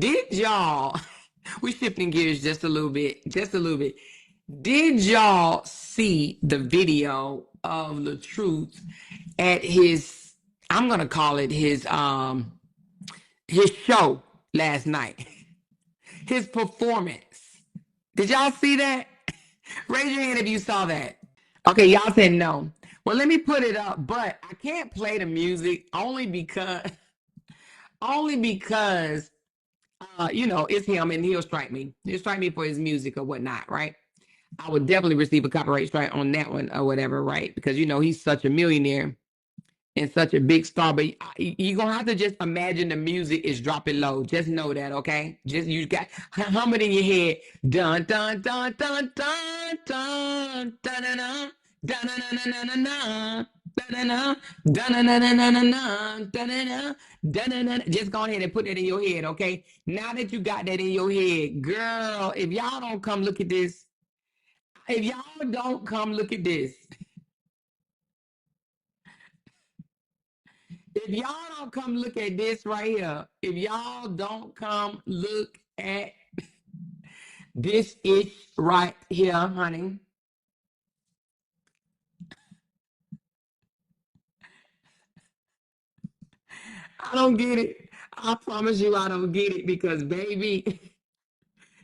Did y'all, we shifting gears just a little bit, just a little bit. Did y'all see the video of Latruth at his, I'm gonna call it his show last night? His performance. Did y'all see that? Raise your hand if you saw that. Okay, y'all said no. Well, let me put it up, but I can't play the music only because it's him and he'll strike me. He'll strike me for his music or whatnot, right? I would definitely receive a copyright strike on that one or whatever, right? Because he's such a millionaire and such a big star. But you're gonna have to just imagine the music is dropping low. Just know that, okay? Just you got hum it in your head. Dun dun dun dun dun dun dun dun dun dun dun dun dun dun. Just go ahead and put that in your head, okay? Now that you got that in your head, girl, if y'all don't come look at this, if y'all don't come look at this, if y'all don't come look at this right here, if y'all don't come look at this ish right here, honey, I don't get it. I promise you I don't get it because, baby,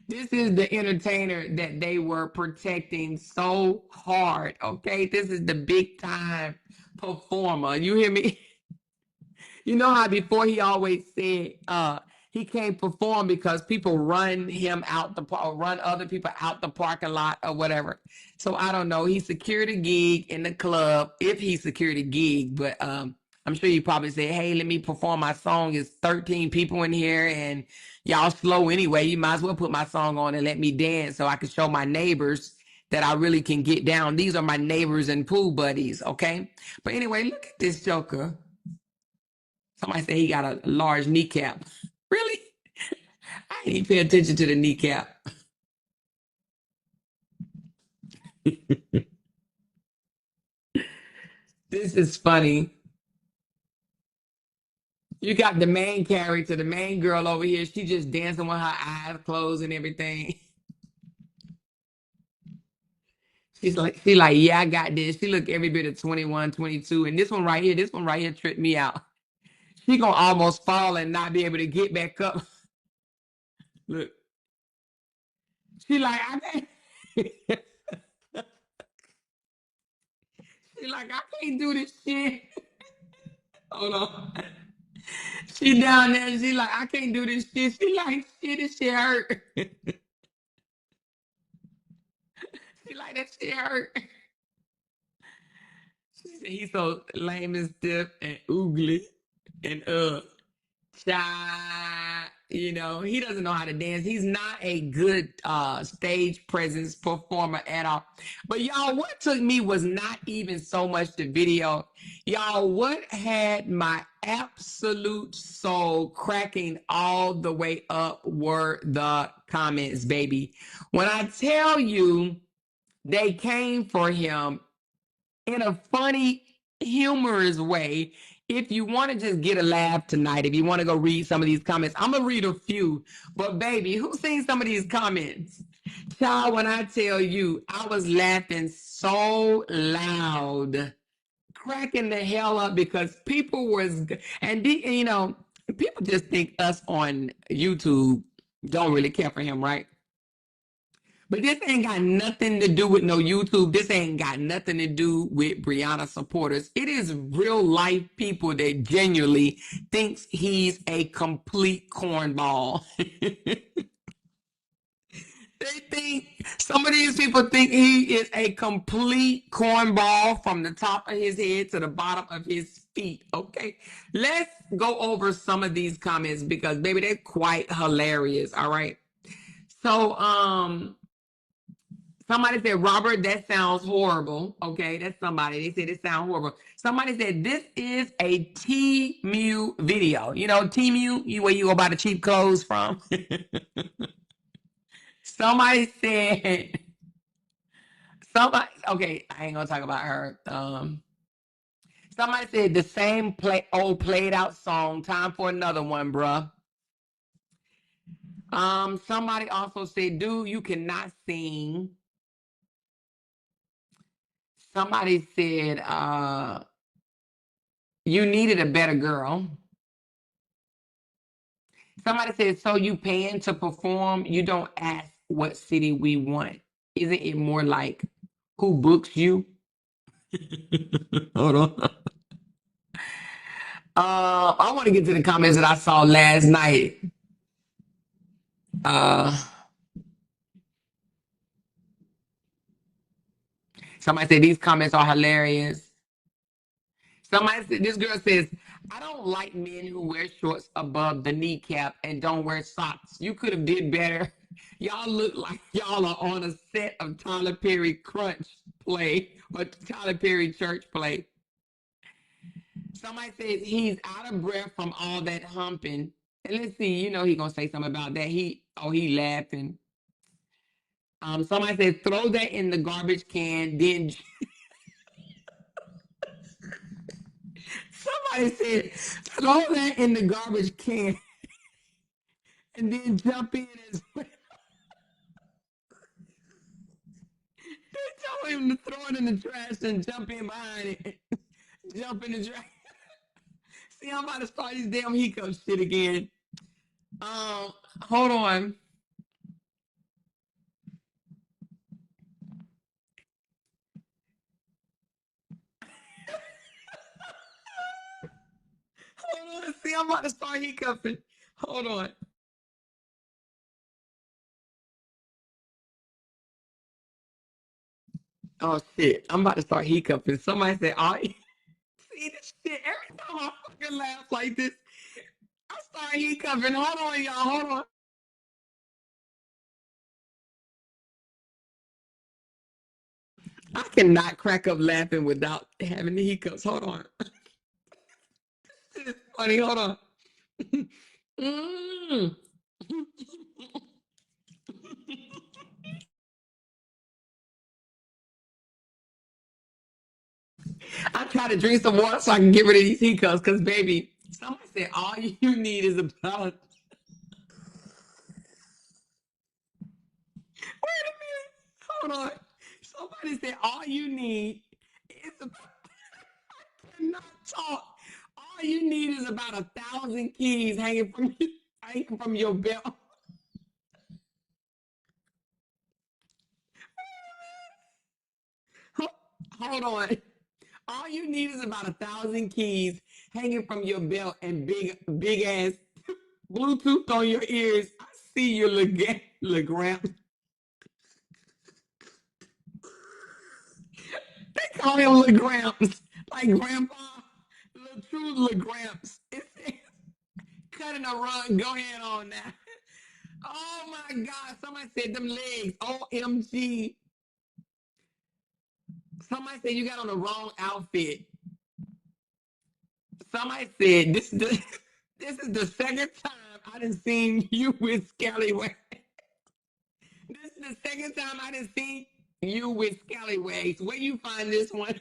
this is the entertainer that they were protecting so hard, okay? This is the big time performer. You hear me? You know how before he always said he can't perform because people run him out the park, run other people out the parking lot or whatever. So I don't know. He secured a gig in the club if he secured a gig, but I'm sure you probably said, "Hey, let me perform my song. It's 13 people in here, and y'all slow anyway. You might as well put my song on and let me dance so I can show my neighbors." That I really can get down. These are my neighbors and pool buddies, okay? But anyway, look at this joker. Somebody said he got a large kneecap. Really? I didn't even pay attention to the kneecap. This is funny. You got the main character, the main girl over here. She just dancing with her eyes closed and everything. She like, yeah, I got this. She look every bit of 21, 22. And this one right here tripped me out. She gonna almost fall and not be able to get back up. Look, she like, I can't. She like, I can't do this shit. Hold on. She down there. She like, I can't do this shit. She like, shit, this shit hurt. She like, that shit hurt. She said he's so lame and stiff and oogly and shy. He doesn't know how to dance. He's not a good stage presence performer at all. But y'all, what took me was not even so much the video. Y'all, what had my absolute soul cracking all the way up were the comments, baby. When I tell you they came for him in a funny, humorous way. If you want to just get a laugh tonight, if you want to go read some of these comments, I'm gonna read a few. But baby, who's seen some of these comments? Child, when I tell you, I was laughing so loud, cracking the hell up because people was people just think us on YouTube don't really care for him, right? But this ain't got nothing to do with no YouTube. This ain't got nothing to do with Brianna supporters. It is real life people that genuinely thinks he's a complete cornball. They think some of these people think he is a complete cornball from the top of his head to the bottom of his feet. Okay, let's go over some of these comments because baby, they're quite hilarious. All right, so somebody said, Robert, that sounds horrible. Okay, that's somebody. They said it sounds horrible. Somebody said this is a T-Mew video. You know, T-Mew, where you go buy the cheap clothes from. Somebody said, okay, I ain't gonna talk about her. Somebody said the same old played out song. Time for another one, bruh. Somebody also said, dude, you cannot sing. Somebody said, you needed a better girl. Somebody said, so you paying to perform? You don't ask what city we want. Isn't it more like who books you? Hold on. I want to get to the comments that I saw last night. Uh, Somebody said these comments are hilarious. Somebody said, this girl says, I don't like men who wear shorts above the kneecap and don't wear socks. You could have did better. Y'all look like y'all are on a set of Tyler Perry Crunch play or Tyler Perry church play. Somebody says he's out of breath from all that humping. And let's see, you know he gonna say something about that. He laughing. Somebody says throw that in the garbage can, then somebody said throw that in the garbage can and then jump in as well. They told him to throw it in the trash and jump in behind it. Jump in the trash. See, I'm about to start these damn hiccup shit again. Hold on. Hold on. See, I'm about to start hiccuping. Hold on. Oh shit. I'm about to start hiccuping. Somebody said, oh, see this shit. Every time I fucking laugh like this, I start hiccuping. Hold on, y'all. Hold on. I cannot crack up laughing without having the hiccups. Hold on. This is funny. Hold on. Mm. I try to drink some water so I can get rid of these hiccups because, baby, somebody said all you need is about. Wait a minute. Hold on. Somebody said all you need is about. I cannot talk. All you need is about 1,000 keys hanging from your belt. Hold on. All you need is about 1,000 keys hanging from your belt and big ass Bluetooth on your ears. I see you, LeGramp. They call him LeGramps, like Grandpa. Latruth LeGramps. It's cutting a run. Go ahead on now. Oh my God! Somebody said them legs. OMG! Somebody said you got on the wrong outfit. Somebody said this is the this is the second time I done seen you with Scallywag. This is the second time I done seen you with Scallywags. Where you find this one?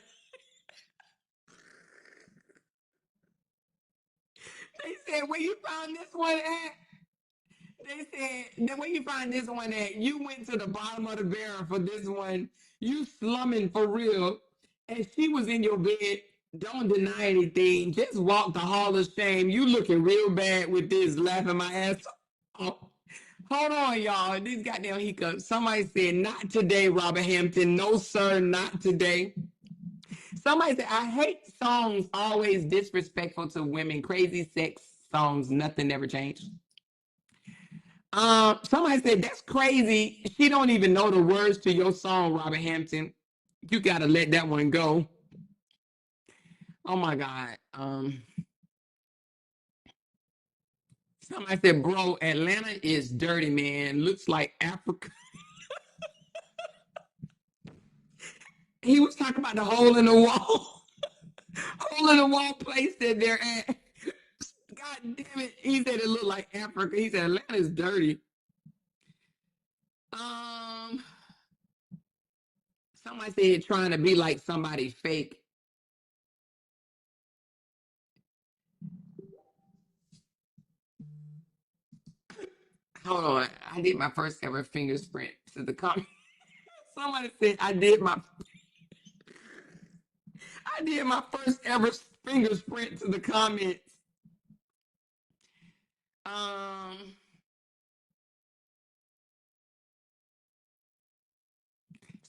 They said where you found this one at? They said that where you find this one at? You went to the bottom of the barrel for this one. You slumming for real, and she was in your bed. Don't deny anything. Just walk the hall of shame. You looking real bad with this, laughing my ass off. Hold on, y'all. These goddamn hiccups. Somebody said, not today, Robert Hampton. No, sir, not today. Somebody said, I hate songs always disrespectful to women. Crazy sex songs. Nothing ever changed. Somebody said, that's crazy. She don't even know the words to your song, Robert Hampton. You gotta let that one go. Oh my God. Somebody said, bro, Atlanta is dirty, man. Looks like Africa. He was talking about the hole in the wall. Hole in the wall place that they're at. God damn it. He said it looked like Africa. He said Atlanta is dirty. Um, Somebody said trying to be like somebody fake. Hold on. I did my first ever finger sprint to the comment. Somebody said I did my first ever finger sprint to the comments. Um,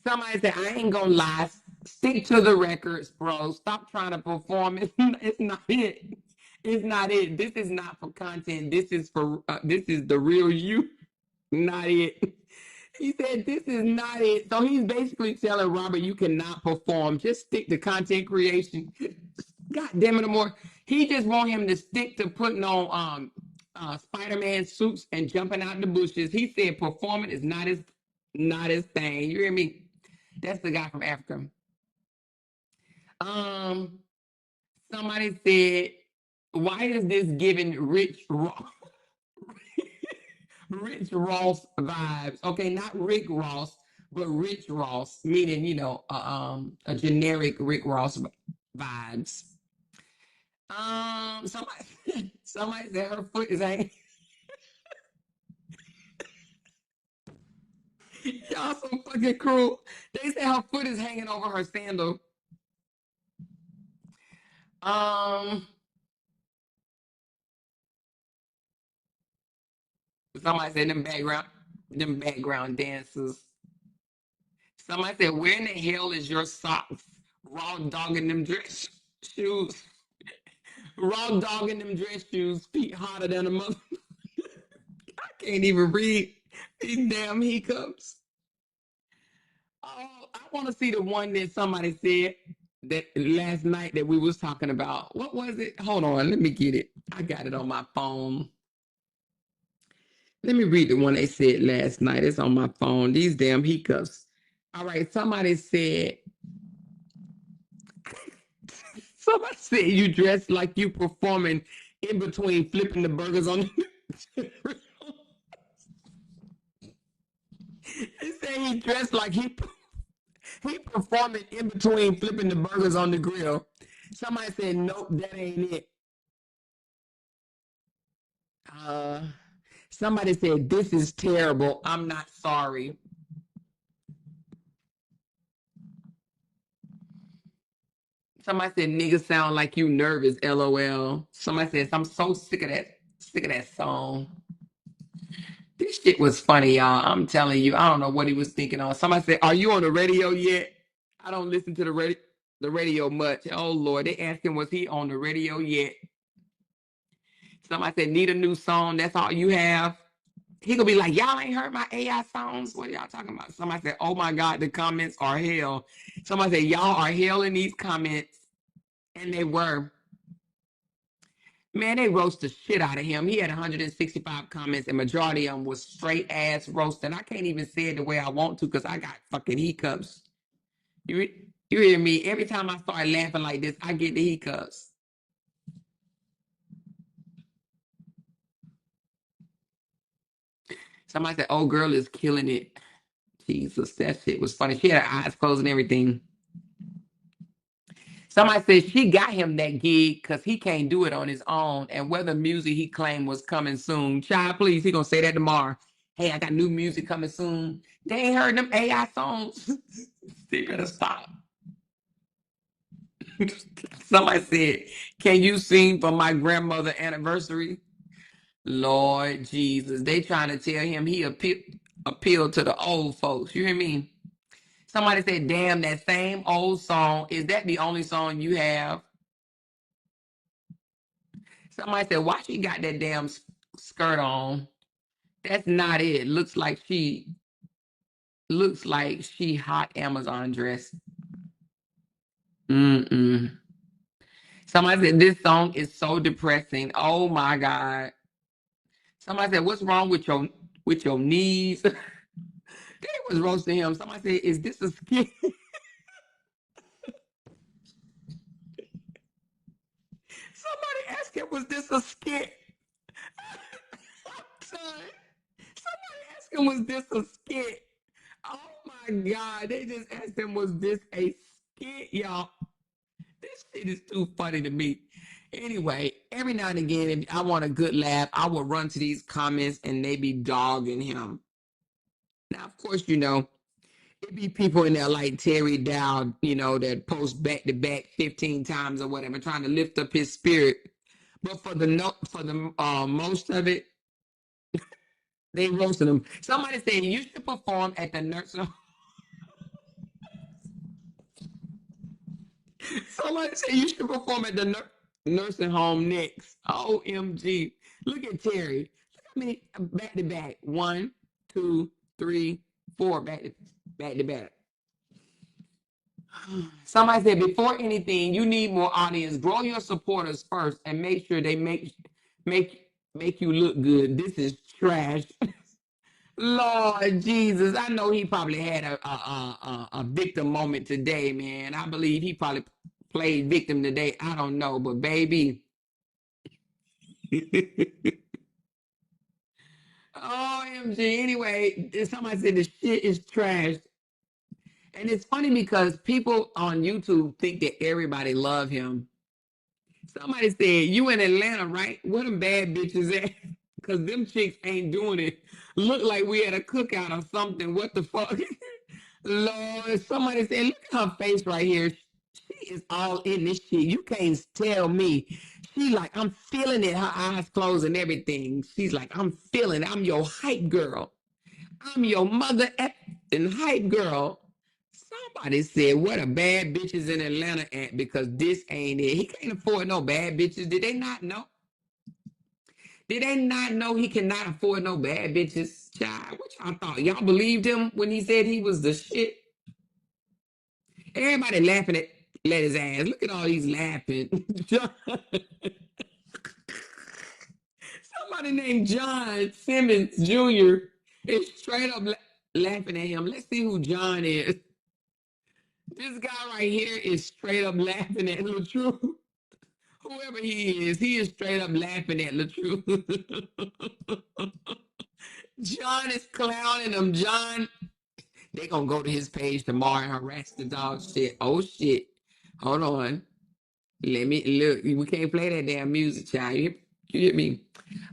Somebody said I ain't gonna lie. Stick to the records, bro. Stop trying to perform. It's not it. It's not it. This is not for content. This is for this is the real you. Not it. He said this is not it. So he's basically telling Robert you cannot perform. Just stick to content creation. God damn it, Amore. He just want him to stick to putting on Spider-Man suits and jumping out the bushes. He said performing is not his thing. You hear me? That's the guy from Africa. Um, Somebody said, why is this giving Rich Ross vibes? Okay, not Rick Ross, but Rich Ross, meaning a generic Rick Ross vibes. Somebody somebody said her foot is hanging. Y'all so fucking cruel. They said her foot is hanging over her sandal. Um, Somebody said them background dancers. Somebody said, where in the hell is your socks? Raw dog in them dress shoes. Raw dog in them dress shoes, feet hotter than a mother. I can't even read these damn hiccups. Oh, I want to see the one that somebody said that last night that we was talking about. What was it? Hold on, let me get it. I got it on my phone. Let me read the one they said last night. It's on my phone. These damn hiccups. All right, somebody said you dress like you performing in between flipping the burgers on the He said he dressed like he performing in between flipping the burgers on the grill. Somebody said, nope, that ain't it. Uh, Somebody said, this is terrible. I'm not sorry. Somebody said, nigga sound like you nervous, LOL. Somebody says, I'm so sick of that song. This shit was funny, y'all. I'm telling you, I don't know what he was thinking on. Somebody said, are you on the radio yet? I don't listen to the radio much. Oh Lord, they asked him, was he on the radio yet? Somebody said, need a new song. That's all you have. He gonna be like, y'all ain't heard my AI songs. What are y'all talking about? Somebody said, oh my God, the comments are hell. Somebody said, y'all are hell in these comments. And they were. Man, they roast the shit out of him. He had 165 comments, and majority of them was straight ass roasting. I can't even say it the way I want to because I got fucking hiccups. You hear me? Every time I start laughing like this, I get the hiccups. Somebody said, "Oh, girl is killing it." Jesus, that shit was funny. She had her eyes closed and everything. Somebody said she got him that gig because he can't do it on his own. And whether music he claimed was coming soon. Child, please, he gonna say that tomorrow. Hey, I got new music coming soon. They ain't heard them AI songs. They better stop. Somebody said, can you sing for my grandmother anniversary? Lord Jesus. They trying to tell him he appeal to the old folks. You hear me? Somebody said, damn, that same old song. Is that the only song you have? Somebody said, why she got that damn skirt on? That's not it. Looks like she hot Amazon dress. Mm-mm. Somebody said this song is so depressing. Oh my God. Somebody said, what's wrong with your knees? They was roasting him. Somebody said, is this a skit? Somebody asked him, was this a skit? Son, somebody asked him, was this a skit? Oh my God. They just asked him, was this a skit, y'all? This shit is too funny to me. Anyway, every now and again, if I want a good laugh, I will run to these comments and they be dogging him. Now, of course, it be people in there like Terry Dowd, that post back to back 15 times or whatever, trying to lift up his spirit. But for the no, for the most of it, they roasted him. Somebody said you should perform at the nursing home. Somebody said you should perform at the nursing home next. OMG. Look at Terry. Look how many back to back. One, two, three, four back to back. Somebody said before anything, you need more audience. Grow your supporters first and make sure they make you look good. This is trash. Lord Jesus, I know he probably had a victim moment today, man. I believe he probably played victim today. I don't know, but baby, OMG. Anyway, somebody said the shit is trash, and it's funny because people on YouTube think that everybody love him. Somebody said you in Atlanta, right? Where them bad bitches at? Because them chicks ain't doing it. Look like we had a cookout or something. What the fuck? Lord, somebody said, look at her face right here. She is all in this shit. You can't tell me. She like, I'm feeling it. Her eyes closed and everything. She's like, I'm feeling it. I'm your hype girl. I'm your mother effing hype girl. Somebody said, what a bad bitches in Atlanta at because this ain't it. He can't afford no bad bitches. Did they not know? Did they not know he cannot afford no bad bitches? Child, what y'all thought? Y'all believed him when he said he was the shit? Everybody laughing at let his ass. Look at all these laughing. Somebody named John Simmons Jr. is straight up laughing at him. Let's see who John is. This guy right here is straight up laughing at Latruth. Whoever he is straight up laughing at Latruth. John is clowning him. John, they gonna go to his page tomorrow and harass the dog shit. Oh shit. Hold on. Let me look. We can't play that damn music, child. You hear me?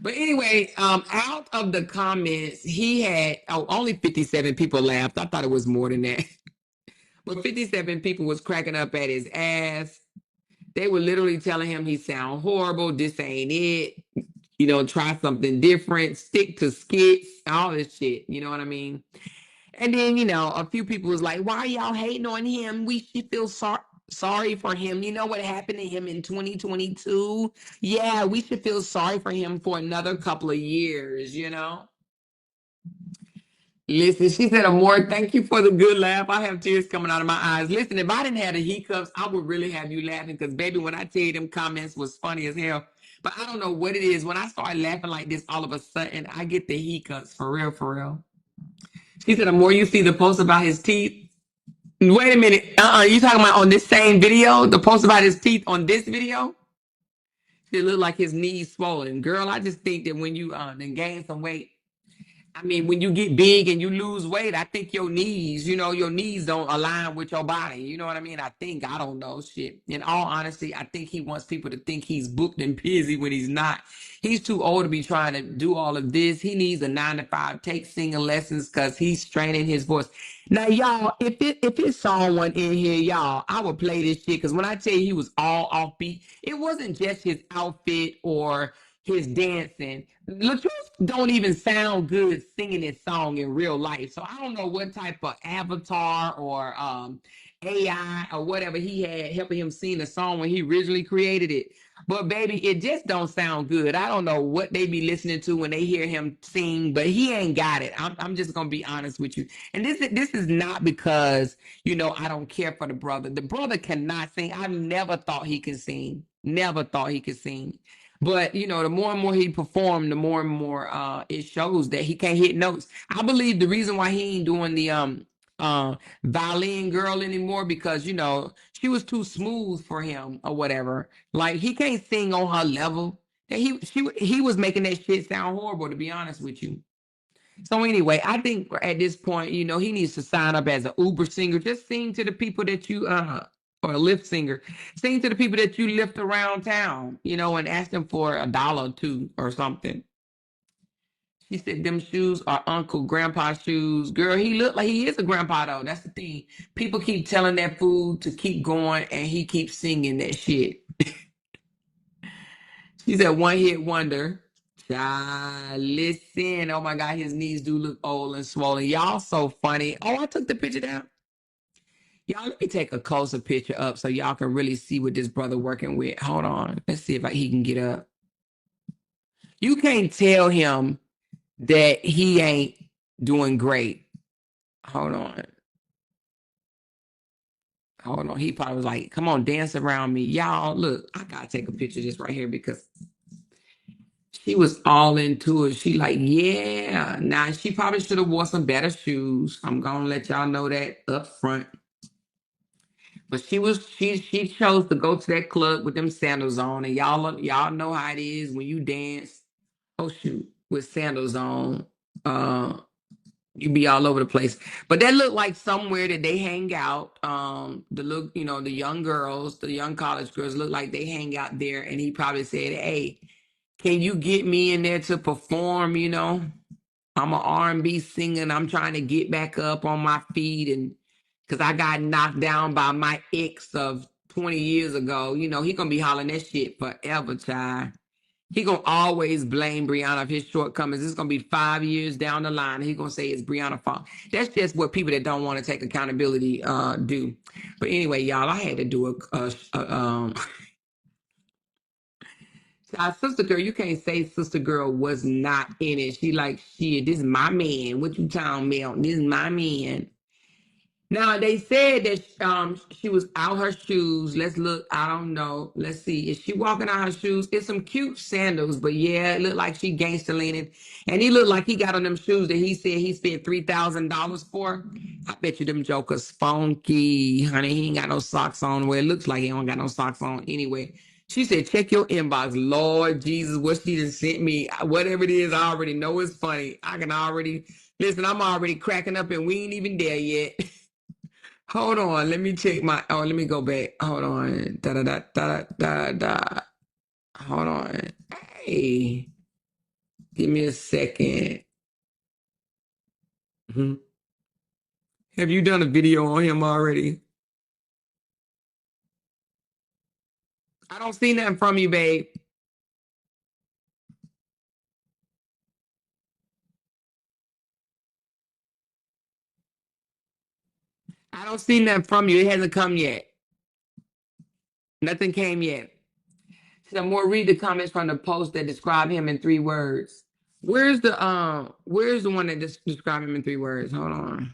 But anyway, out of the comments, he had only 57 people laughed. I thought it was more than that. But 57 people was cracking up at his ass. They were literally telling him he sound horrible. This ain't it. Try something different. Stick to skits. All this shit. You know what I mean? And then, a few people was like, why y'all hating on him? We should feel sorry for him. You know what happened to him in 2022? Yeah, we should feel sorry for him for another couple of years. Listen, she said, Amor, thank you for the good laugh. I have tears coming out of my eyes. Listen, if I didn't have the hiccups, I would really have you laughing because, baby, when I tell you them comments was funny as hell. But I don't know what it is. When I start laughing like this, all of a sudden, I get the hiccups for real, for real. She said, the more you see the post about his teeth. Wait a minute. You talking about on this same video? The post about his teeth on this video? It looked like his knees swollen. Girl, I just think that when you then gain some weight, I mean, when you get big and you lose weight, I think your knees don't align with your body. You know what I mean? I don't know, shit. In all honesty, I think he wants people to think he's booked and busy when he's not. He's too old to be trying to do all of this. He needs a 9 to 5, take singing lessons because he's straining his voice. Now, y'all, if it's someone in here, y'all, I would play this shit because when I tell you he was all offbeat, it wasn't just his outfit or his dancing. Latruth don't even sound good singing this song in real life. So I don't know what type of avatar or AI or whatever he had helping him sing the song when he originally created it. But baby, it just don't sound good. I don't know what they be listening to when they hear him sing, but he ain't got it. I'm just gonna be honest with you. And this is not because I don't care for the brother. The brother cannot sing. I never thought he could sing. Never thought he could sing. But the more and more he performed, the more and more it shows that he can't hit notes. I believe the reason why he ain't doing the violin girl anymore because she was too smooth for him or whatever. Like he can't sing on her level. He was making that shit sound horrible, to be honest with you. So anyway, I think at this point, he needs to sign up as an Uber singer. Just sing to the people that you or a lift singer. Sing to the people that you lift around town, and ask them for $1 or two or something. She said them shoes are Uncle Grandpa shoes. Girl, he looked like he is a grandpa though. That's the thing. People keep telling that fool to keep going and he keeps singing that shit. She said one hit wonder. Child, listen. Oh my God, his knees do look old and swollen. Y'all so funny. Oh, I took the picture down. Y'all, let me take a closer picture up so y'all can really see what this brother working with. Hold on. Let's see if he can get up. You can't tell him that he ain't doing great. Hold on. Hold on. He probably was like, come on, dance around me. Y'all, look, I gotta take a picture of this right here because she was all into it. She like, yeah. Now she probably should have wore some better shoes. I'm gonna let y'all know that up front. But she chose to go to that club with them sandals on, and y'all know how it is when you dance. Oh shoot, with sandals on, you be all over the place. But that looked like somewhere that they hang out. The young girls, the young college girls look like they hang out there. And he probably said, "Hey, can you get me in there to perform? I'm an R&B singer and I'm trying to get back up on my feet and because I got knocked down by my ex of 20 years ago. He gonna be hollering that shit forever, child. He gonna always blame Brianna of his shortcomings. It's gonna be 5 years down the line. He gonna say it's Brianna's fault. That's just what people that don't want to take accountability do. But anyway, y'all, I had to do our sister girl. You can't say sister girl was not in it. She like shit. This is my man. What you talking about? This is my man. Now they said that she was out her shoes. Let's look. I don't know. Let's see. Is she walking out her shoes? It's some cute sandals, but yeah, it looked like she gangster leaning. And he looked like he got on them shoes that he said he spent $3,000 for. I bet you them jokers funky, honey. He ain't got no socks on. Well, it looks like he don't got no socks on anyway. She said, check your inbox. Lord Jesus, what she just sent me. Whatever it is, I already know it's funny. I can already listen. I'm already cracking up, and we ain't even there yet. Hold on, let me check let me go back. Hold on. Da da da da da da. Hold on. Hey, give me a second. Mhm. Have you done a video on him already? I don't see nothing from you, babe. I don't see nothing from you. It hasn't come yet. Nothing came yet. So I'm gonna read the comments from the post that describe him in 3 words. Where's the one that describe him in 3 words? Hold on.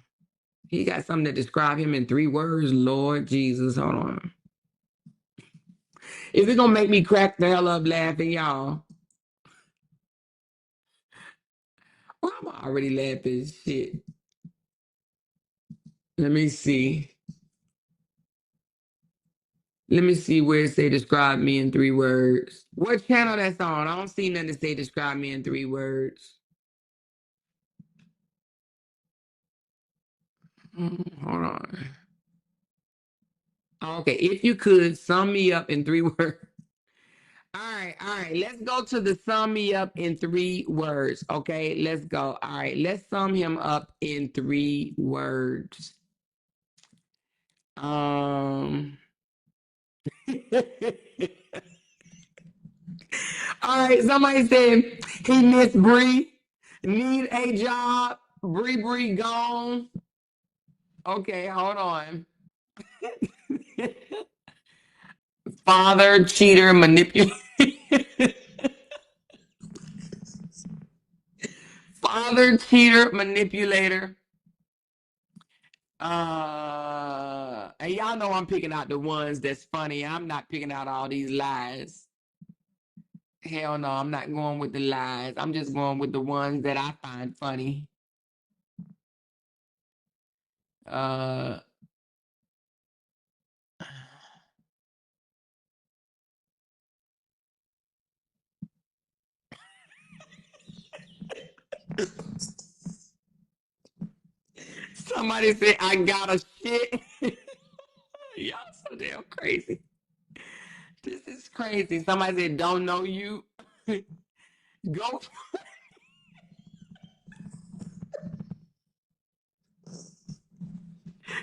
He got something that describe him in 3 words. Lord Jesus, hold on. Is it gonna make me crack the hell up laughing, y'all? Well, I'm already laughing shit. Let me see. Let me see where it say describe me in 3 words. What channel that's on? I don't see nothing to say describe me in 3 words. Hold on. Okay, if you could sum me up in 3 words. All right. Let's go to the sum me up in 3 words. Okay, let's go. All right, let's sum him up in 3 words. Um. All right, somebody said he missed Bree. Need a job. Bree gone. Okay, hold on. Father, cheater, manipulator. Father, cheater, manipulator. And y'all know I'm picking out the ones that's funny. I'm not picking out all these lies. Hell no, I'm not going with the lies. I'm just going with the ones that I find funny. Uh Somebody said I got a shit. Y'all so damn crazy. This is crazy. Somebody said, don't know you. Go.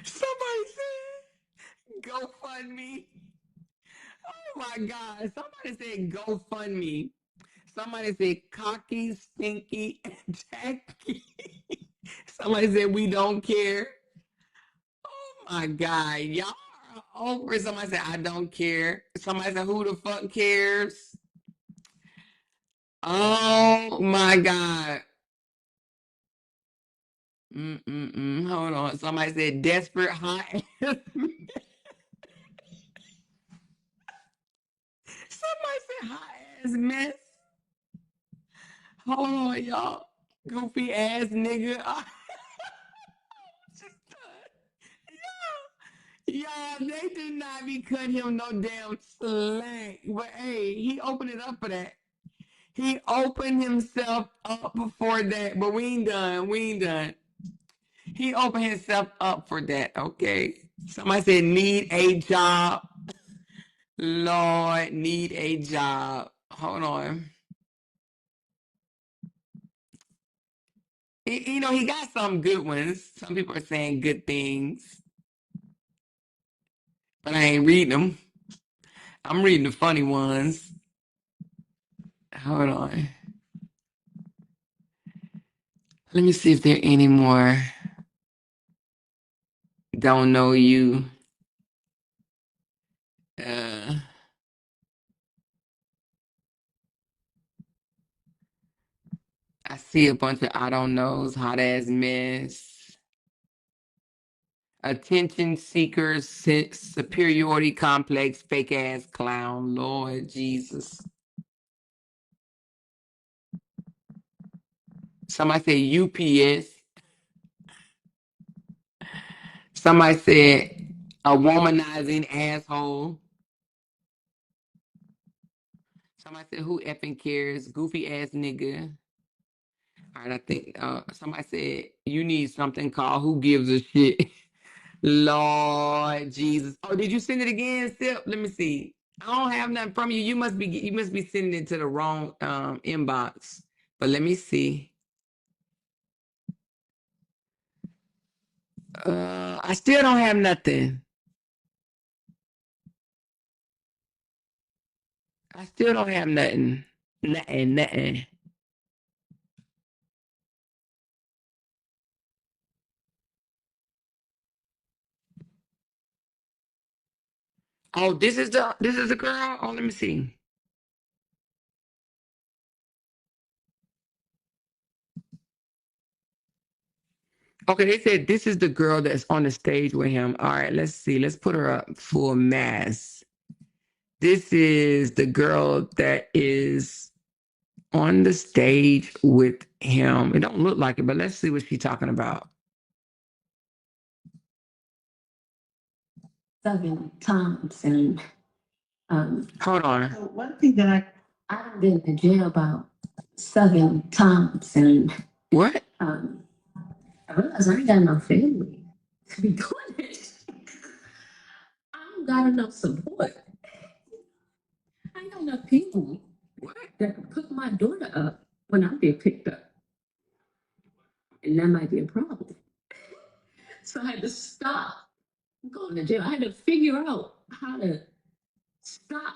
Somebody said, go fund me. Oh my God. Somebody said, go fund me. Somebody said, cocky, stinky, and tacky. Somebody said, we don't care. Oh my God. Y'all are over. Somebody said, I don't care. Somebody said, who the fuck cares? Oh my God. Hold on. Somebody said desperate hot ass. Somebody said hot ass mess. Hold on, y'all. Goofy ass nigga. Y'all, they did not be cutting him no damn slack. But hey, he opened it up for that. He opened himself up before that. But we ain't done. We ain't done. He opened himself up for that. Okay. Somebody said need a job. Lord, need a job. Hold on. You know, he got some good ones. Some people are saying good things, but I ain't reading them. I'm reading the funny ones. Hold on. Let me see if there are any more. Don't know you. Uh, I see a bunch of I don't knows, hot ass mess, attention seekers, superiority complex, fake ass clown. Lord Jesus. Somebody said UPS. Somebody said a womanizing asshole. Somebody said who effing cares? Goofy ass nigga. All right, I think somebody said you need something called who gives a shit. Lord Jesus. Oh, did you send it again, Sip? Let me see. I don't have nothing from you. You must be sending it to the wrong inbox. But let me see. I still don't have nothing. I still don't have nothing. Nothing. Oh, this is the girl. Oh, let me see. Okay, they said this is the girl that's on the stage with him. All right, let's see. Let's put her up full mass. This is the girl that is on the stage with him. It don't look like it, but let's see what she's talking about. 7 times and hold on. So one thing that I've been in jail about 7 times and what? I realize I ain't got no family to be punished. I don't got enough support. I ain't got enough people that can pick my daughter up when I get picked up. And that might be a problem. So I had to stop going to jail. I had to figure out how to stop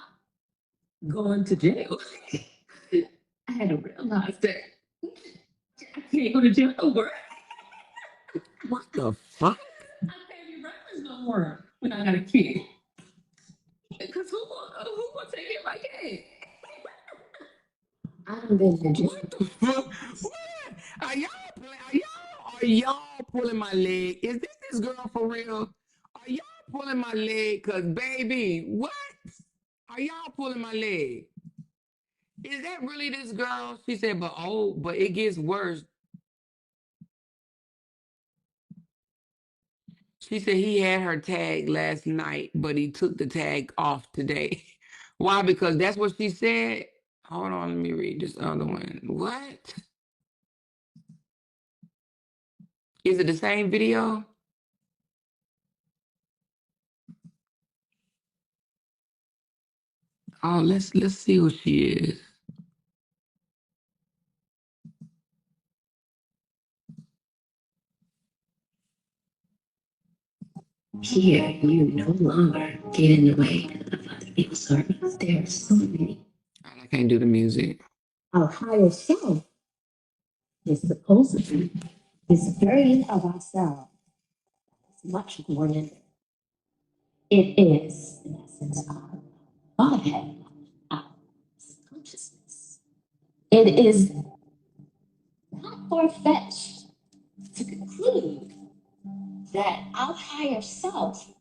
going to jail. I had to realize that I can't go to jail no more. What the fuck? I can't be reckless no more when I got a kid. Because who gonna take care of my kid? I done been to jail. What the fuck? What? Are y'all pulling my leg? Is this girl for real? Are y'all pulling my leg? Cause baby, what? Are y'all pulling my leg? Is that really this girl? She said, but it gets worse. She said he had her tag last night, but he took the tag off today. Why? Because that's what she said. Hold on, let me read this other one. What? Is it the same video? Oh, let's see who she is. Here, you no longer get in the way of other people's service. There are so many. I can't do the music. Our higher self is supposedly this version of ourselves. It's much more than it is, in essence, our Godhead, our consciousness. It is not far fetched to conclude that our higher self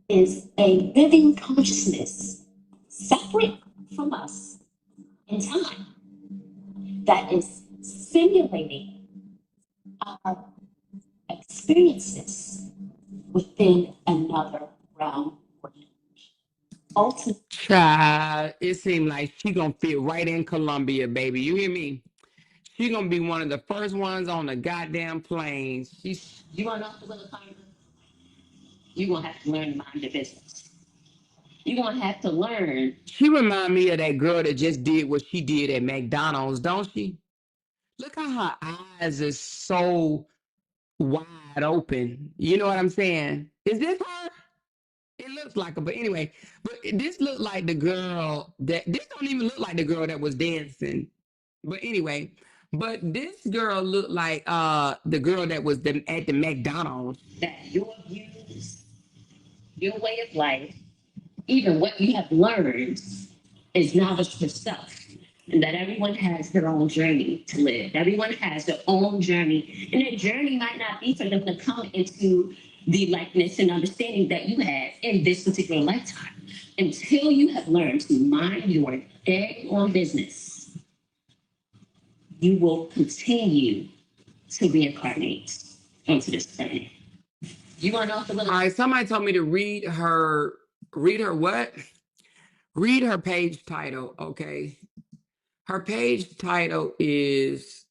is a living consciousness separate from us in time that is simulating our experiences within another realm. Ultimately, Child, it seemed like she gonna fit right in Colombia, baby. You hear me? She gonna be one of the first ones on the goddamn plane. She's you are not the will of Congress. You're gonna have to learn to mind your business. You're gonna have to learn. she remind me of that girl that just did what she did at McDonald's, don't she? Look how her eyes are so wide open. You know what I'm saying? Is this her? It looks like her, but anyway, but this looked like the girl that this don't even look like the girl that was dancing. But anyway, but this girl looked like the girl that was at the McDonald's. That your views, your way of life, even what you have learned, is novice for self. And that everyone has their own journey to live. Everyone has their own journey. And their journey might not be for them to come into the likeness and understanding that you have in this particular lifetime. Until you have learned to mind your day on business, you will continue to reincarnate onto this planet. You are not the All little. right, somebody told me to read her what? Read her page title, okay? Her page title is,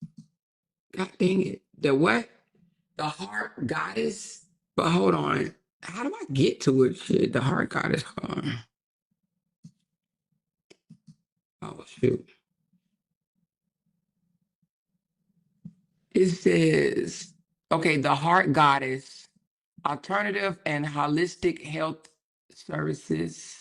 God dang it, the what? The Heart Goddess. But hold on, how do I get to it? Shit, the Heart Goddess. Hold on. Oh shoot. It says, okay, the Heart Goddess, alternative and holistic health services,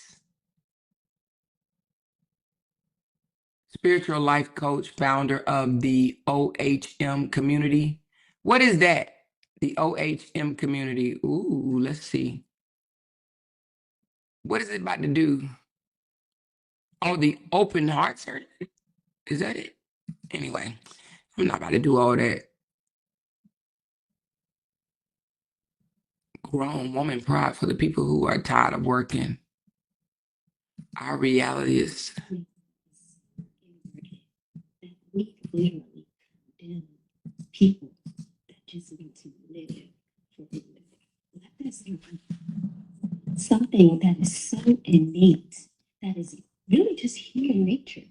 spiritual life coach, founder of the OHM community. What is that? The OHM community. Ooh, let's see. What is it about to do? Oh, the open heart surgery. Is that it? Anyway, I'm not about to do all that. Grown woman pride for the people who are tired of working. Our reality is We literally condemn people that just want to live for the living. Let this be something that is so innate, that is really just human nature.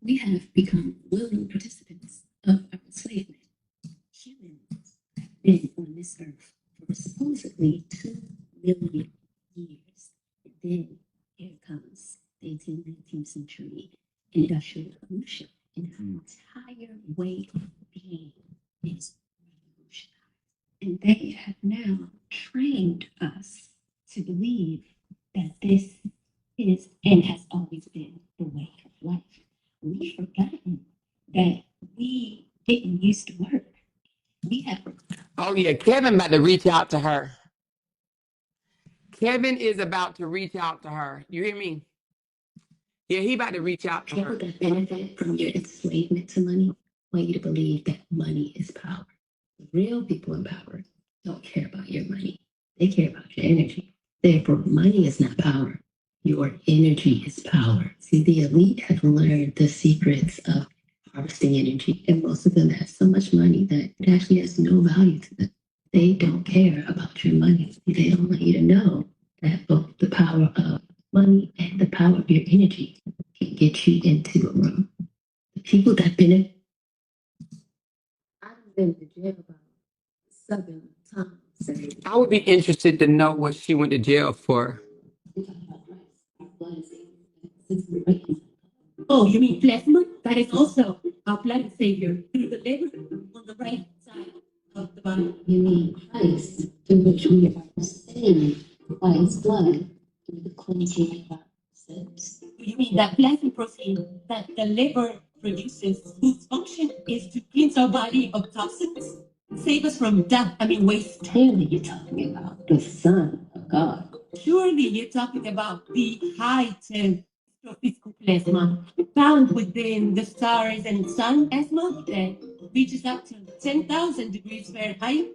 We have become willing participants of our enslavement. Humans have been on this earth for supposedly 2 million years. And then here comes the 18th, 19th century industrial revolution, and our entire way of being is revolutionized. And they have now trained us to believe that this is and has always been the way of life. We've forgotten that we didn't used to work. We have. oh yeah, Kevin about to reach out to her. Kevin is about to reach out to her. You hear me? Yeah, he about to reach out to People her. that benefit from your enslavement to money want you to believe that money is power. The real people in power don't care about your money. They care about your energy. Therefore, money is not power. Your energy is power. See, the elite have learned the secrets of harvesting energy, and most of them have so much money that it actually has no value to them. They don't care about your money. They don't want you to know that both the power of money and the power of your energy can get you into a room. The people that benefit. I've been to jail about 7 times. I would be interested to know what she went to jail for. Oh, you mean plasma? That is also our planet savior through the liver on the right side of the body. You mean Christ, through which we are saved by his blood through the cleansing of our sins. You mean that plasma protein that the liver produces, whose function is to cleanse our body of toxins, save us from death, waste? Clearly, you're talking about the Son of God. Surely, you're talking about the high temp physical plasma found within the stars and sun plasma that reaches up to 10,000 degrees Fahrenheit.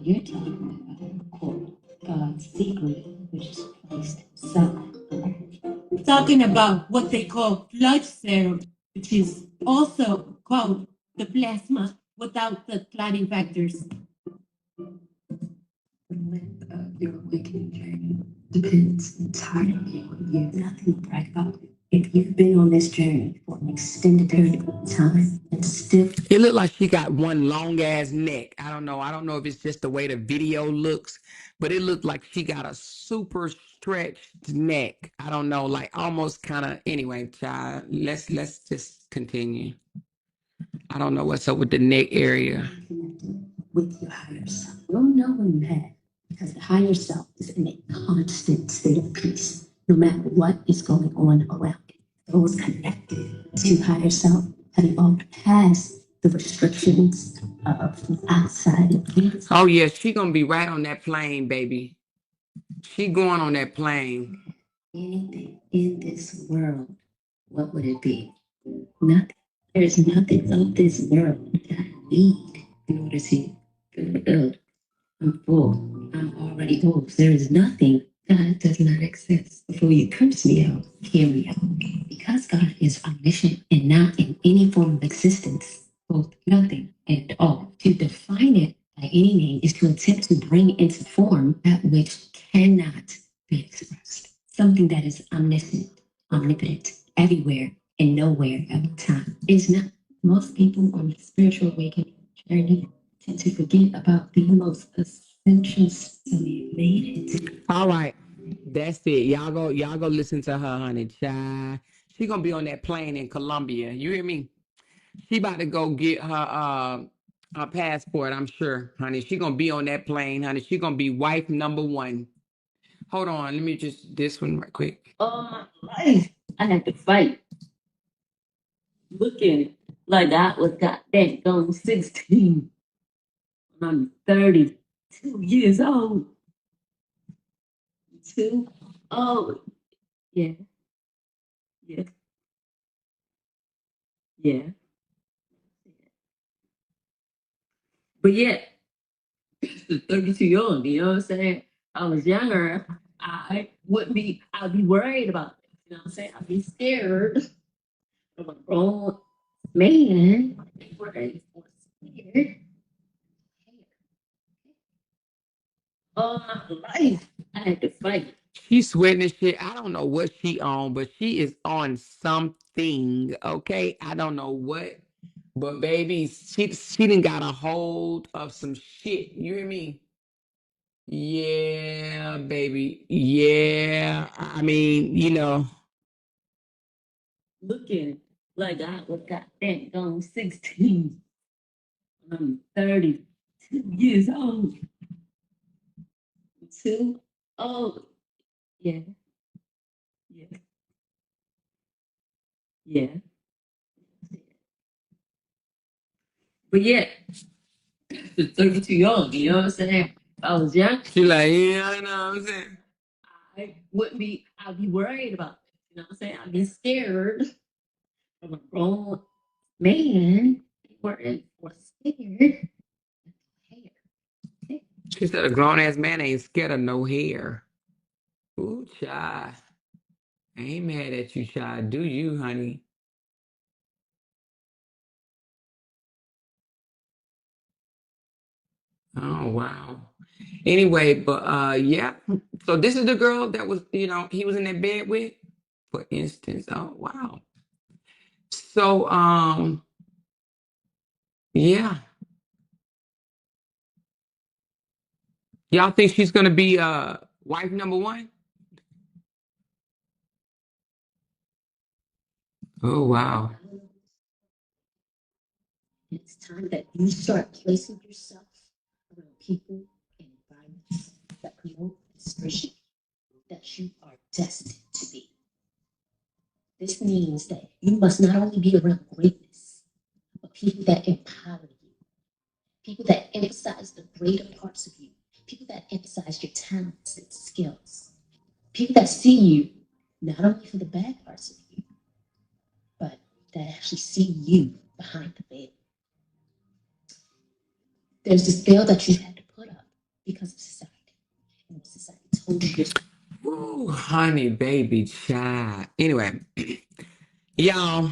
You're talking about quote, God's secret, which is placed inside the earth. Talking about what they call blood serum, which is also called the plasma without the clotting factors. The length of your awakening journey depends entirely on you. Nothing to brag about. If you've been on this journey for an extended period of time and still. It looked like she got one long ass neck. I don't know. I don't know if it's just the way the video looks, but it looked like she got a super stretched neck. I don't know, like almost kind of. Anyway, child, let's just continue. I don't know what's up with the neck area. With your higher self. You'll know when you have, because the higher self is in a constant state of peace, no matter what is going on around it. Those connected to higher self have all past the restrictions of the outside events. Oh yeah, she gonna be right on that plane, baby. She going on that plane. Anything in this world, what would it be? Nothing. There's nothing of this world that I need in order to fulfill. I'm full. I'm already full. There is nothing that does not exist. Before you curse me out, hear me out. Because God is omniscient and not in any form of existence, both nothing and all. To define it by any name is to attempt to bring into form that which cannot be expressed. Something that is omniscient, omnipotent, everywhere and nowhere at one time. Is not. Most people on the spiritual awakening journey tend to forget about the most essential so we made it. All right, that's it. Y'all go listen to her, honey. Child. She gonna be on that plane in Colombia. You hear me? She about to go get her passport, I'm sure, honey. She gonna be on that plane, honey. She gonna be wife number one. Hold on, let me just this one right quick. All my life, I had to fight, looking like I was goddamn going 16. I'm 32 years old. Two? Oh, yeah, yeah, yeah. But yet, 32 young, you know what I'm saying? I was younger, I'd be worried about it. You know what I'm saying? I'd be scared of a grown man. Worried or scared. All my life, I had to fight. She's sweating this shit. I don't know what she on, but she is on something. Okay, I don't know what, but baby, she done got a hold of some shit. You hear me? Yeah, baby. Yeah, I mean, Looking like I was goddamn gone 16. I'm 32 years old. Two? Oh, yeah, yeah, yeah. But yet, 32 young, you know what I'm saying? If I was young, she like, yeah, I know what I'm saying. I'd be worried about it. You know what I'm saying? I'd be scared of a grown man. Worried or scared. She said a grown ass man ain't scared of no hair. Ooh, child. I ain't mad at you, child. Do you, honey? Oh wow. Anyway, but yeah. So this is the girl that was, he was in that bed with, for instance. Oh wow. So yeah. Y'all think she's gonna be wife number one? Oh, wow. It's time that you start placing yourself around people and environments that promote this version that you are destined to be. This means that you must not only be around greatness, but people that empower you, people that emphasize the greater parts of you, people that emphasize your talents and skills, people that see you not only for the bad parts of you, but that actually see you behind the veil. There's this veil that you had to put up because of society. And what society told you. Ooh, honey, baby, child. Anyway, y'all,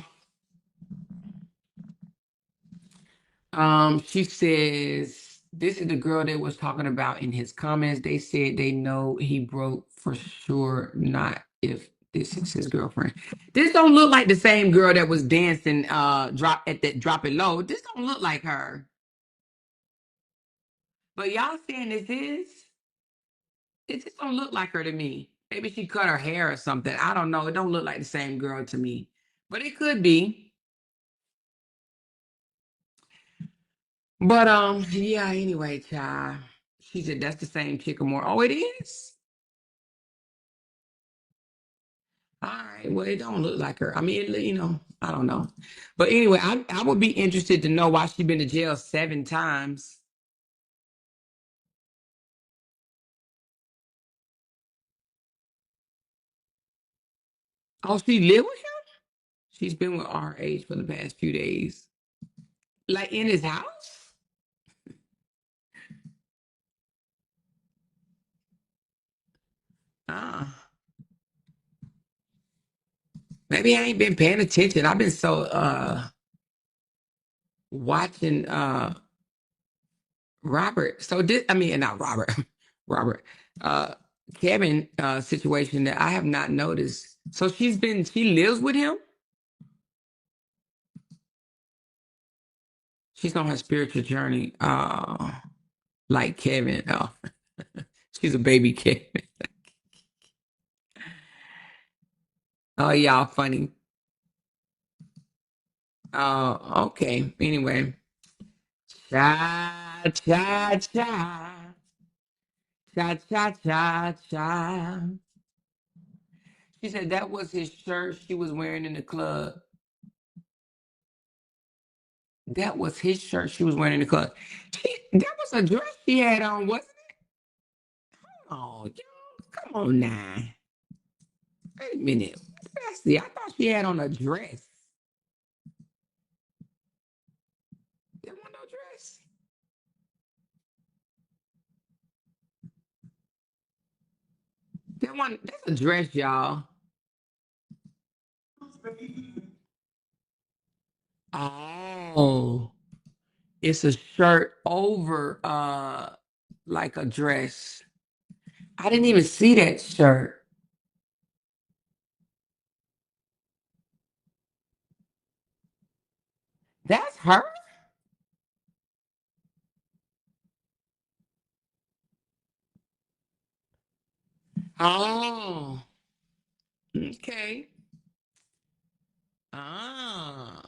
she says this is the girl that was talking about in his comments. They said they know he broke for sure, not if this is his girlfriend. This don't look like the same girl that was dancing drop it low. This don't look like her. But y'all saying this is? It just don't look like her to me. Maybe she cut her hair or something. I don't know. It don't look like the same girl to me. But it could be. But yeah, anyway, child. She said that's the same chick or more. Oh, it is? All right. Well, it don't look like her. I mean, I don't know. But anyway, I would be interested to know why she been to jail 7 times. Oh, she lived with him? She's been with RH for the past few days. Like in his house? Ah. Maybe I ain't been paying attention. I've been so watching Robert. So this, I mean, not Robert, Robert, uh, Kevin situation that I have not noticed. So she lives with him. She's on her spiritual journey, like Kevin. Oh, she's a baby Kevin. Oh, y'all funny. Okay. Anyway, cha cha cha cha cha cha cha. She said that was his shirt she was wearing in the club. That was his shirt she was wearing in the club. That was a dress she had on, wasn't it? Oh, yo, come on now. Wait a minute. Let's see. I thought she had on a dress. There wasn't no dress. That's a dress, y'all. Oh, it's a shirt over like a dress. I didn't even see that shirt. That's her? Oh, okay. Ah,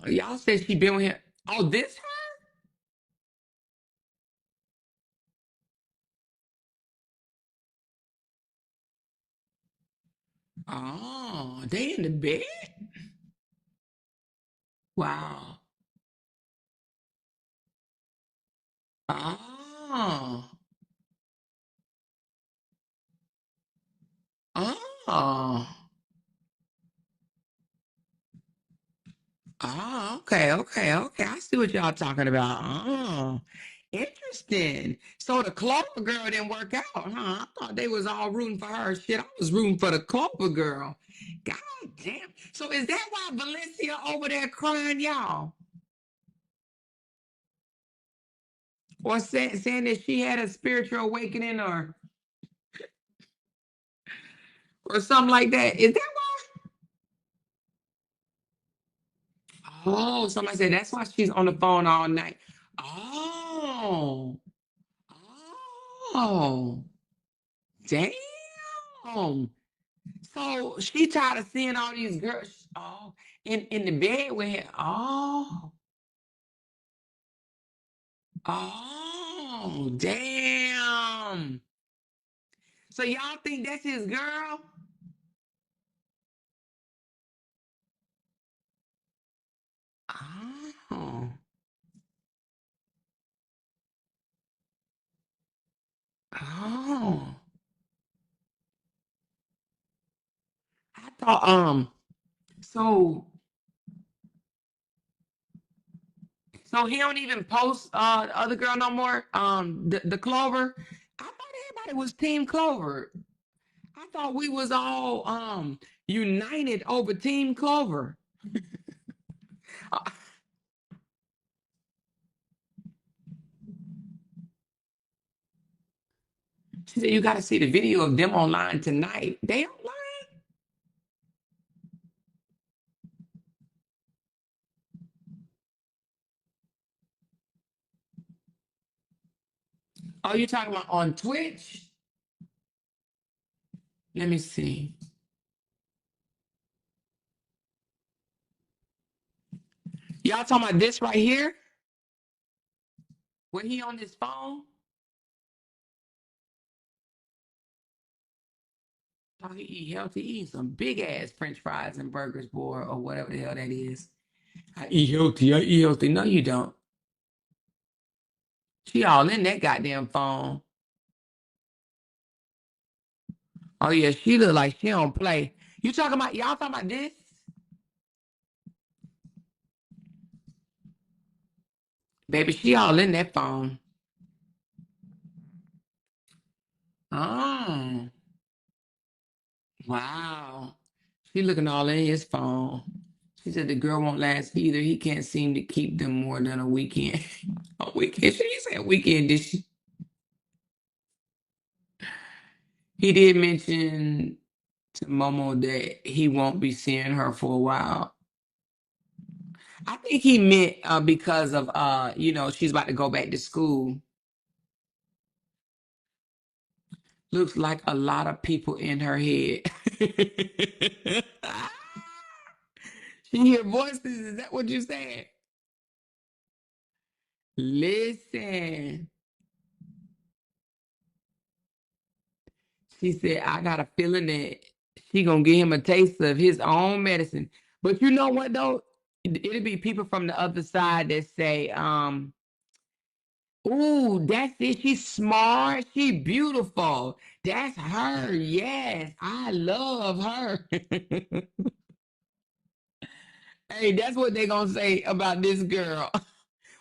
y'all said she been with him. Oh, this her? Oh, they in the bed? Wow. Oh, oh, oh, okay. I see what y'all talking about. Oh, interesting. So the Clover girl didn't work out, huh? I thought they was all rooting for her. Shit, I was rooting for the Clover girl. God damn. So is that why Valencia over there crying, y'all? Or saying that she had a spiritual awakening or something like that? Is that Oh, somebody said that's why she's on the phone all night. Oh, oh, damn. So she tired of seeing all these girls. Oh, in the bed with him. Oh, oh, damn. So y'all think that's his girl? Oh, oh. I thought so so he don't even post the other girl no more. The Clover. I thought everybody was Team Clover. I thought we was all united over Team Clover. Uh, She said you got to see the video of them online tonight. They online? Oh, you talking about on Twitch? Let me see. Y'all talking about this right here? When he on his phone? Oh, he eat healthy. He eat some big ass French fries and burgers, boy, or whatever the hell that is. I eat healthy. I eat healthy. No, you don't. She all in that goddamn phone. Oh yeah, she look like she don't play. You talking about y'all talking about this? Baby, she all in that phone. Oh, wow. She looking all in his phone. She said the girl won't last either. He can't seem to keep them more than a weekend. A weekend? She said weekend, did she? He did mention to Momo that he won't be seeing her for a while. I think he meant because of she's about to go back to school. Looks like a lot of people in her head. She hear voices. Is that what you said? Listen. She said, I got a feeling that she gonna give him a taste of his own medicine. But you know what though? It'll be people from the other side that say, ooh, that's it. She's smart. She beautiful. That's her. Yes. I love her. Hey, that's what they gonna say about this girl.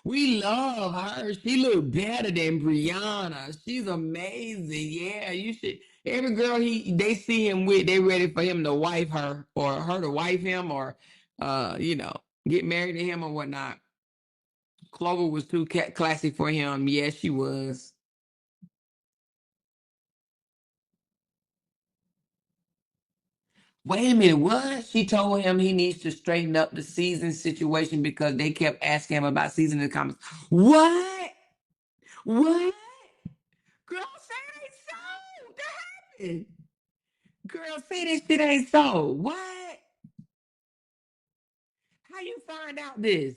We love her. She look better than Brianna. She's amazing. Yeah, you should. Every girl they see him with, they ready for him to wife her or her to wife him or, get married to him or whatnot. Clover was too classy for him. Yes, she was. Wait a minute, what? She told him he needs to straighten up the season situation because they kept asking him about season in the comments. What? What? Girl, say it ain't so. That happened. Girl, say this shit ain't so. What? How you find out this?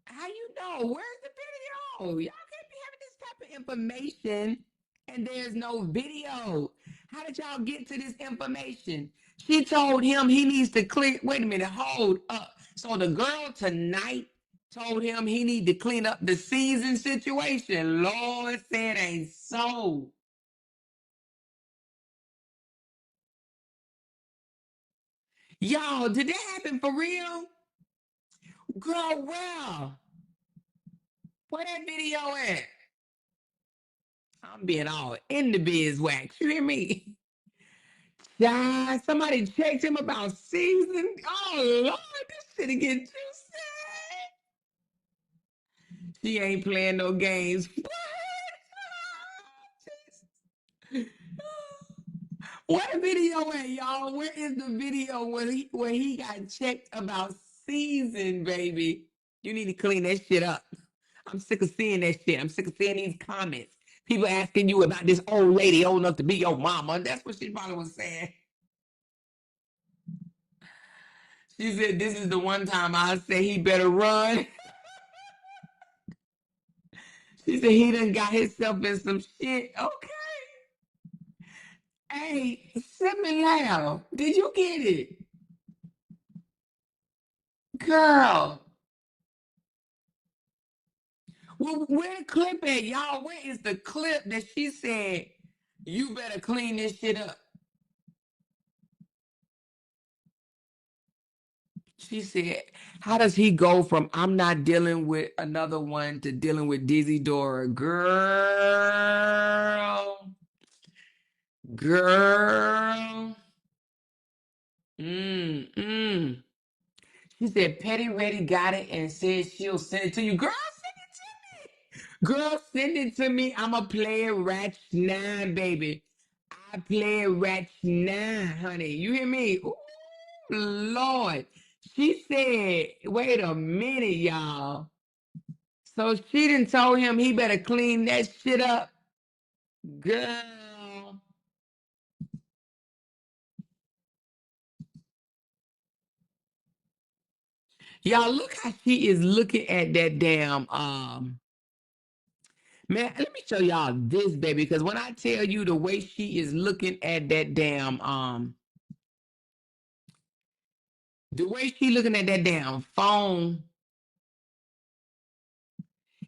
How you know? Where's the video? Y'all can't be having this type of information and there's no video. How did y'all get to this information? She told him he needs to clear. Wait a minute, hold up. So the girl tonight told him he need to clean up the season situation. Lord said ain't so. Y'all, did that happen for real? Girl, well, where that video at? I'm being all in the beeswax. You hear me? Yeah, somebody checked him about season. Oh Lord, this shit get too sad. She ain't playing no games. What video at, y'all? Where is the video where he got checked about season, baby? You need to clean that shit up. I'm sick of seeing that shit. I'm sick of seeing these comments. People asking you about this old lady old enough to be your mama. That's what she probably was saying. She said, this is the one time I say he better run. She said he done got himself in some shit. Okay. Hey, send me loud. Did you get it? Girl. Well, where the clip at, y'all? Where is the clip that she said, you better clean this shit up? She said, how does he go from I'm not dealing with another one to dealing with Dizzy Dora? Girl. Girl. Mm-mm. She said, Petty Ready got it and said she'll send it to you. Girl, send it to me. Girl, send it to me. I'm a player ratch 9, baby. I play ratch 9, honey. You hear me? Ooh, Lord. She said, wait a minute, y'all. So she done told him he better clean that shit up. Girl. Y'all look how she is looking at that damn man. Let me show y'all this, baby, because when I tell you the way she is looking at that damn the way she looking at that damn phone,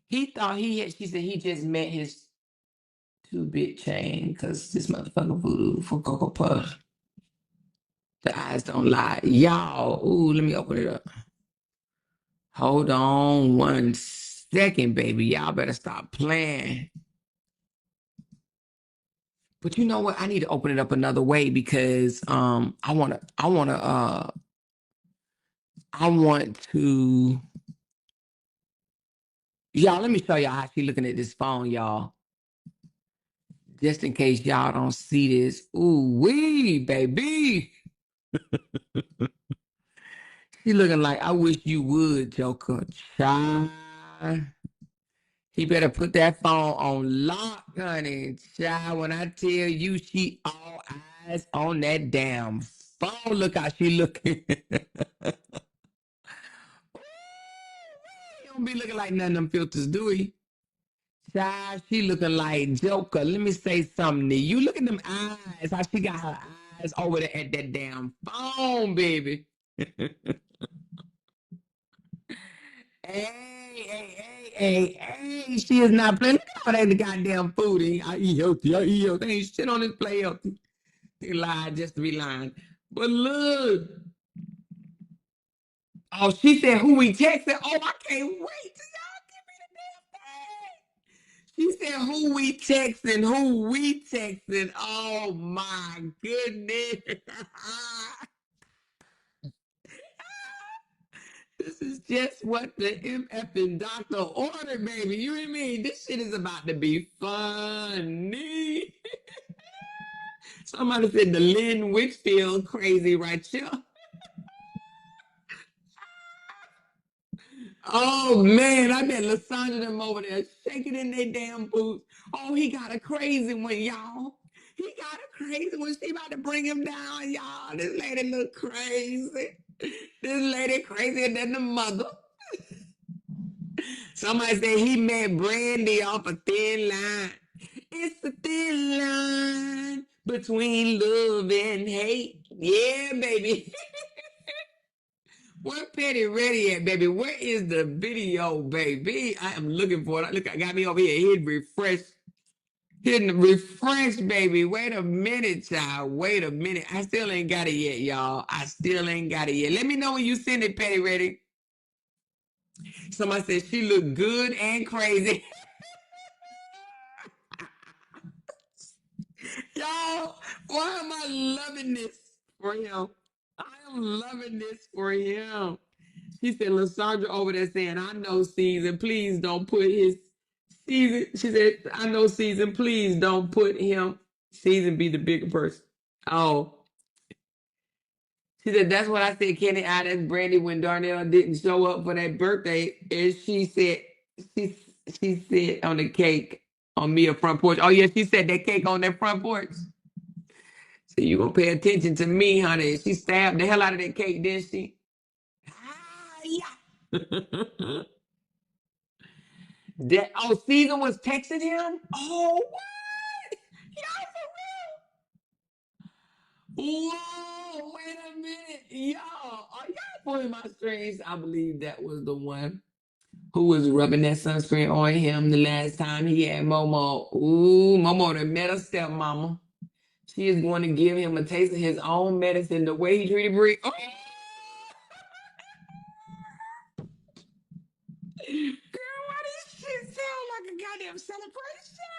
he thought he had, she said he just met his 2-bit chain because this motherfucker voodoo for Cocoa Puff. The eyes don't lie. Y'all, ooh, let me open it up. Hold on 1 second, baby. Y'all better stop playing. But you know what? I need to open it up another way because I want to y'all, let me show y'all how she looking at this phone, y'all. Just in case y'all don't see this. Ooh wee, baby. She looking like I wish you would, Joker. Child. He better put that phone on lock, honey. Child, when I tell you she all eyes on that damn phone, look how she looking. He don't be looking like none of them filters, do he? Child, she looking like Joker. Let me say something to you. Look at them eyes. How she got her eyes over there at that damn phone, baby. Hey. She is not playing. Look at all that goddamn food. I eat healthy. I eat healthy. Ain't shit on this play healthy. He lied just to be lying. But look. Oh, she said who we texting. Oh, I can't wait till y'all give me the damn thing. She said who we texting. Who we texting. Oh my goodness. This is just what the MF and doctor ordered, baby. You hear me? This shit is about to be funny. Somebody said the Lynn Whitfield crazy right here. Oh man, I bet Lasandra them over there shaking in their damn boots. Oh, he got a crazy one, y'all. He got a crazy one. She about to bring him down, y'all. This lady look crazy. This lady crazier than the mother. Somebody said he met Brandy off a thin line. It's a thin line between love and hate. Yeah, baby. Where Petty Ready at, baby? Where is the video, baby? I am looking for it. Look, I got me over here. Hit refresh. Hitting refresh, baby. Wait a minute, child. Wait a minute. I still ain't got it yet, y'all. I still ain't got it yet. Let me know when you send it, Petty Ready. Somebody said she looked good and crazy. Y'all, why am I loving this for him? I am loving this for him. She said, Lasandra over there saying, I know season, please don't put his season. She said, I know season, please don't put him. Season be the bigger person. Oh. She said, that's what I said, Kenny out as Brandy when Darnell didn't show up for that birthday. And she said, she, she said on the cake on Mia front porch. Oh, yeah, she said that cake on that front porch. So you gonna pay attention to me, honey. She stabbed the hell out of that cake, didn't she? Yeah. That Caesar was texting him. Oh, what? Y'all for real? Whoa! Wait a minute, y'all. Are y'all pulling my strings? I believe that was the one who was rubbing that sunscreen on him the last time he had Momo. Ooh, Momo done met her stepmama. She is going to give him a taste of his own medicine the way he treated Bree. Oh! Girl, why this shit sound like a goddamn celebration?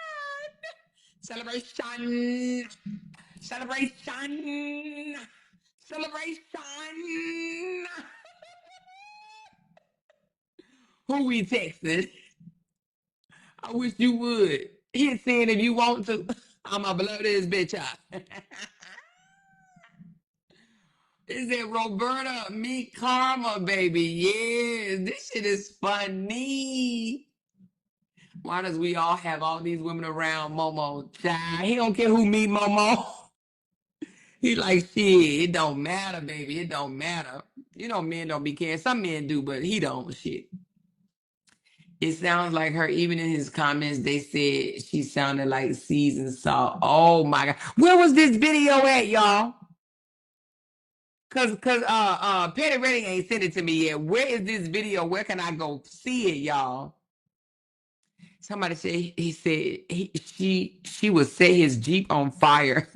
Celebration. Celebration. Celebration. Who we texting? I wish you would. He's saying if you want to. I'ma blow this bitch up. Is it Roberta? Me Karma, baby. Yes, this shit is funny. Why does we all have all these women around Momo? Child, he don't care who meet Momo. He like, shit, it don't matter, baby. It don't matter. You know, men don't be caring. Some men do, but he don't. Shit. It sounds like her. Even in his comments, they said she sounded like seasoned salt. Oh my god, where was this video at, y'all? Petty Redding ain't sent it to me yet. Where is this video? Where can I go see it, y'all? Somebody said she would set his Jeep on fire.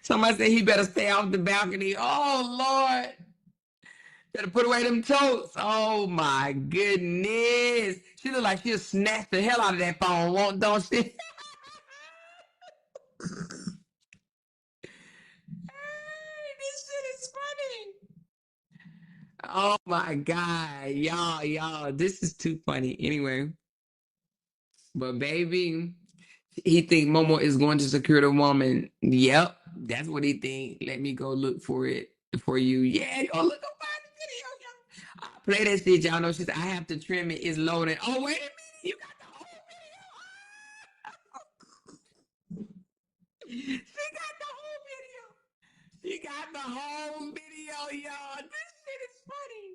Somebody said he better stay off the balcony. Oh Lord. Better put away them totes. Oh my goodness. She look like she'll snatch the hell out of that phone, won't don't she? Hey, this shit is funny. Oh my God. Y'all, this is too funny. Anyway, but baby, he think Momo is going to secure the woman. Yep, that's what he think. Let me go look for it for you. Yeah, yo, look up the video, y'all. Play that shit, y'all know. She said, I have to trim it. It's loading. Oh, wait a minute. You got the whole video. She got the whole video. She got the whole video, y'all. This shit is funny.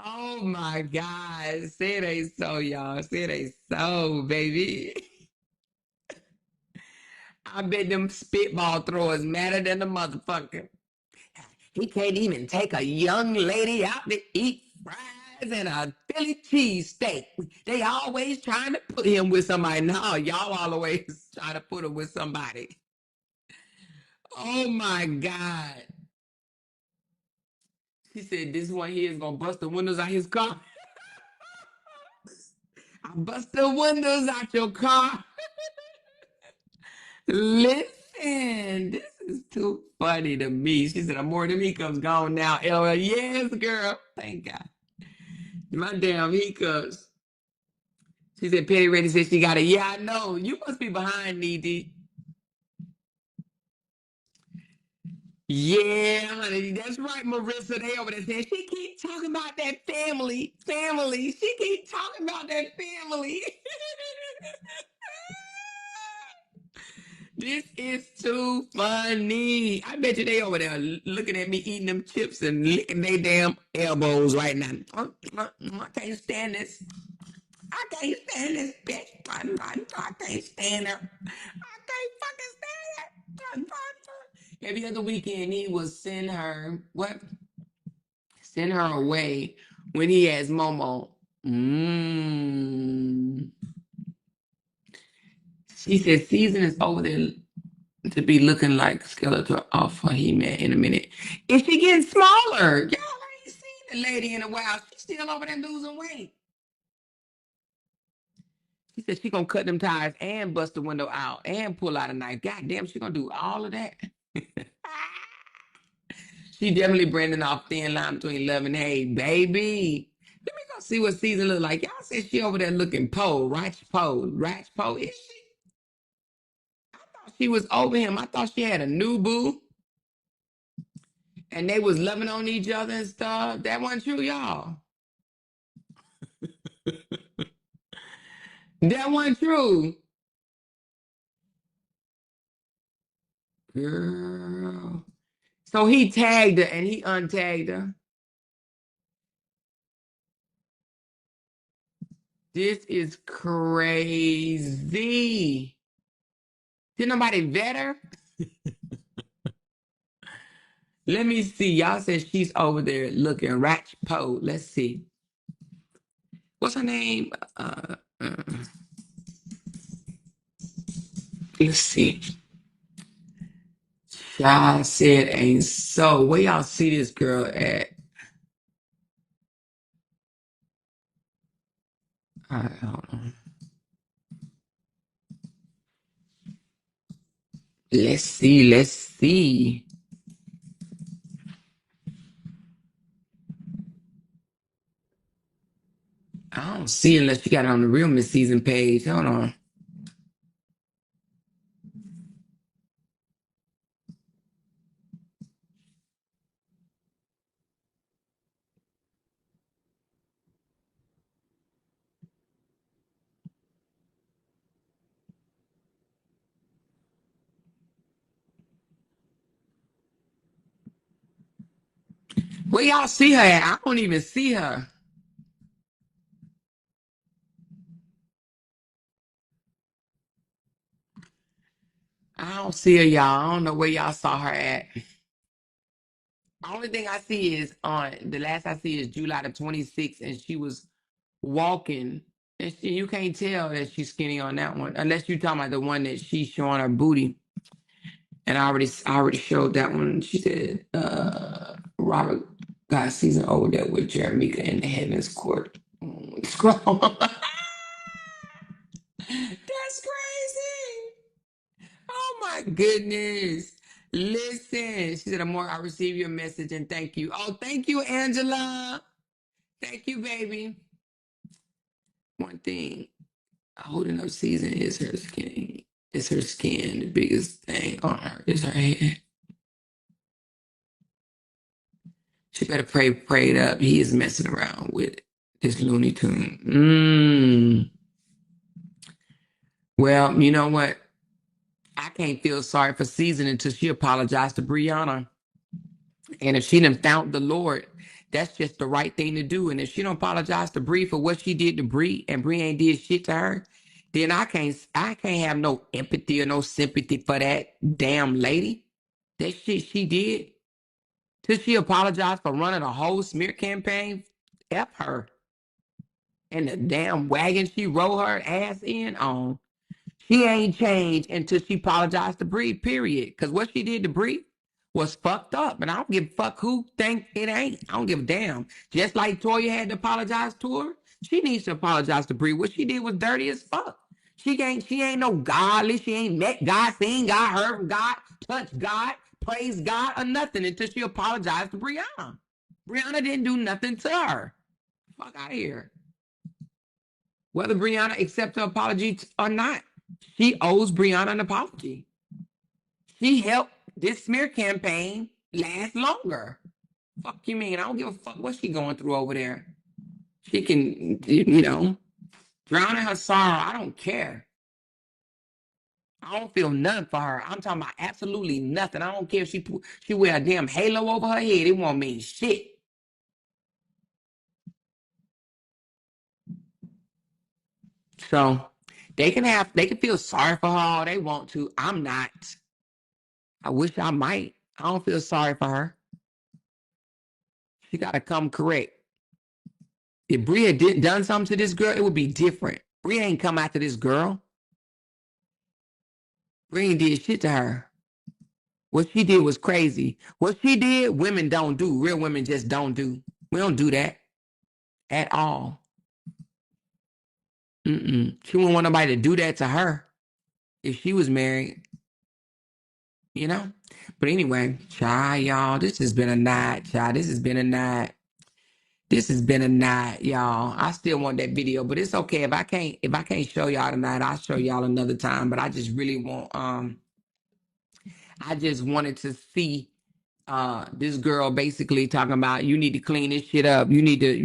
Oh my God. Say it ain't so, y'all. Say it ain't so, baby. I bet them spitball throwers madder than the motherfucker. He can't even take a young lady out to eat fries and a Philly cheesesteak. They always trying to put him with somebody. No, y'all always try to put him with somebody. Oh my God. She said this one here is gonna bust the windows out his car. I bust the windows out your car. Listen, this is too funny to me. She said, more than hiccups gone now. LL, yes, girl. Thank God. My damn hiccups. She said, Petty Ready said she got it. Yeah, I know. You must be behind, Needy. Yeah, honey. That's right, Marissa. They over there saying, she keep talking about that family. Family. She keep talking about that family. This is too funny. I bet you they over there looking at me eating them chips and licking their damn elbows right now. I can't stand this. I can't stand this bitch. I can't stand her. I can't fucking stand her. Every other weekend he will send her what? Send her away when he has Momo. Mm. She said season is over there to be looking like Skeletor off her He-Man in a minute. Is she getting smaller? Y'all ain't seen the lady in a while. She's still over there losing weight. She said she gonna cut them tires and bust the window out and pull out a knife. God damn, she gonna do all of that. She definitely branding off thin line between love and hate, baby. Let me go see what season look like. Y'all said she over there looking pole, right pole, right pole. Is she? I thought she was over him. I thought she had a new boo. And they was loving on each other and stuff. That wasn't true, y'all. That wasn't true. Girl. So he tagged her and he untagged her. This is crazy. Did nobody vet her? Let me see. Y'all said she's over there looking ratch po. Let's see. What's her name? Let's see. Y'all said ain't so. Where y'all see this girl at? All right, hold on. Let's see. Let's see. I don't see unless you got it on the real Miss Season page. Hold on. Where y'all see her at? I don't even see her. I don't see her, y'all. I don't know where y'all saw her at. The only thing I see is on the last I see is July the 26th, and she was walking. And you can't tell that she's skinny on that one, unless you're talking about the one that she's showing her booty. And I already showed that one. She said, Robert got season over there with Jeremica in the Heavens Court. Scroll. That's crazy. Oh my goodness. Listen, she said, Amor, I received your message and thank you. Oh, thank you, Angela. Thank you, baby. One thing, holding up season is her skin. It's her skin. The biggest thing on her is her head. She better pray it up. He is messing around with this Looney Tune. Well, you know what? I can't feel sorry for Season until she apologized to Brianna. And if she done found the Lord, that's just the right thing to do. And if she don't apologize to Bree for what she did to Bree, and Bree ain't did shit to her, then I can't have no empathy or no sympathy for that damn lady. That shit she did. Till she apologized for running a whole smear campaign. F her. And the damn wagon she rolled her ass in on. She ain't changed until she apologized to Bree, period. Because what she did to Bree was fucked up. And I don't give a fuck who think it ain't. I don't give a damn. Just like Toya had to apologize to her, she needs to apologize to Bree. What she did was dirty as fuck. She ain't no godly. She ain't met God, seen God, heard from God, touched God, praised God, or nothing until she apologized to Brianna. Brianna didn't do nothing to her. Fuck out of here. Whether Brianna accepts her apology or not, she owes Brianna an apology. She helped this smear campaign last longer. Fuck you mean? I don't give a fuck what she going through over there. She can, drown in her sorrow. I don't care. I don't feel nothing for her. I'm talking about absolutely nothing. I don't care if she wear a damn halo over her head. It won't mean shit. So they can feel sorry for her all they want to. I'm not. I wish I might. I don't feel sorry for her. She got to come correct. If Bria did done something to this girl, it would be different. Bria ain't come after this girl. Bria ain't did shit to her. What she did was crazy. What she did, women don't do. Real women just don't do. We don't do that at all. She wouldn't want nobody to do that to her if she was married, you know? But anyway, child, y'all, this has been a night, child. This has been a night. This has been a night, y'all. I still want that video, but it's okay if I can't show y'all tonight. I'll show y'all another time. But I just really want I just wanted to see this girl basically talking about you need to clean this shit up. You need to,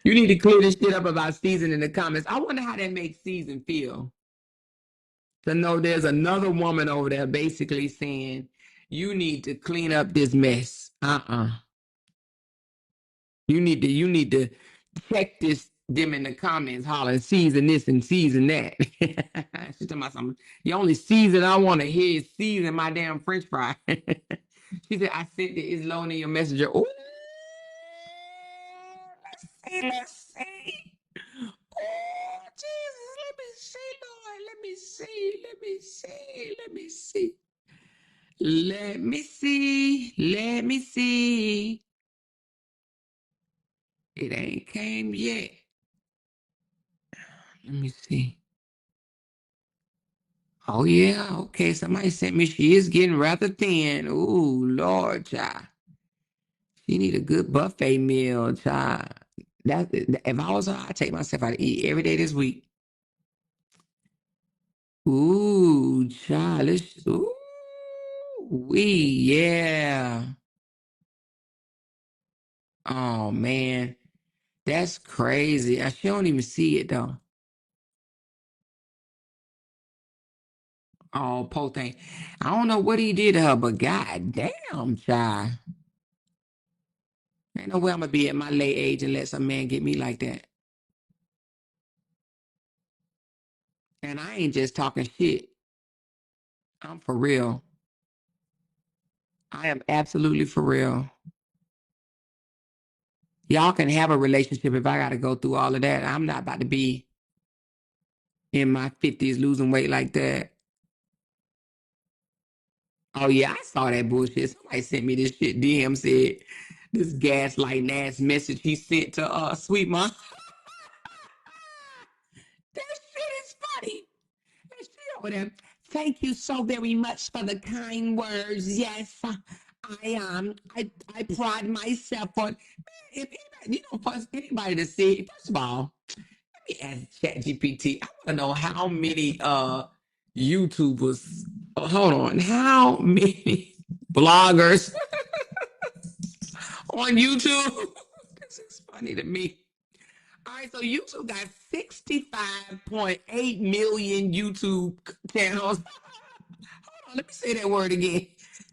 you need to clear this shit up about Season in the comments. I wonder how that makes Season feel to know there's another woman over there basically saying you need to clean up this mess. You need to check this them in the comments hollering season this and season that. She talking about something. The only season I want to hear is season my damn French fry. She said, I sent it. It's low in your messenger. Ooh, let's see. Oh, Jesus, let me see, Lord. Let me see. Let me see. Let me see. Let me see. Let me see. It ain't came yet. Let me see. Oh, yeah. Okay. Somebody sent me. She is getting rather thin. Ooh, Lord, child. She need a good buffet meal, child. That if I was her, I'd take myself out to eat every day this week. Ooh, child. Ooh, yeah. Oh man, that's crazy. She don't even see it though. Oh, poor thing. I don't know what he did to her, but god damn, child. Ain't no way I'm gonna be at my late age and let some man get me like that. And I ain't just talking shit. I'm for real. I am absolutely for real. Y'all can have a relationship if I gotta go through all of that. I'm not about to be in my 50s losing weight like that. Oh yeah, I saw that bullshit. Somebody sent me this shit. DM said this gaslighting ass message he sent to Sweet Mom. That shit is funny. That shit over there. Thank you so very much for the kind words. Yes, I pride myself on. If anybody, first anybody to see, first of all, let me ask ChatGPT. I want to know how many YouTubers. Hold on, how many bloggers on YouTube? This is funny to me. All right, so YouTube got 65.8 million YouTube channels. Hold on, let me say that word again.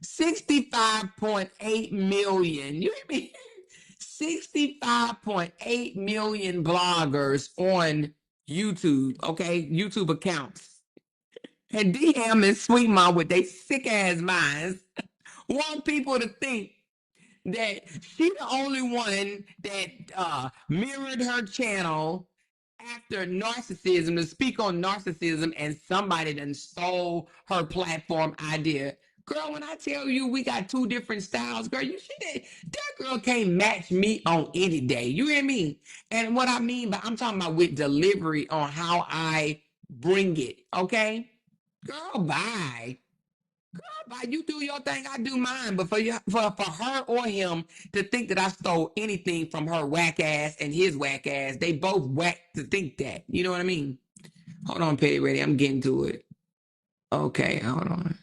65.8 million. You hear me? 65.8 million bloggers on YouTube, okay? YouTube accounts. And DM and Sweet Mom with their sick ass minds want people to think that she the only one that mirrored her channel after narcissism to speak on narcissism, and somebody done stole her platform idea. Girl, when I tell you we got two different styles, girl, that girl can't match me on any day. You hear me? And what I mean by I'm talking about with delivery on how I bring it, okay? Girl, bye. You do your thing, I do mine. But for her or him to think that I stole anything from her whack ass and his whack ass, they both whack to think that. You know what I mean? Hold on, Petty Ready. I'm getting to it. Okay, hold on.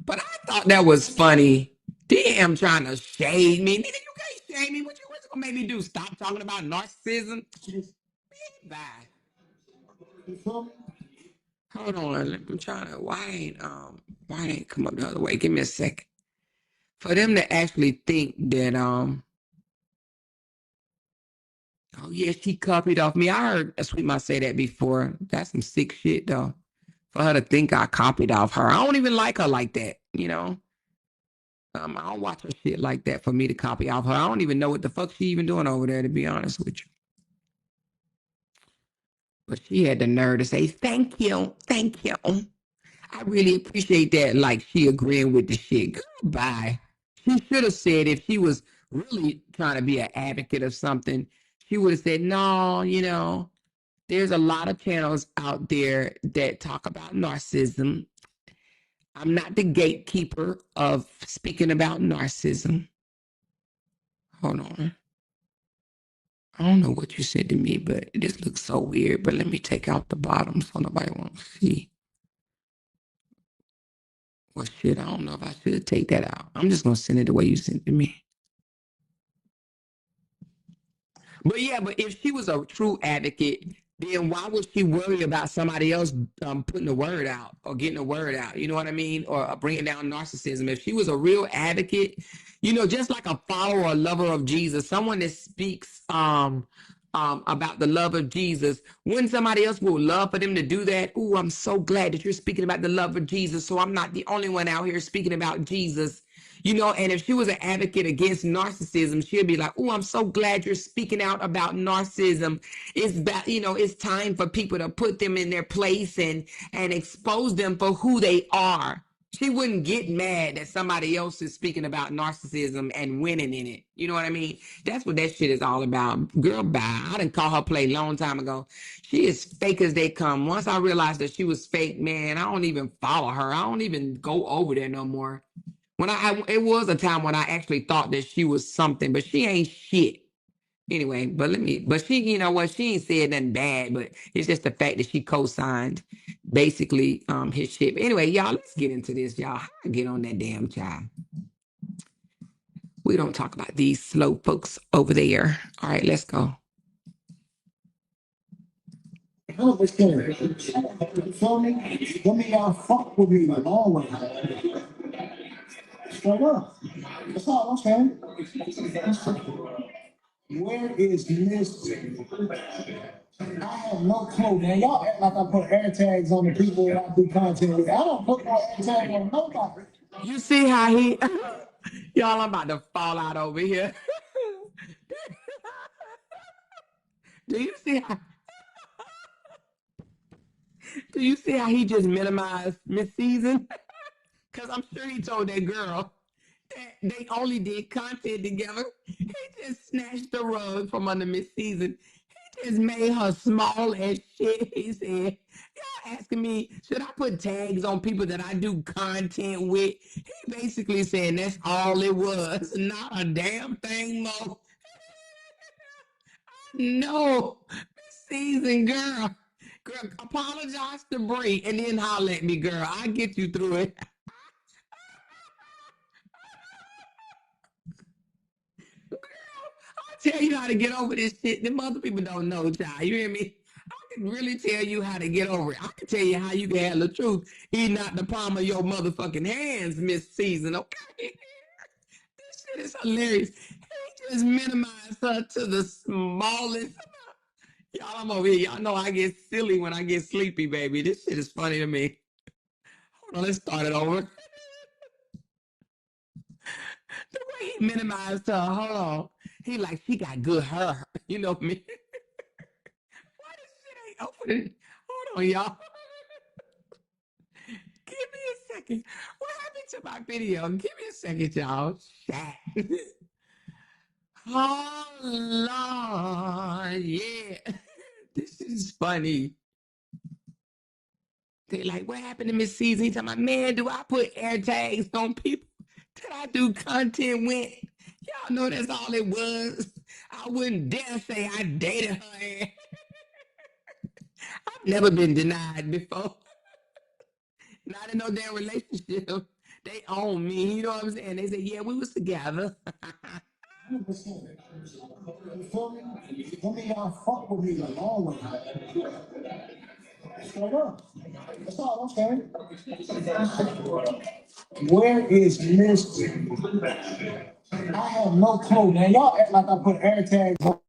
But I thought that was funny. Damn, trying to shade me. Nigga, you can't shade me. What's it gonna make me do? Stop talking about narcissism? Bye. Hold on. I'm trying to. Why ain't come up the other way? Give me a second. For them to actually think that oh yeah, she copied off me. I heard Sweet Mom say that before. That's some sick shit though. For her to think I copied off her. I don't even like her like that, you know. I don't watch her shit like that for me to copy off her. I don't even know what the fuck she even doing over there, to be honest with you. But she had the nerve to say, thank you, thank you. I really appreciate that. Like she agreeing with the shit. Goodbye. She should have said if she was really trying to be an advocate of something, she would have said, no, there's a lot of channels out there that talk about narcissism. I'm not the gatekeeper of speaking about narcissism. Hold on. I don't know what you said to me, but this looks so weird. But let me take out the bottom so nobody won't see. Well, shit, I don't know if I should take that out. I'm just going to send it the way you sent it to me. But yeah, but if she was a true advocate, then why would she worry about somebody else putting the word out or getting the word out? You know what I mean? Or bringing down narcissism. If she was a real advocate, just like a follower or lover of Jesus, someone that speaks about the love of Jesus. When somebody else would love for them to do that, ooh, I'm so glad that you're speaking about the love of Jesus. So I'm not the only one out here speaking about Jesus. You know, and if she was an advocate against narcissism, she'd be like, oh, I'm so glad you're speaking out about narcissism. It's that, you know, it's time for people to put them in their place and expose them for who they are. She wouldn't get mad that somebody else is speaking about narcissism and winning in it. You know what I mean? That's what that shit is all about. Girl, bye. I didn't call her play a long time ago. She is fake as they come. Once I realized that she was fake, man, I don't even follow her. I don't even go over there no more. When it was a time when I actually thought that she was something, but she ain't shit. Anyway, but she, you know what, she ain't said nothing bad, but it's just the fact that she co-signed basically his shit. But anyway, y'all, let's get into this, y'all. How I get on that damn child. We don't talk about these slow folks over there. All right, let's go. I understand. You feel me? Let me y'all fuck with me always. Straight up. That's all I'm saying. Where is Miss? I have no clue, man. Y'all act like I put air tags on the people that I do content with. I don't put no air tag on nobody. You see how he, y'all, I'm about to fall out over here. Do you see how? Do you see how he just minimized Miss Season? Because I'm sure he told that girl that they only did content together. He just snatched the rug from under Miss Season. He just made her small as shit. He said, y'all asking me, should I put tags on people that I do content with? He basically saying that's all it was. Not a damn thing more. No, Miss Season, girl. Girl, apologize to Bree and then holler at me, girl. I'll get you through it. I'll tell you how to get over this shit. Them other people don't know, child. You hear me? I can really tell you how to get over it. I can tell you how you can have the truth eating out the palm of your motherfucking hands, Miss Season, okay? This shit is hilarious. He just minimized her to the smallest. Y'all, I'm over here. Y'all know I get silly when I get sleepy, baby. This shit is funny to me. Hold on, let's start it over. The way he minimized her, hold on. He like, she got good hair. You know me. Why this shit ain't opening? Hold on, y'all. Give me a second. What happened to my video? Give me a second, y'all. Shit. Oh, Lord. Yeah. This is funny. They like, what happened to Miss Season? He talking about, man, do I put air tags on people that I do content with? Y'all know that's all it was. I wouldn't dare say I dated her. I've never been denied before. Not in no damn relationship. They own me. You know what I'm saying? They say, yeah, we was together. 100%. You feel me? Let me y'all fuck with me always. Straight up. That's all I'm saying. Where is Miss? I have no clue, man. Y'all act like I put air tags on.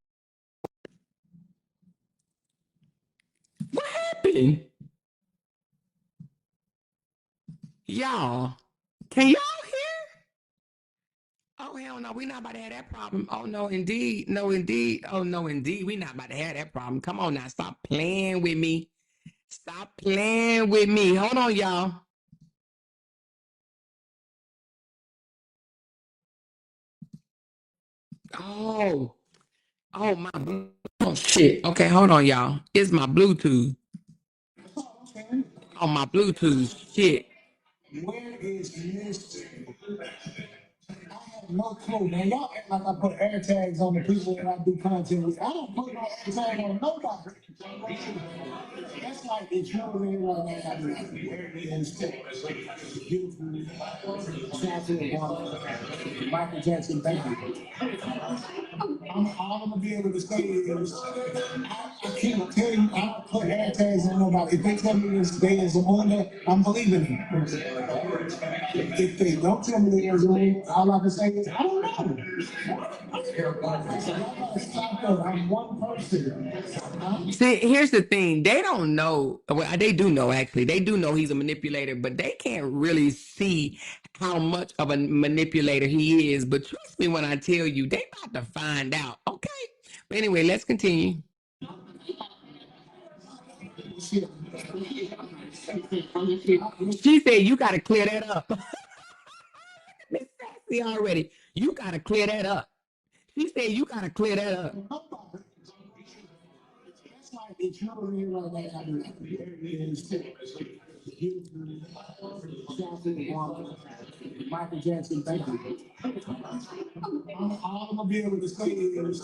What happened? Y'all, can y'all hear? Oh, hell no, we not about to have that problem. Oh, no, indeed. No, indeed. Oh, no, indeed. We not about to have that problem. Come on now. Stop playing with me. Stop playing with me. Hold on, y'all. Oh, oh, my. Oh, shit. Okay, hold on, y'all. It's my Bluetooth. Oh, my Bluetooth. Shit. Where is Miss? I have no clue, man. Y'all act like I put air tags on the people that I do content with. I don't put no air tag on nobody. That's like if you were in like that, I'd be like, where is beautiful, chocolate one, Michael Jackson baby. All I'm gonna be able to say is I can't tell you I don't put air tags on nobody. If they tell me this day is a wonder, I'm believing them. If they don't tell me there's a moon, all I can say is, I don't know. So I gotta stop that. I'm one person. Huh? See, here's the thing. They don't know. Well, they do know, actually. They do know he's a manipulator, but they can't really see how much of a manipulator he is. But trust me when I tell you, they about to find out. Okay. But anyway, let's continue. She said, you got to clear that up. Miss Sassy already. You got to clear that up. She said, you got to clear that up. That's like if you were in like that, I mean, Michael Jackson, thank you. All I'm gonna be able to say is,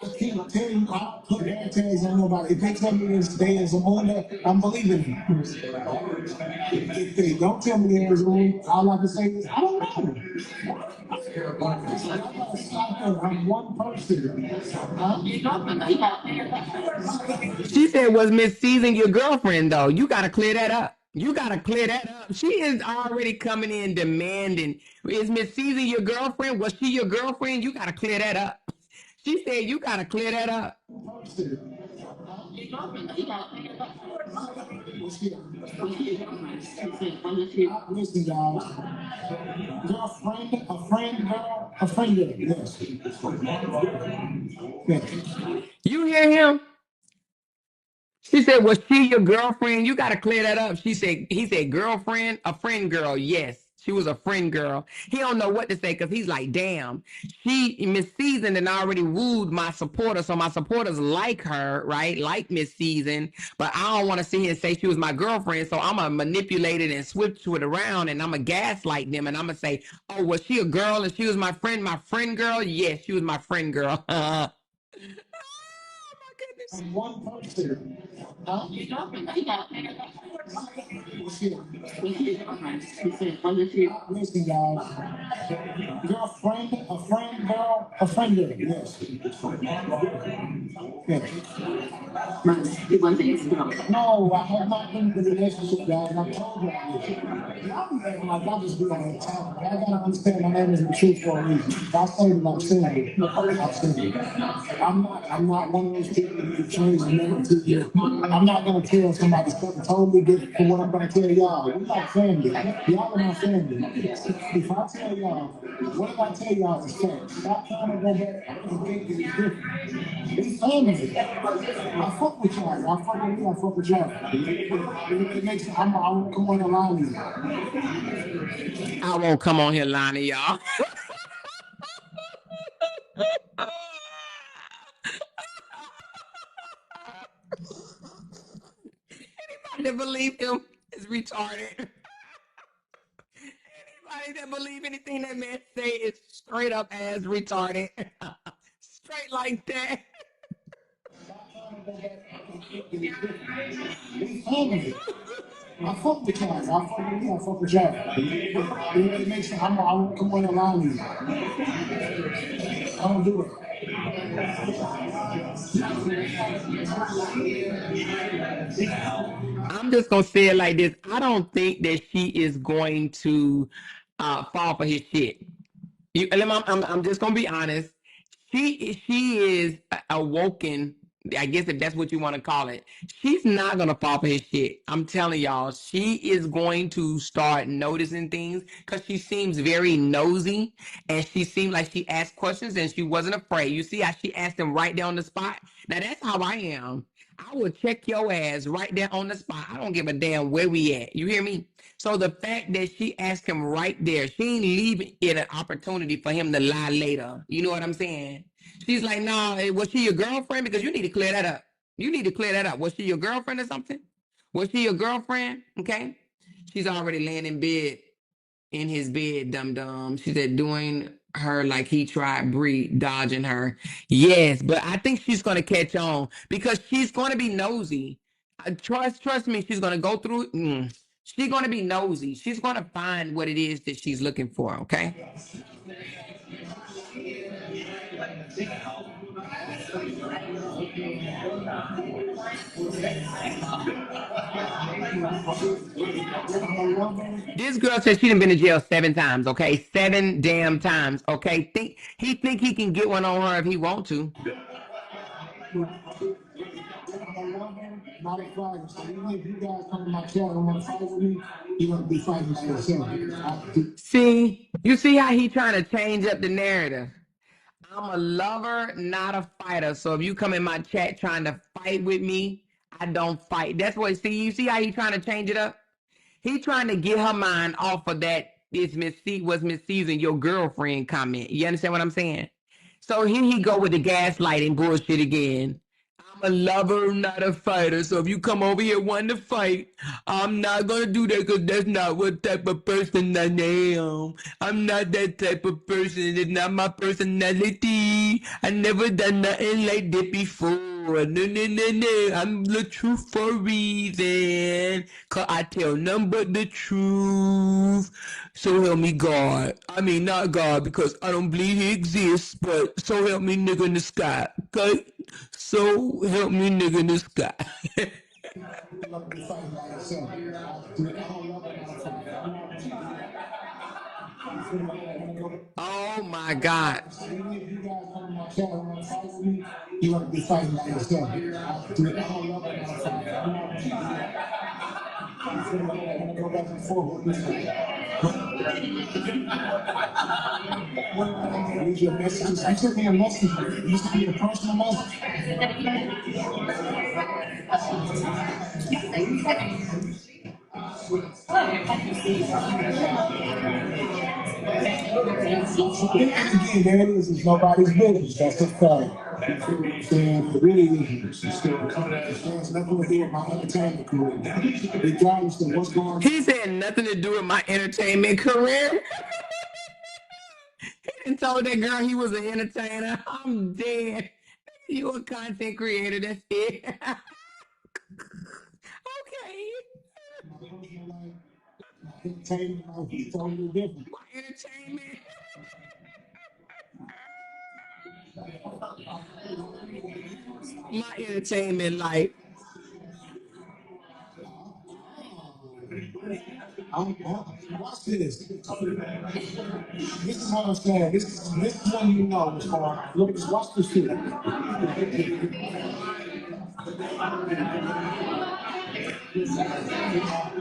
I can't tell you, I don't put air tags on nobody. If they tell me there's a moon there, I'm believing them. If they don't tell me there's a moon, all I can say is, I don't know. So I gotta stop that. I'm one person. Huh? She said, was Miss Season your girlfriend, though? You got to clear that up. You got to clear that up. She is already coming in demanding. Is Miss Season your girlfriend? Was she your girlfriend? You got to clear that up. She said, you got to clear that up. Listen, guys. Girlfriend, a friend girl, yes. Yes. You hear him? She said, was she your girlfriend? You got to clear that up. He said, girlfriend, a friend girl. Yes, she was a friend girl. He don't know what to say because he's like, damn, Miss Season and already wooed my supporters. So my supporters like her, right? Like Miss Season, but I don't want to sit here and say she was my girlfriend. So I'm going to manipulate it and switch it around and I'm going to gaslight them. And I'm going to say, oh, was she a girl and she was my friend girl? Yes, she was my friend girl. Oh my goodness. I'm one person. Huh? Listen, guys. Girlfriend, a friend girl, a friend girl, yes. Yes. No, I have not been in a relationship, guys. I told you I did. Y'all be acting like y'all just be on the top. I gotta understand my name is the truth for a reason. If I say that I'm single, I'm single. I'm not one of those people who change the narrative. I'm not gonna tell somebody something totally different from what I'm gonna tell y'all. We're like family. Y'all are my family. If I tell y'all, what if I tell y'all is fact? Stop trying to go back and think it's different. It's family. I fuck with y'all. I fuck with me. I fuck with y'all. It makes I'm come on the line with you. I won't come on here lying to y'all. Anybody that believe him is retarded. Anybody that believe anything that man say is straight up as retarded. Straight like that. We family. I fuck with y'all. I fuck with me. I fuck with y'all. It makes I'm come on the line with you. I don't do it. I'm just gonna say it like this. I don't think that she is going to fall for his shit. I'm just gonna be honest. She is awoken. I guess if that's what you want to call it. She's not gonna fall for his shit. I'm telling y'all, she is going to start noticing things because she seems very nosy and she seemed like she asked questions and she wasn't afraid. You see how she asked him right there on the spot. Now that's how I am. I will check your ass right there on the spot. I don't give a damn where we at. You hear me? So the fact that she asked him right there, she ain't leaving it an opportunity for him to lie later. You know what I'm saying? She's like, nah, was she your girlfriend? Because you need to clear that up. You need to clear that up. Was she your girlfriend or something? Was she your girlfriend? Okay. She's already laying in bed, in his bed, dum dum. She said, doing her like he tried Bree, dodging her. Yes, but I think she's gonna catch on because she's gonna be nosy. Trust me, she's gonna go through. She's gonna be nosy. She's gonna find what it is that she's looking for. Okay. This girl said she done been to jail 7 times, okay? 7 damn times, okay? Think he can get one on her if he want to. Not a fighter. So even if you guys come to my channel and want to fight with me, you're going to be fighting by yourself. See, you see how he trying to change up the narrative. I'm a lover, not a fighter. So if you come in my chat trying to fight with me, I don't fight. That's what. See, you see how he trying to change it up. He trying to get her mind off of that. It's was Miss Season your girlfriend comment. You understand what I'm saying? So here he go with the gaslighting bullshit again. I'm a lover, not a fighter. So if you come over here wanting to fight, I'm not gonna do that because that's not what type of person I am. I'm not that type of person. It's not my personality. I never done nothing like that before. No, no, no, no. I'm the truth for a reason. Cause I tell none but the truth. So help me God. I mean, not God because I don't believe he exists, but so help me nigga in the sky. Okay? So help me nigga in the sky. Oh my God. You want to be fighting by yourself. Go back and forth with this. Read your messages. You sent me a message. You sent me a personal message. Again, there it is. It's nobody's business. That's a fact. And really, it has nothing to do with my entertainment career. Regardless of what's going on. He said nothing to do with my entertainment career. He done told that girl he was an entertainer. I'm dead. You a content creator. That's it. Okay. Entertainment is totally different. My entertainment. My entertainment life. Watch this. This is what I'm saying. This is one you know. It's called, look, watch this shit.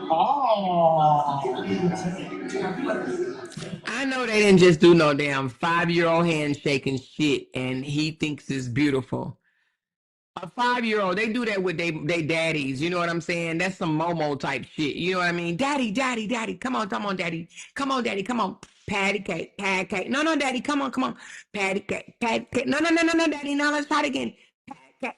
Oh. I know they didn't just do no damn 5-year-old handshaking shit and he thinks it's beautiful. A 5-year-old, they do that with they daddies. You know what I'm saying? That's some Momo type shit. You know what I mean? Daddy, daddy, daddy. Come on, daddy. Come on, daddy. Come on. Patty cake, patty cake. No, no, daddy. Come on, come on. Patty cake, patty cake. No, no, no, no, no, daddy. Now let's try it again. Patty cake.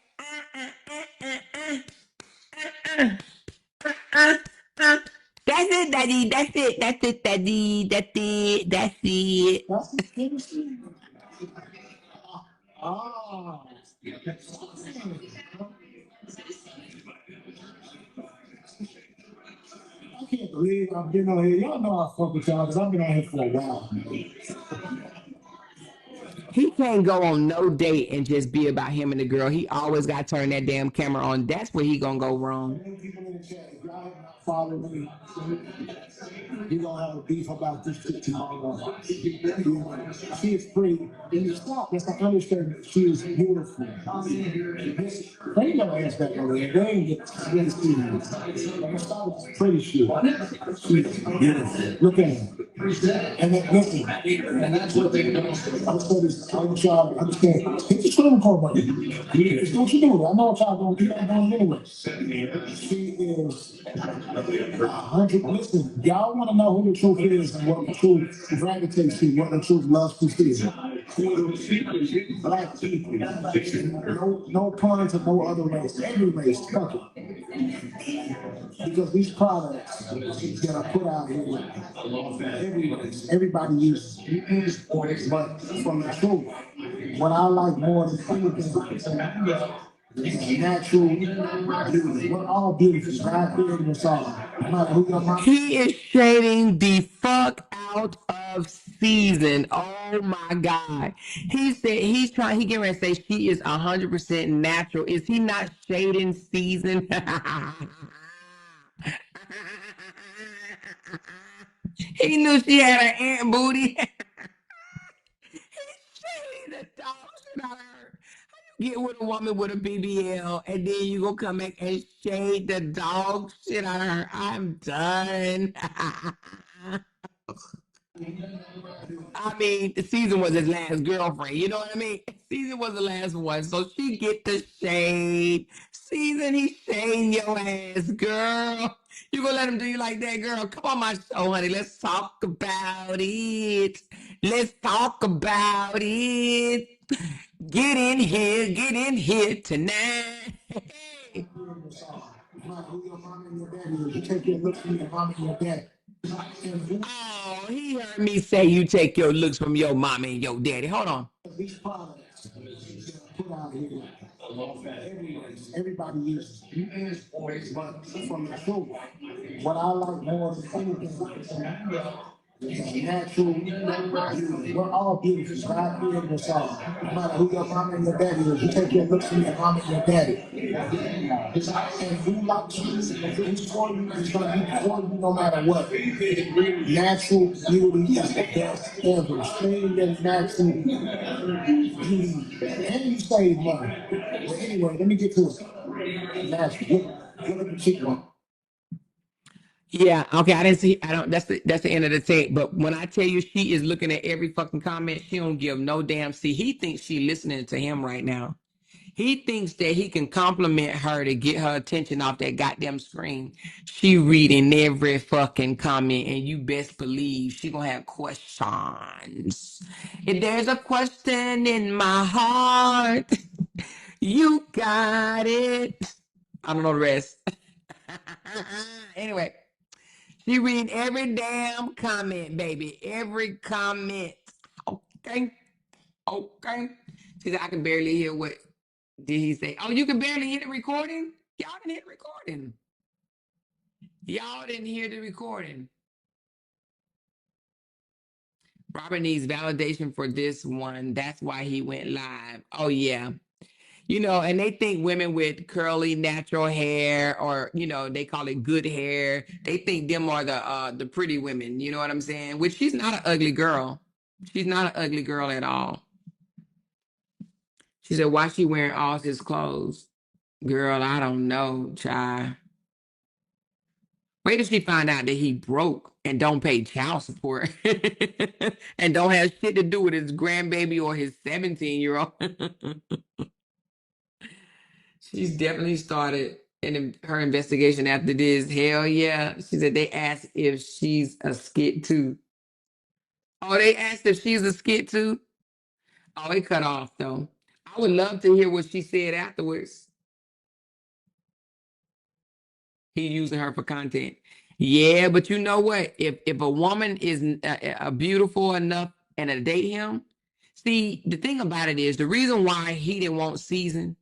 That's it, daddy. That's it. That's it, daddy. That's it. That's it. That's the chemistry. Oh. I can't believe I've been on here. Y'all know I fuck with y'all because I've been on here for a while. He can't go on no date and just be about him and the girl. He always got to turn that damn camera on. That's where he gonna go wrong. People in the chat, if y'all have not followed me, you're gonna have a beef about this shit tomorrow. She is pretty. Stop. That's an understatement. She is beautiful. They don't ask that over there. They ain't get really serious. I'm gonna start with this pretty shit. She's beautiful. Look at her. And then listen. And that's what they do. I'm gonna say this. I want y'all to understand. Hit the screen record button. It's what you do. I know what y'all gonna do. I'm doing anyway. She is 100. Listen, y'all want to know who the truth is and what the truth gravitates to, what the truth loves to see. Black people. No puns of no other race. Every race, fuck it. Because these products that are put out here, every race, everybody uses it. But from the truth, what I like more than anything is natural beauty. We're all beautiful. God created us all. No matter who your mom. He is shading the fuck out of Season. Oh my God. He said he getting ready to say she is 100% natural. Is he not shading Season? He knew she had an ant booty. Shading the dog shit out of her. Get with a woman with a BBL and then you gonna come back and shade the dog shit out of her. I'm done. I mean, Season was his last girlfriend. You know what I mean? Season was the last one, so she get the shade. Season, he shading your ass, girl. You gonna let him do you like that, girl? Come on my show, honey. Let's talk about it. Let's talk about it. Get in here tonight. Hey. Who your mom and your daddy is. You take your looks from your mom and your daddy. Oh, he heard me say you take your looks from your mama and your daddy. Hold on. These products put out here, everybody uses but from the truth. What I like more than anything is natural beauty. We're all beautiful. God created us all. No matter who your mama and your daddy is, you take your looks from your mama and your daddy. And who likes you, who's for you, is going to be for you no matter what. Natural beauty is the best ever. Staying in natural beauty. And you save money. But anyway, let me get to it. Natural. Look at the cheap one. Yeah, okay. I didn't see. I don't. That's the end of the tape. But when I tell you, she is looking at every fucking comment. She don't give no damn. See, he thinks she listening to him right now. He thinks that he can compliment her to get her attention off that goddamn screen. She reading every fucking comment, and you best believe she gonna have questions. If there's a question in my heart, you got it. I don't know the rest. Anyway, she read every damn comment, baby. Every comment. Okay. Okay. She said, I can barely hear what did he say. Oh, you can barely hear the recording? Y'all didn't hear the recording. Y'all didn't hear the recording. Robert needs validation for this one. That's why he went live. Oh, yeah. You know, and they think women with curly natural hair or, you know, they call it good hair. They think them are the pretty women. You know what I'm saying? Which she's not an ugly girl. She's not an ugly girl at all. She said, why she wearing all his clothes? Girl, I don't know, child. Wait till she find out that he broke and don't pay child support and don't have shit to do with his grandbaby or his 17-year-old. She's definitely started her investigation after this. Hell yeah. She said they asked if she's a skit too. Oh, they asked if she's a skit too? Oh, it cut off though. I would love to hear what she said afterwards. He using her for content. Yeah, but you know what? If a woman is beautiful enough and to date him, see the thing about it is the reason why he didn't want Season.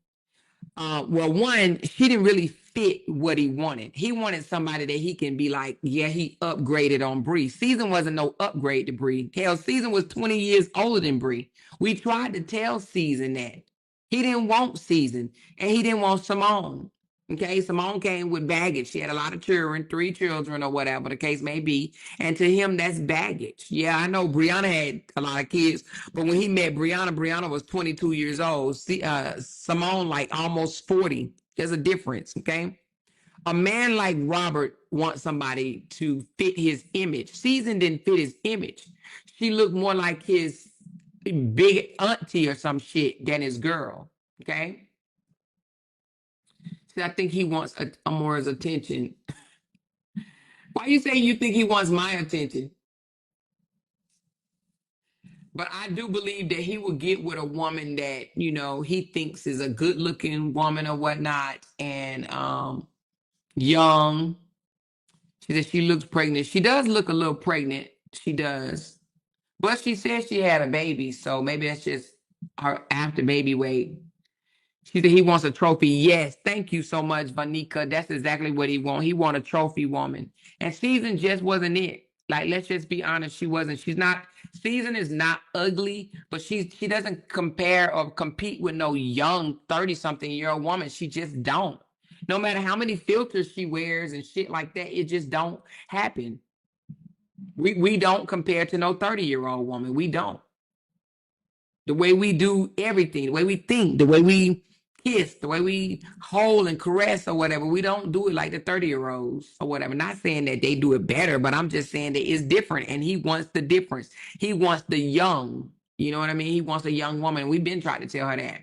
Well, one, she didn't really fit what he wanted. He wanted somebody that he can be like, yeah, he upgraded on Bree. Season wasn't no upgrade to Bree. Hell, Season was 20 years older than Bree. We tried to tell Season that. He didn't want Season, and he didn't want Simone. Okay, Simone came with baggage. She had a lot of children, 3 children or whatever the case may be. And to him, that's baggage. Yeah, I know Brianna had a lot of kids, but when he met Brianna was 22 years old. Simone, like almost 40. There's a difference, okay? A man like Robert wants somebody to fit his image. Season didn't fit his image. She looked more like his big auntie or some shit than his girl, okay? See, I think he wants a more attention. Why you say you think he wants my attention? But I do believe that he will get with a woman that, you know, he thinks is a good looking woman or whatnot and young. She said she looks pregnant. She does look a little pregnant. She does. But she said she had a baby, so maybe that's just her after baby weight. She said he wants a trophy. Yes, thank you so much, Vanika. That's exactly what he wants. He want a trophy woman. And Season just wasn't it. Like, let's just be honest, she wasn't. She's not. Season is not ugly, but she doesn't compare or compete with no young 30-something-year-old woman. She just don't. No matter how many filters she wears and shit like that, it just don't happen. We don't compare to no 30-year-old woman. We don't. The way we do everything, the way we think, the way we kiss, the way we hold and caress or whatever, we don't do it like the 30-year-olds or whatever. Not saying that they do it better, but I'm just saying that it's different and he wants the difference. He wants the young. You know what I mean? He wants a young woman. We've been trying to tell her that.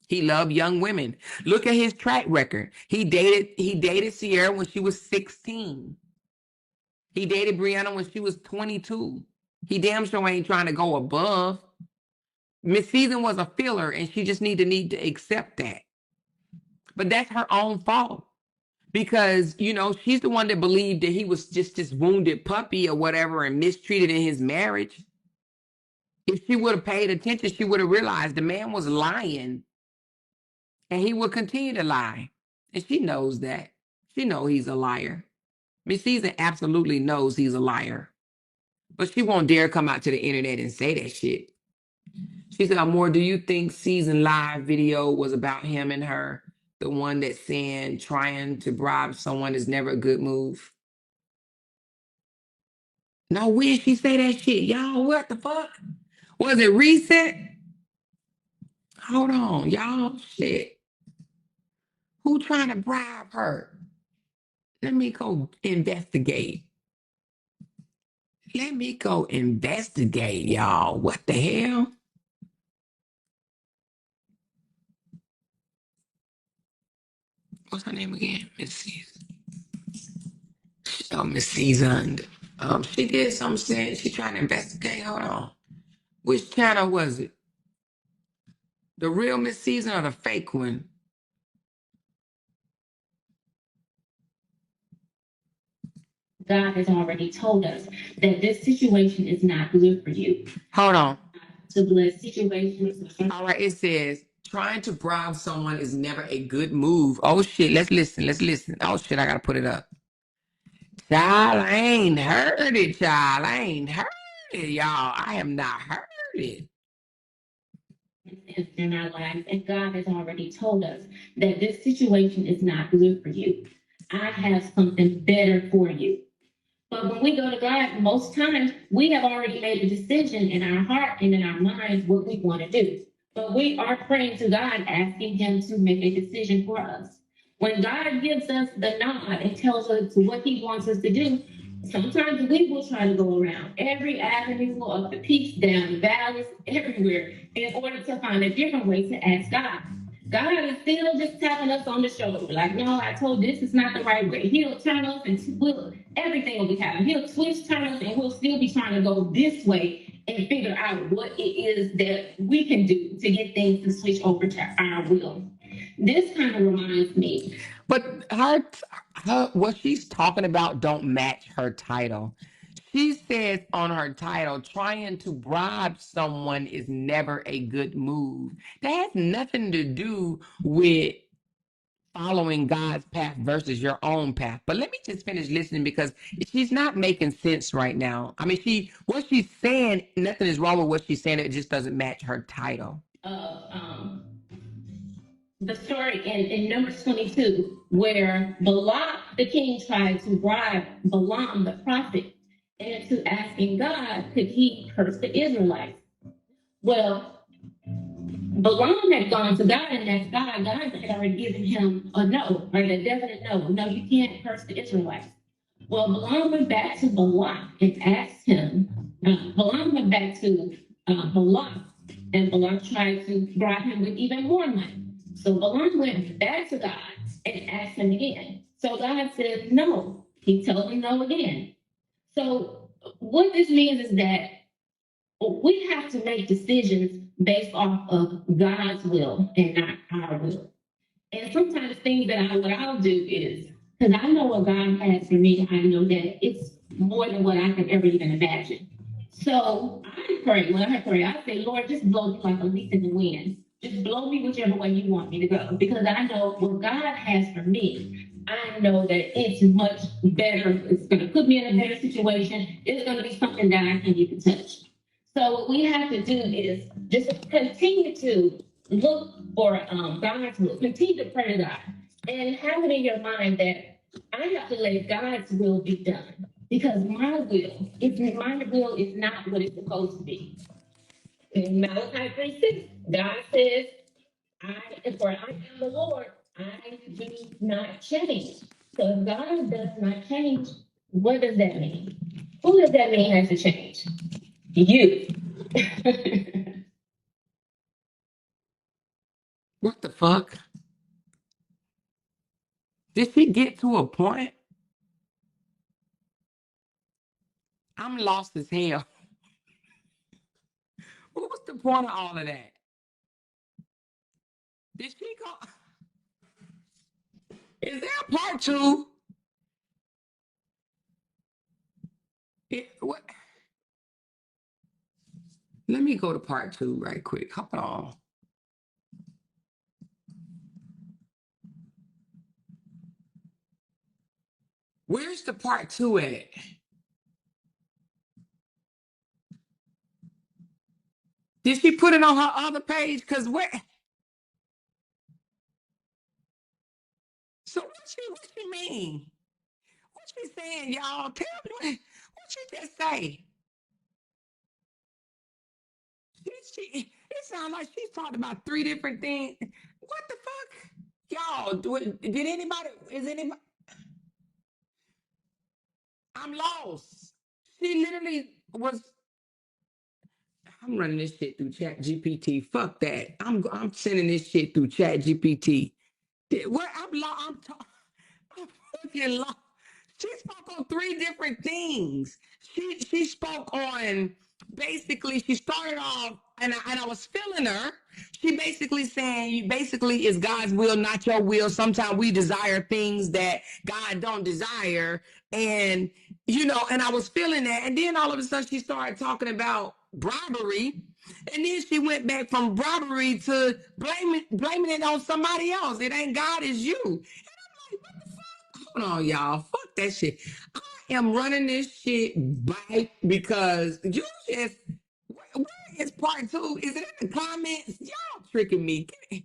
He loved young women. Look at his track record. He dated Sierra when she was 16. He dated Brianna when she was 22. He damn sure ain't trying to go above. Miss Season was a filler, and she just need to accept that. But that's her own fault because she's the one that believed that he was just this wounded puppy or whatever and mistreated in his marriage. If she would have paid attention, she would have realized the man was lying, and he will continue to lie, and she knows that. She knows he's a liar. Miss Season absolutely knows he's a liar, but she won't dare come out to the internet and say that shit. She said, Amor, do you think Season live video was about him and her? The one that's saying trying to bribe someone is never a good move. No, when she say that shit, y'all, what the fuck? Was it recent? Hold on, y'all, shit. Who trying to bribe her? Let me go investigate. Let me go investigate, y'all. What the hell? What's her name again? Miss Season. Oh, Miss Seasoned. She did something. She trying to investigate. Hold on. Which channel was it? The real Miss Season or the fake one? God has already told us that this situation is not good for you. Hold on. To bless situations. All right, it says trying to bribe someone is never a good move. Oh shit, let's listen. Let's listen. Oh shit, I gotta put it up. Child, I ain't heard it, child. I ain't heard it, y'all. I have not heard it. In our lives, and God has already told us that this situation is not good for you. I have something better for you. But when we go to God, most times we have already made a decision in our heart and in our minds what we want to do. But we are praying to God, asking Him to make a decision for us. When God gives us the nod and tells us what He wants us to do, sometimes we will try to go around every avenue of the peaks, down the valleys, everywhere, in order to find a different way to ask God. God is still just tapping us on the shoulder, like, no, I told this is not the right way. He'll turn us and everything will be happening. He'll twist, turn us, and we'll still be trying to go this way and figure out what it is that we can do to get things to switch over to our will. This kind of reminds me. But what she's talking about don't match her title. She says on her title, trying to bribe someone is never a good move. That has nothing to do with following God's path versus your own path. But let me just finish listening because she's not making sense right now. I mean, what she's saying, nothing is wrong with what she's saying. It just doesn't match her title. The story in Numbers 22, where Balak the king tried to bribe Balaam the prophet into asking God, could he curse the Israelites? Well, Balaam had gone to God and asked God. God had already given him a no, or a definite no. No, you can't curse the Israelites. Well, Balaam went back to Balak and asked him. Balaam went back to Balak, and Balak tried to bribe him with even more money. So Balaam went back to God and asked him again. So God said no. He told him no again. So what this means is that we have to make decisions based off of God's will and not our will. And sometimes things that what I'll do is, because I know what God has for me, I know that it's more than what I could ever even imagine. So I pray, when I pray, I say, Lord, just blow me like a leaf in the wind. Just blow me whichever way you want me to go. Because I know what God has for me, I know that it's much better. It's going to put me in a better situation. It's going to be something that I can even touch. So what we have to do is just continue to look for God's will. Continue to pray to God and have it in your mind that I have to let God's will be done because my will is not what it's supposed to be. In Malachi 3:6, God says, for I am the Lord, I do not change. So if God does not change, what does that mean? Who does that mean has to change? You. What the fuck? Did she get to a point? I'm lost as hell. What was the point of all of that? Did she go? Is there a part two? What? Let me go to part two right quick. Hold on. Where's the part two at? Did she put it on her other page? Cause where? So what she mean? What she saying, y'all? Tell me what she just say. It sounds like she's talking about three different things. What the fuck? Y'all, did anybody, is anybody, I'm lost. She literally was, I'm running this shit through Chat GPT. Fuck that. I'm sending this shit through Chat GPT. What I'm fucking lost. She spoke on three different things. She spoke on basically. She started off, and I was feeling her. She basically saying, "You basically is God's will, not your will. Sometimes we desire things that God don't desire, and and I was feeling that. And then all of a sudden, she started talking about bribery, and then she went back from bribery to blaming it on somebody else. It ain't God, it's you. And I'm like, what the fuck? Hold on, y'all. Fuck that shit. I am running this shit back because you just where is part two? Is it in the comments? Y'all tricking me. Hold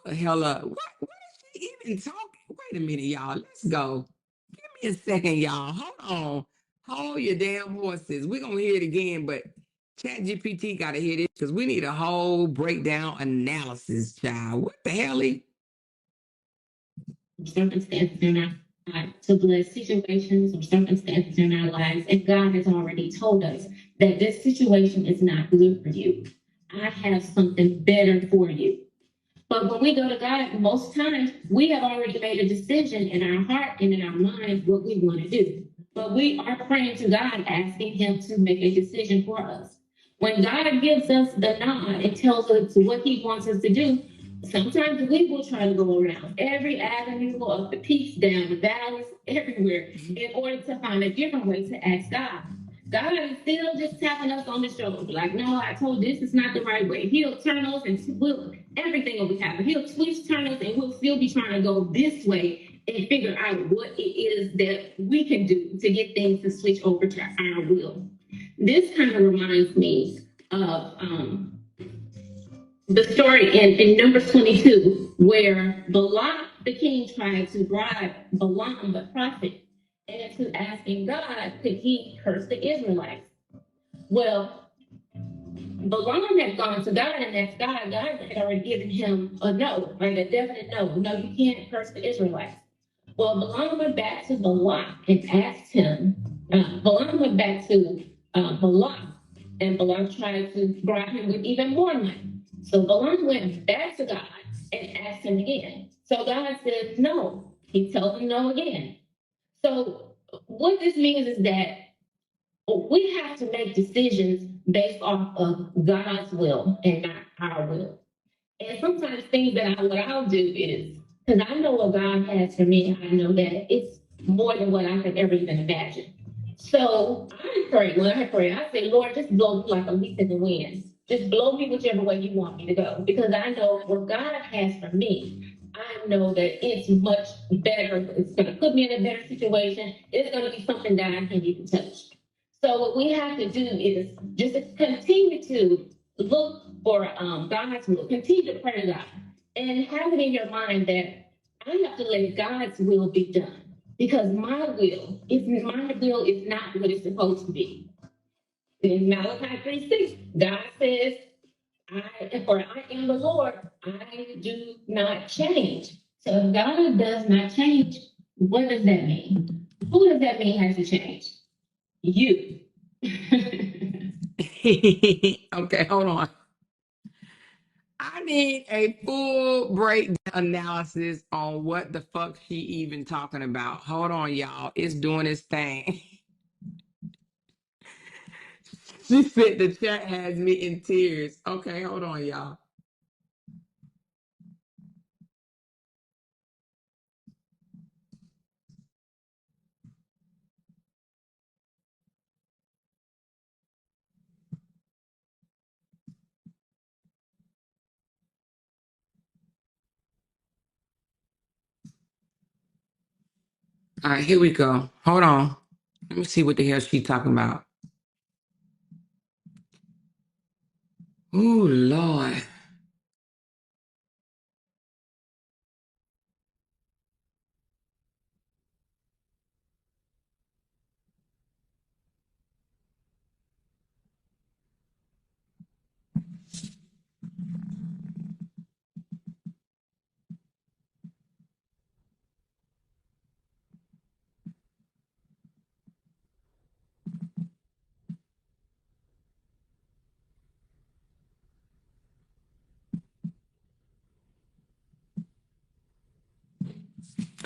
the hell up. What is she even talking? Wait a minute, y'all. Let's go. Give me a second, y'all. Hold on. Hold your damn horses. We're gonna hear it again, but ChatGPT gotta hear this because we need a whole breakdown analysis, child. What the hell? Circumstances in our to bless situations or circumstances in our lives, and God has already told us that this situation is not good for you. I have something better for you. But when we go to God, most times we have already made a decision in our heart and in our mind what we want to do. But we are praying to God, asking Him to make a decision for us. When God gives us the nod and tells us what He wants us to do, sometimes we will try to go around every avenue, up the peaks, down the valleys, everywhere, in order to find a different way to ask God. God is still just tapping us on the shoulder, like, no, I told this is not the right way. He'll turn us and everything will be happening. He'll twist, turn us, and we'll still be trying to go this way and figure out what it is that we can do to get things to switch over to our will. This kind of reminds me of the story in Numbers 22, where Balak the king tried to bribe Balaam the prophet into asking God, could he curse the Israelites? Well, Balaam had gone to God and asked God. God had already given him a no, right? A definite no. No, you can't curse the Israelites. Well, Balaam went back to Balak and asked him. Balaam went back to Balak, and Balak tried to bribe him with even more money. So Balaam went back to God and asked him again. So God said no. He told him no again. So what this means is that we have to make decisions based off of God's will and not our will. And sometimes things that what I'll do is, because I know what God has for me, I know that it's more than what I could ever even imagine. So I pray, when I pray, I say, Lord, just blow me like a leaf in the wind. Just blow me whichever way you want me to go. Because I know what God has for me, I'm I know that it's much better. It's going to put me in a better situation. It's going to be something that I can't even touch. So what we have to do is just continue to look for God's will. Continue to pray to God and have it in your mind that I have to let God's will be done because my will is not what it's supposed to be. In Malachi 3:6, God says, I am the Lord, I do not change. So if God does not change, what does that mean? Who does that mean has to change? You. Okay, hold on. I need a full breakdown analysis on what the fuck she even talking about. Hold on, y'all. It's doing its thing. She said the chat has me in tears. Okay, hold on, y'all. All right, here we go. Hold on. Let me see what the hell she talking about. Oh, Lord.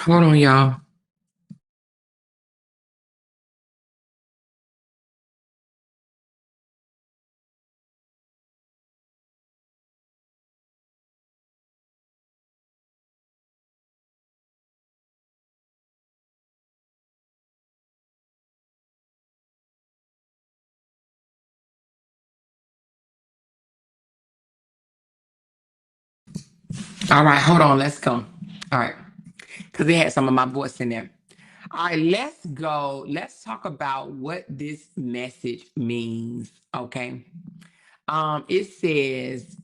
Hold on, y'all. All right, hold on. Let's go. All right. Because they had some of my voice in there. All right, let's go. Let's talk about what this message means. Okay. It says,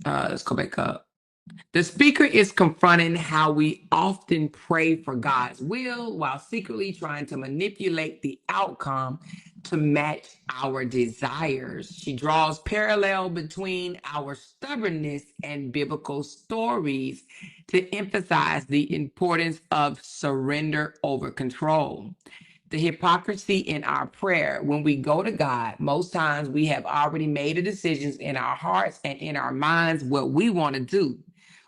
let's go back up. The speaker is confronting how we often pray for God's will while secretly trying to manipulate the outcome to match our desires. She draws parallel between our stubbornness and biblical stories to emphasize the importance of surrender over control. The hypocrisy in our prayer when we go to God, most times we have already made the decisions in our hearts and in our minds what we want to do.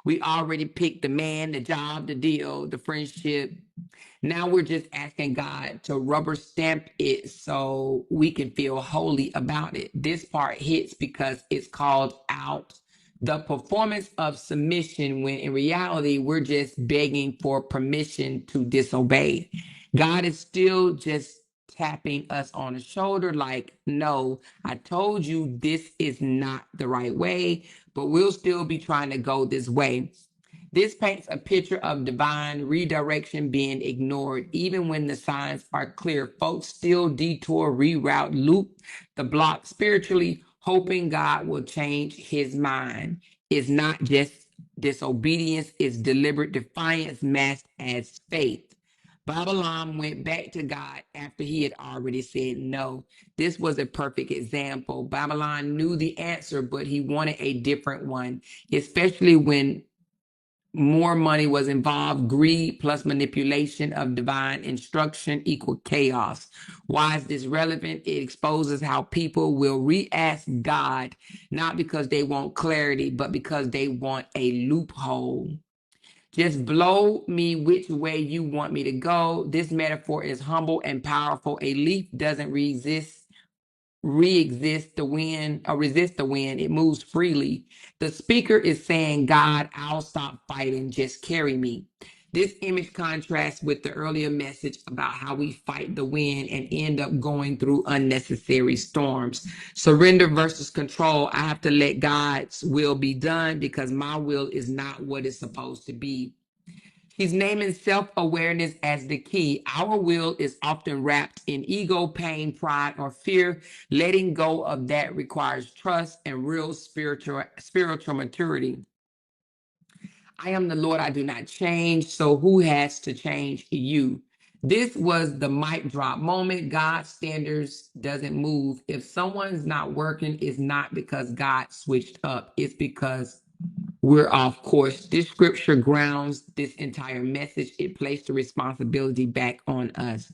We already picked the man, the job, the deal, the friendship. Now we're just asking God to rubber stamp it so we can feel holy about it. This part hits because it's called out the performance of submission when in reality we're just begging for permission to disobey. God is still just tapping us on the shoulder like, no, I told you this is not the right way, but we'll still be trying to go this way. This paints a picture of divine redirection being ignored. Even when the signs are clear, folks still detour, reroute, loop the block spiritually, hoping God will change his mind. It's not just disobedience, it's deliberate defiance masked as faith. Babylon went back to God after he had already said no. This was a perfect example. Babylon knew the answer, but he wanted a different one, especially when more money was involved. Greed plus manipulation of divine instruction equal chaos. Why is this relevant? It exposes how people will re-ask God, not because they want clarity, but because they want a loophole. Just blow me which way you want me to go. This metaphor is humble and powerful. A leaf doesn't resist the wind or resist the wind. It moves freely. The speaker is saying, God, I'll stop fighting. Just carry me. This image contrasts with the earlier message about how we fight the wind and end up going through unnecessary storms. Surrender versus control. I have to let God's will be done because my will is not what it's supposed to be. He's naming self awareness as the key. Our will is often wrapped in ego, pain, pride, or fear. Letting go of that requires trust and real spiritual maturity. I am the Lord, I do not change. So who has to change you? This was the mic drop moment. God's standards doesn't move. If someone's not working, it's not because God switched up. It's because we're off course. This scripture grounds this entire message. It placed the responsibility back on us.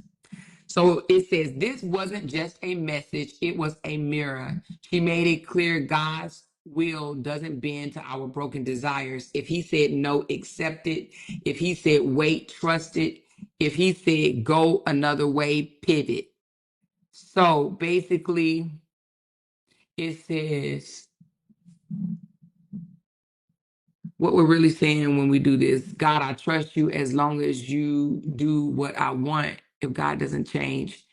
So it says, this wasn't just a message, it was a mirror. She made it clear God's will doesn't bend to our broken desires. If he said no, accept it. If he said wait, trust it. If he said go another way, pivot. So basically, it says, what we're really saying when we do this, God, I trust you as long as you do what I want. If God doesn't change,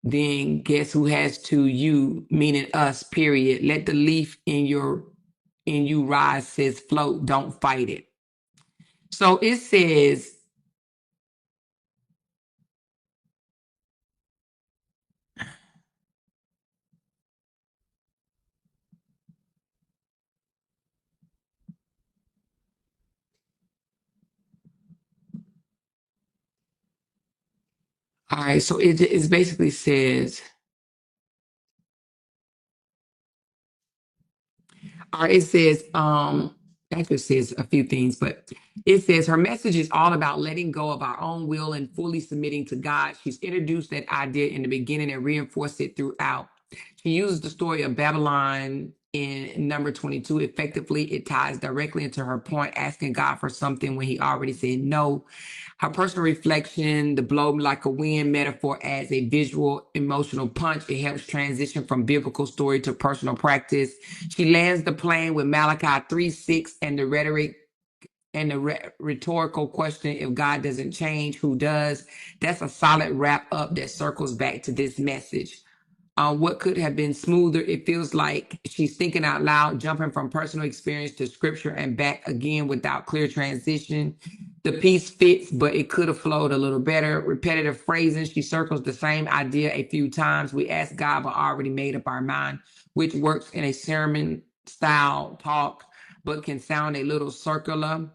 then guess who has to? You, meaning us, period. Let the leaf in you rise, says float, don't fight it. So it says, all right, so it basically says, or it says, actually says a few things, but it says her message is all about letting go of our own will and fully submitting to God. She's introduced that idea in the beginning and reinforced it throughout. She uses the story of Babylon in number 22 effectively. It ties directly into her point, asking God for something when he already said no. Her personal reflection, the blow like a wind metaphor, adds a visual, emotional punch. It helps transition from biblical story to personal practice. She lands the plane with Malachi 3:6 and the rhetoric and the rhetorical question, if God doesn't change, who does? That's a solid wrap up that circles back to this message. What could have been smoother? It feels like she's thinking out loud, jumping from personal experience to scripture and back again without clear transition. The piece fits, but it could have flowed a little better. Repetitive phrasing. She circles the same idea a few times. We ask God, but already made up our mind, which works in a sermon style talk, but can sound a little circular.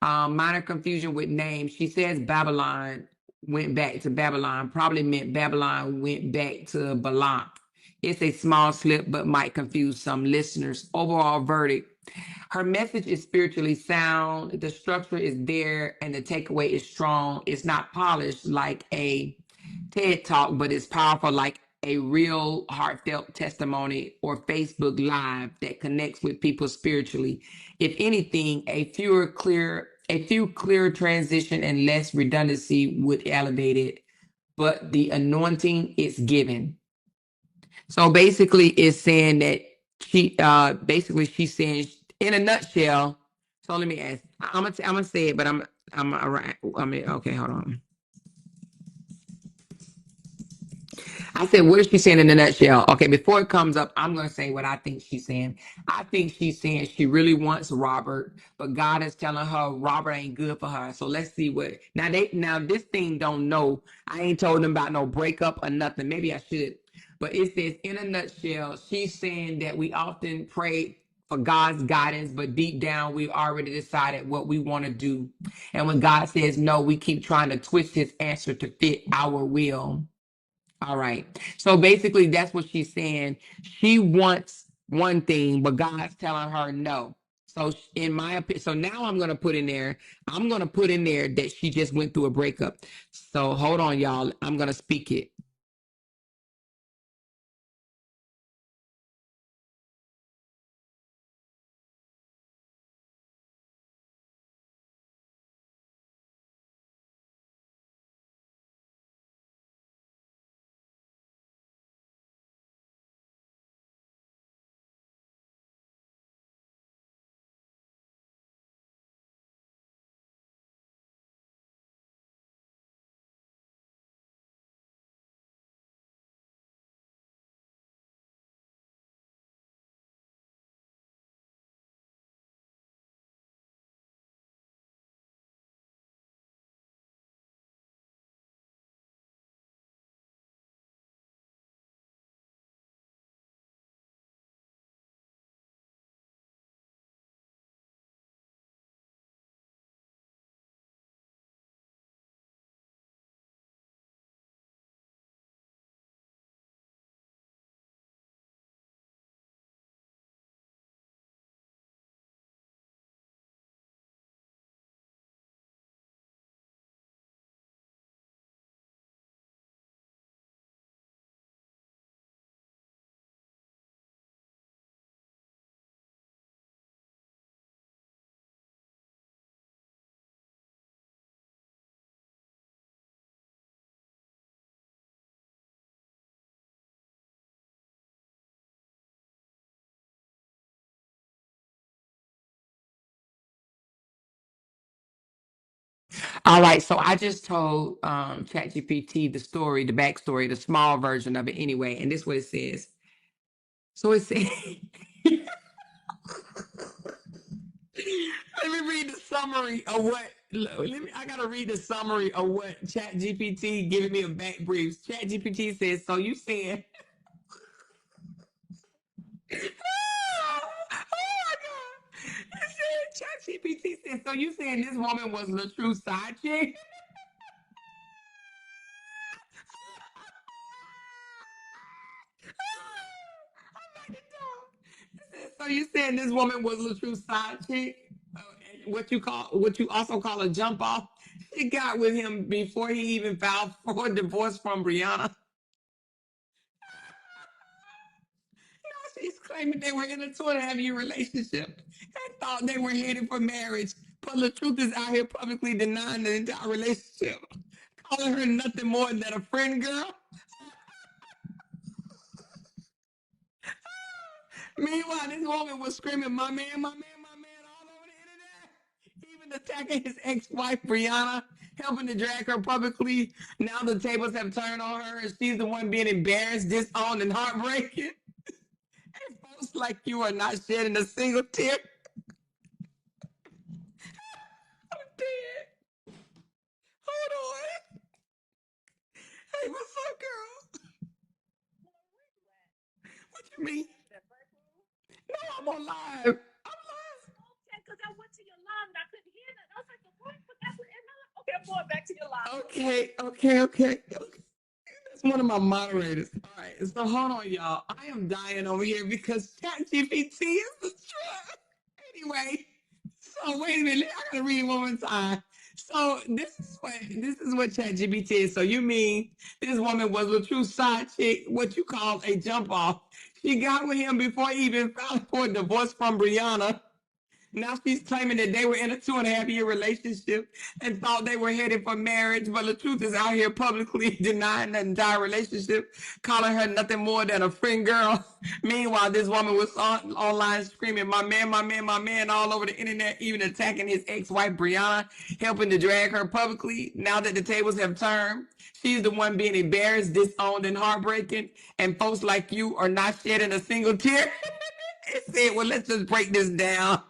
Minor confusion with names. She says Babylon went back to Babylon, probably meant Babylon went back to Balak. It's a small slip, but might confuse some listeners. Overall verdict. Her message is spiritually sound. The structure is there and the takeaway is strong. It's not polished like a TED talk, but it's powerful like a real heartfelt testimony or Facebook Live that connects with people spiritually. If anything, a few clear transition and less redundancy would elevate it, but the anointing is given. So basically, it's saying that she's saying in a nutshell. So let me ask. I'm gonna say it, but I'm around. I mean, okay, hold on. I said, what is she saying in a nutshell? Okay, before it comes up, I'm going to say what I think she's saying. I think she's saying she really wants Robert, but God is telling her Robert ain't good for her. So let's see what now this thing don't know. I ain't told them about no breakup or nothing. Maybe I should. But it says in a nutshell, she's saying that we often pray for God's guidance, but deep down we've already decided what we want to do. And when God says no, we keep trying to twist his answer to fit our will. All right. So basically, that's what she's saying. She wants one thing, but God's telling her no. So in my opinion, so now I'm going to put in there that she just went through a breakup. So hold on, y'all. I'm going to speak it. All right, so I just told ChatGPT the story, the backstory, the small version of it anyway, and this is what it says. So it says, let me read the summary of what. I gotta read the summary of what ChatGPT giving me a back brief. ChatGPT says, "So you saying?" Oh my god! It said ChatGPT said, "So you saying this woman was Latruth's side chick?" So you saying this woman was Latruth's side chick? What you also call a jump off? She got with him before he even filed for divorce from Brianna. She's claiming they were in a 2.5 year relationship and thought they were headed for marriage. But the truth is out here publicly denying the entire relationship, calling her nothing more than a friend girl. Meanwhile, this woman was screaming, "My man, my man, my man," all over the internet. Even attacking his ex-wife, Brianna, helping to drag her publicly. Now the tables have turned on her, and she's the one being embarrassed, disowned, and heartbreaking. And folks like you are not shedding a single tear. I'm dead. Hold on. Hey, what's up, girl? What you mean? No, I'm on live. I'm live. Okay, because I went to your line and I couldn't hear that. I was like, what? But that's what, okay, I'm going back to your line. Okay. That's one of my moderators. All right, so hold on, y'all. I am dying over here because ChatGPT is the truth. Anyway, so wait a minute. I gotta read it one more time. So this is what ChatGPT is. So you mean this woman was a true side chick, what you call a jump off? She got with him before he even filed for a divorce from Brianna. Now she's claiming that they were in a 2.5 year relationship and thought they were headed for marriage, but the truth is out here publicly denying the entire relationship, calling her nothing more than a friend girl. Meanwhile, this woman was online screaming, "My man, my man, my man," all over the internet, even attacking his ex-wife Brianna, helping to drag her publicly. Now that the tables have turned, she's the one being embarrassed, disowned, and heartbreaking, and folks like you are not shedding a single tear. It said, "Well, let's just break this down."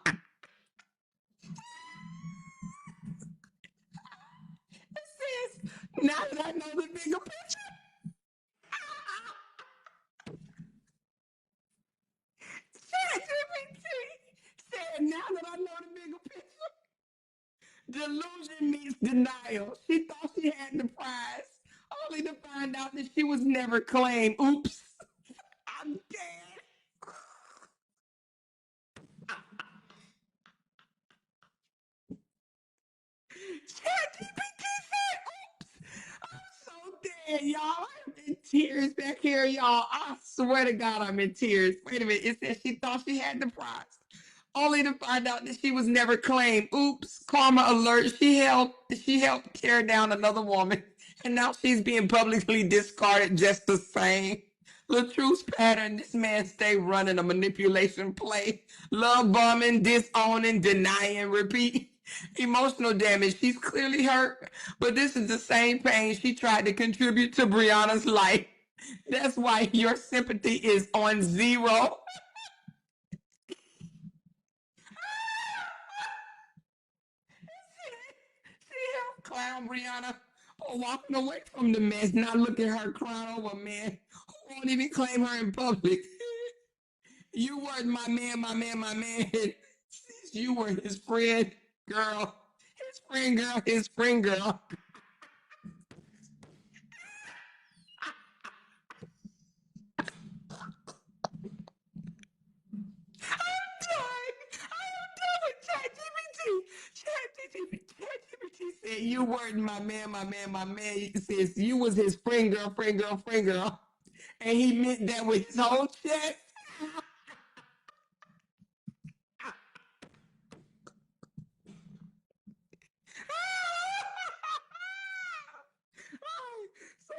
Says, now that I know the bigger picture, ChatGPT said, now that I know the bigger picture, delusion meets denial. She thought she had the prize, only to find out that she was never claimed. Oops, I'm dead. ChatGPT said, oops, I'm so dead, y'all. I'm in tears back here, y'all. I swear to God, I'm in tears. Wait a minute. It said she thought she had the prize, only to find out that she was never claimed. Oops, karma alert. She helped tear down another woman, and now she's being publicly discarded just the same. Latruth's pattern, this man stay running a manipulation play. Love bombing, disowning, denying, repeat. Emotional damage. She's clearly hurt, but this is the same pain she tried to contribute to Brianna's life. That's why your sympathy is on zero. See him, clown Brianna, walking away from the mess, not looking at her crying over a man who won't even claim her in public. You weren't my man, my man, my man. Since you were his friend, girl. His friend girl. I am done with ChatGPT said you weren't my man, my man, my man. He says you was his friend girl, friend girl, friend girl. And he meant that with his whole chest.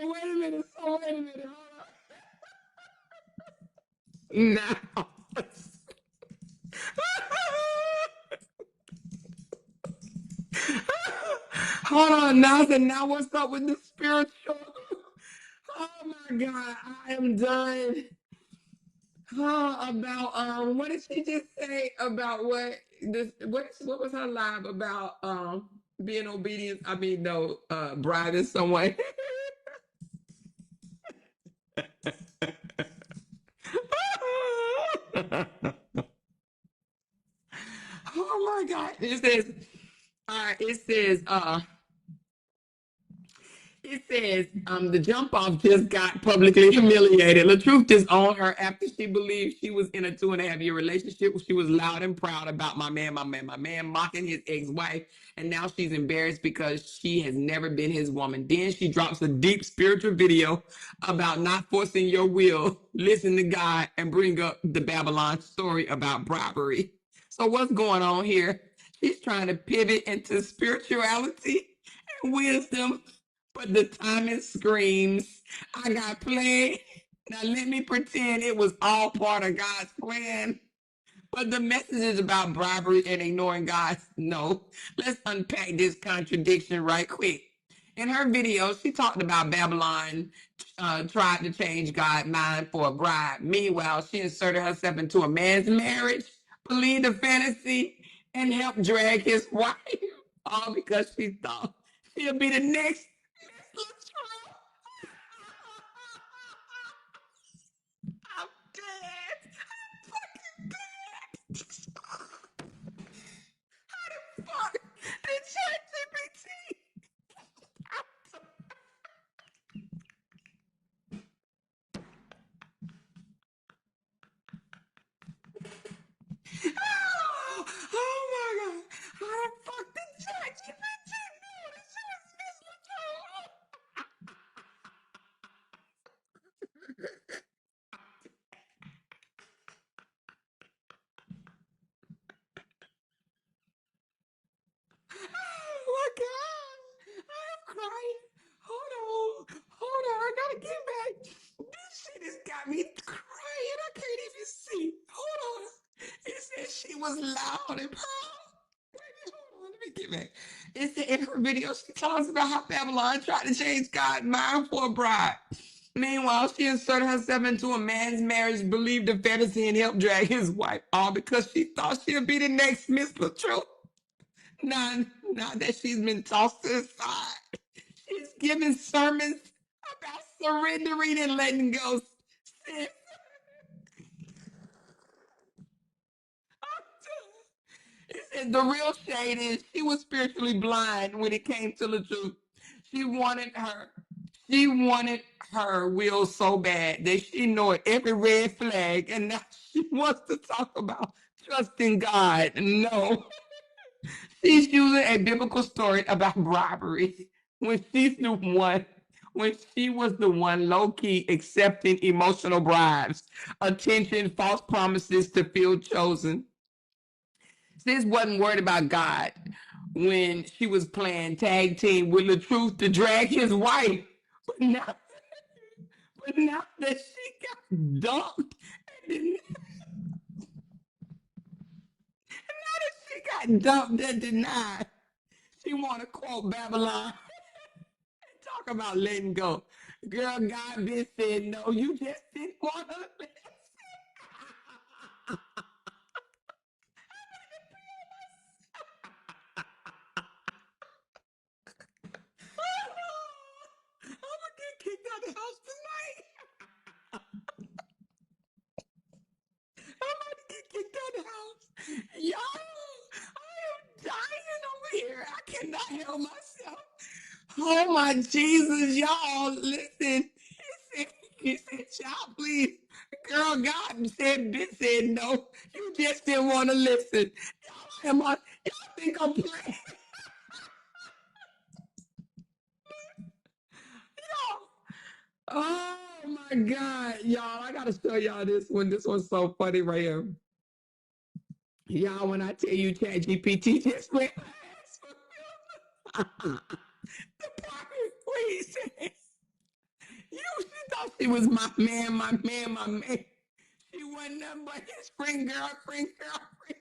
So wait a minute. Hold on. Now. Hold on, now what's up with the spiritual? Oh my God, I am done. About what did she just say about what this what was her live about being obedient? I mean no bribing someone. Oh my God. It says the jump off just got publicly humiliated. Latruth disowned her after she believed she was in a 2.5 year relationship. She was loud and proud about my man mocking his ex-wife, and now she's embarrassed because she has never been his woman. Then she drops a deep spiritual video about not forcing your will, listen to God, and bring up the Babylon story about bribery. So what's going on here? She's trying to pivot into spirituality and wisdom, but the timing screams, I got played. Now let me pretend it was all part of God's plan. But the message is about bribery and ignoring God. No, let's unpack this contradiction right quick. In her video, she talked about Babylon tried to change God's mind for a bride. Meanwhile, she inserted herself into a man's marriage, believed the fantasy, and helped drag his wife. All because she thought she'll be the next Miss Latrell. I'm dead. I'm fucking dead. Fuck. The ChatGPT. Oh, oh my God. How the fuck did ChatGPT know this was Miss Latrell? Oh my God. I'm crying. Hold on. I gotta get back. This shit has got me crying. I can't even see. Hold on. It said she was loud and proud. Wait, hold on. Let me get back. It said in her video, she talks about how Babylon tried to change God's mind for a bride. Meanwhile, she inserted herself into a man's marriage, believed the fantasy, and helped drag his wife, all because she thought she'd be the next Miss Latrell. Now that she's been tossed to the side, she's giving sermons about surrendering and letting go. Sis, it said the real shade is she was spiritually blind when it came to the truth. She wanted her, she wanted her will so bad that she ignored every red flag, and now she wants to talk about trusting God. No, she's using a biblical story about robbery when she's the one, when she was the one low key accepting emotional bribes, attention, false promises to feel chosen. Sis wasn't worried about God when she was playing tag team with Latruth to drag his wife. But now, but now that she got dumped, and now that she got dumped and denied, she want to quote Babylon and talk about letting go. Girl, God been said no. You just didn't want to listen. I'm gonna get kicked out of the house tonight. I'm about to get kicked out of the house. Y'all, I am dying over here. I cannot help myself. Oh my Jesus, y'all, listen. He said, child, please. Girl, God said, bitch said no. You just didn't want to listen. Y'all think I'm playing? Y'all. Oh my God, y'all. I gotta show y'all this one. This one's so funny right here. Y'all, when I tell you Chat GPT just went the part where he said, she thought she was my man, my man, my man. She wasn't nothing but his friend, girlfriend, girlfriend.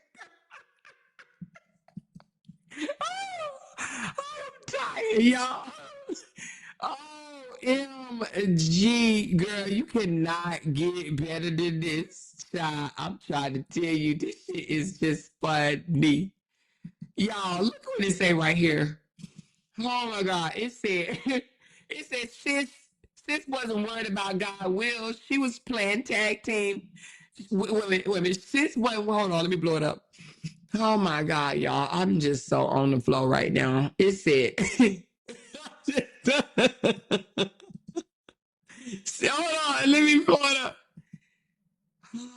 Oh, I'm y'all. OMG, girl, you cannot get better than this. Child, I'm trying to tell you, this shit is just funny. Y'all, look what it say right here. Oh my God. It said, it said, sis wasn't worried about God will. She was playing tag team. Wait a minute. Sis wasn't, hold on, let me blow it up. Oh my God, y'all. I'm just so on the flow right now. It said, hold on, let me blow it up.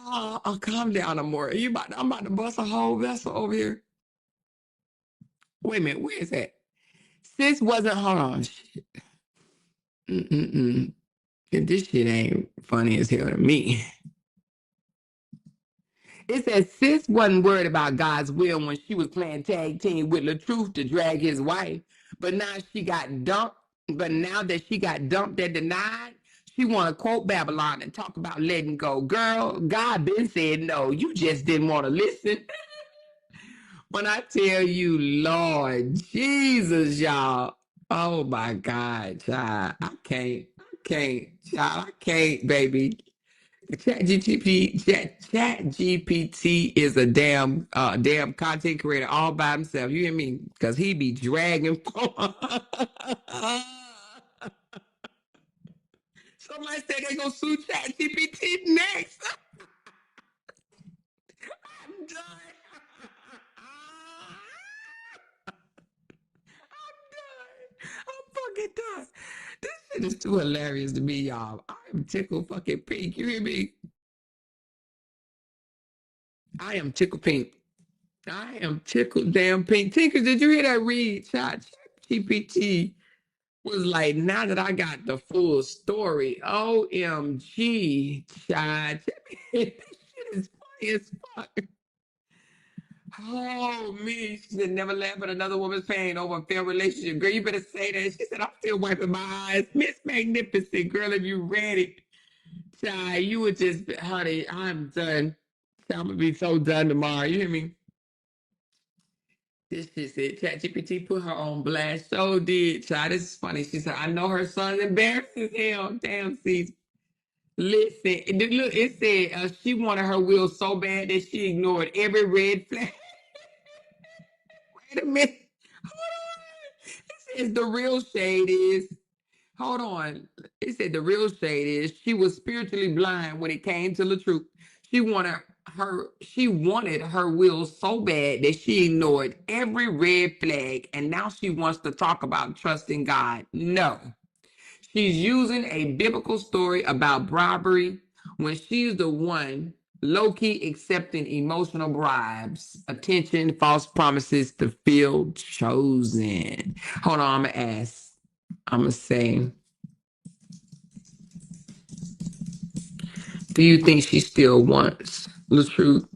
Oh, calm down, Amore. I'm about to bust a whole vessel over here. Wait a minute, where is that? Sis wasn't, hold on. Mm-mm-mm. This shit ain't funny as hell to me. It says sis wasn't worried about God's will when she was playing tag team with Latruth to drag his wife. But now she got dumped. But now that she got dumped and denied, she want to quote Babylon and talk about letting go. Girl, God been said no. You just didn't want to listen. When I tell you, Lord Jesus, y'all. Oh my God, child. I can't, baby. Chat GPT is a damn content creator all by himself. You hear me? Because he be dragging. Somebody said they gonna sue Chat GPT next. I'm done. I'm fucking done. This shit is too hilarious to me, y'all. I am tickled fucking pink. You hear me? I am tickled pink. I am tickled damn pink. Tinker, did you hear that read? Chat GPT was like, now that I got the full story, OMG, child. This shit is funny as fuck. Oh, me. She said, never laugh at another woman's pain over a failed relationship. Girl, you better say that. She said, I'm still wiping my eyes. Miss Magnificent, girl, if you read it, child, you would just, honey, I'm done. I'm going to be so done tomorrow. You hear me? This shit said ChatGPT put her on blast. So did. Child, this is funny. She said, I know her son's embarrassed as hell. Damn, see. Listen, look, it said she wanted her will so bad that she ignored every red flag. Wait a minute. Hold on. It says the real shade is, hold on. It said the real shade is she was spiritually blind when it came to the truth. She wanted her will so bad that she ignored every red flag, and now she wants to talk about trusting God. No. She's using a biblical story about bribery when she's the one low-key accepting emotional bribes, attention, false promises to feel chosen. Hold on, I'm gonna ask. I'm gonna say, do you think she still wants the truth?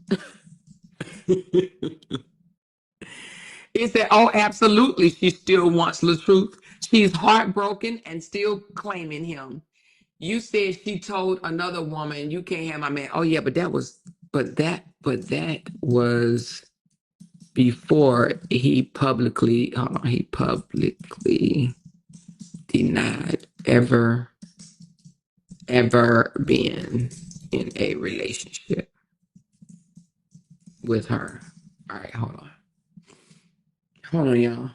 It said, oh, absolutely, she still wants the truth. She's heartbroken and still claiming him. You said she told another woman, you can't have my man. Oh yeah, but that was before he publicly denied ever been in a relationship with her. All right, hold on. Hold on, y'all.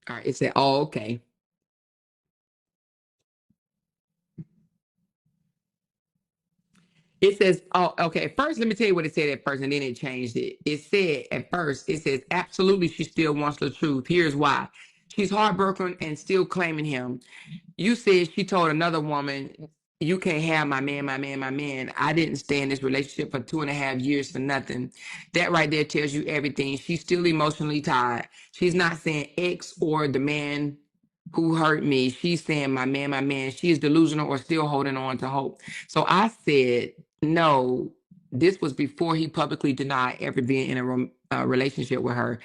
All right, it said, oh, okay. It says, oh, okay. First, let me tell you what it said at first, and then it changed it. It said at first, it says, absolutely, she still wants the truth. Here's why. She's heartbroken and still claiming him. You said she told another woman, you can't have my man, my man, my man. I didn't stay in this relationship for 2.5 years for nothing. That right there tells you everything. She's still emotionally tied. She's not saying X or the man who hurt me. She's saying my man, my man. She is delusional or still holding on to hope. So I said, no, this was before he publicly denied ever being in a relationship with her.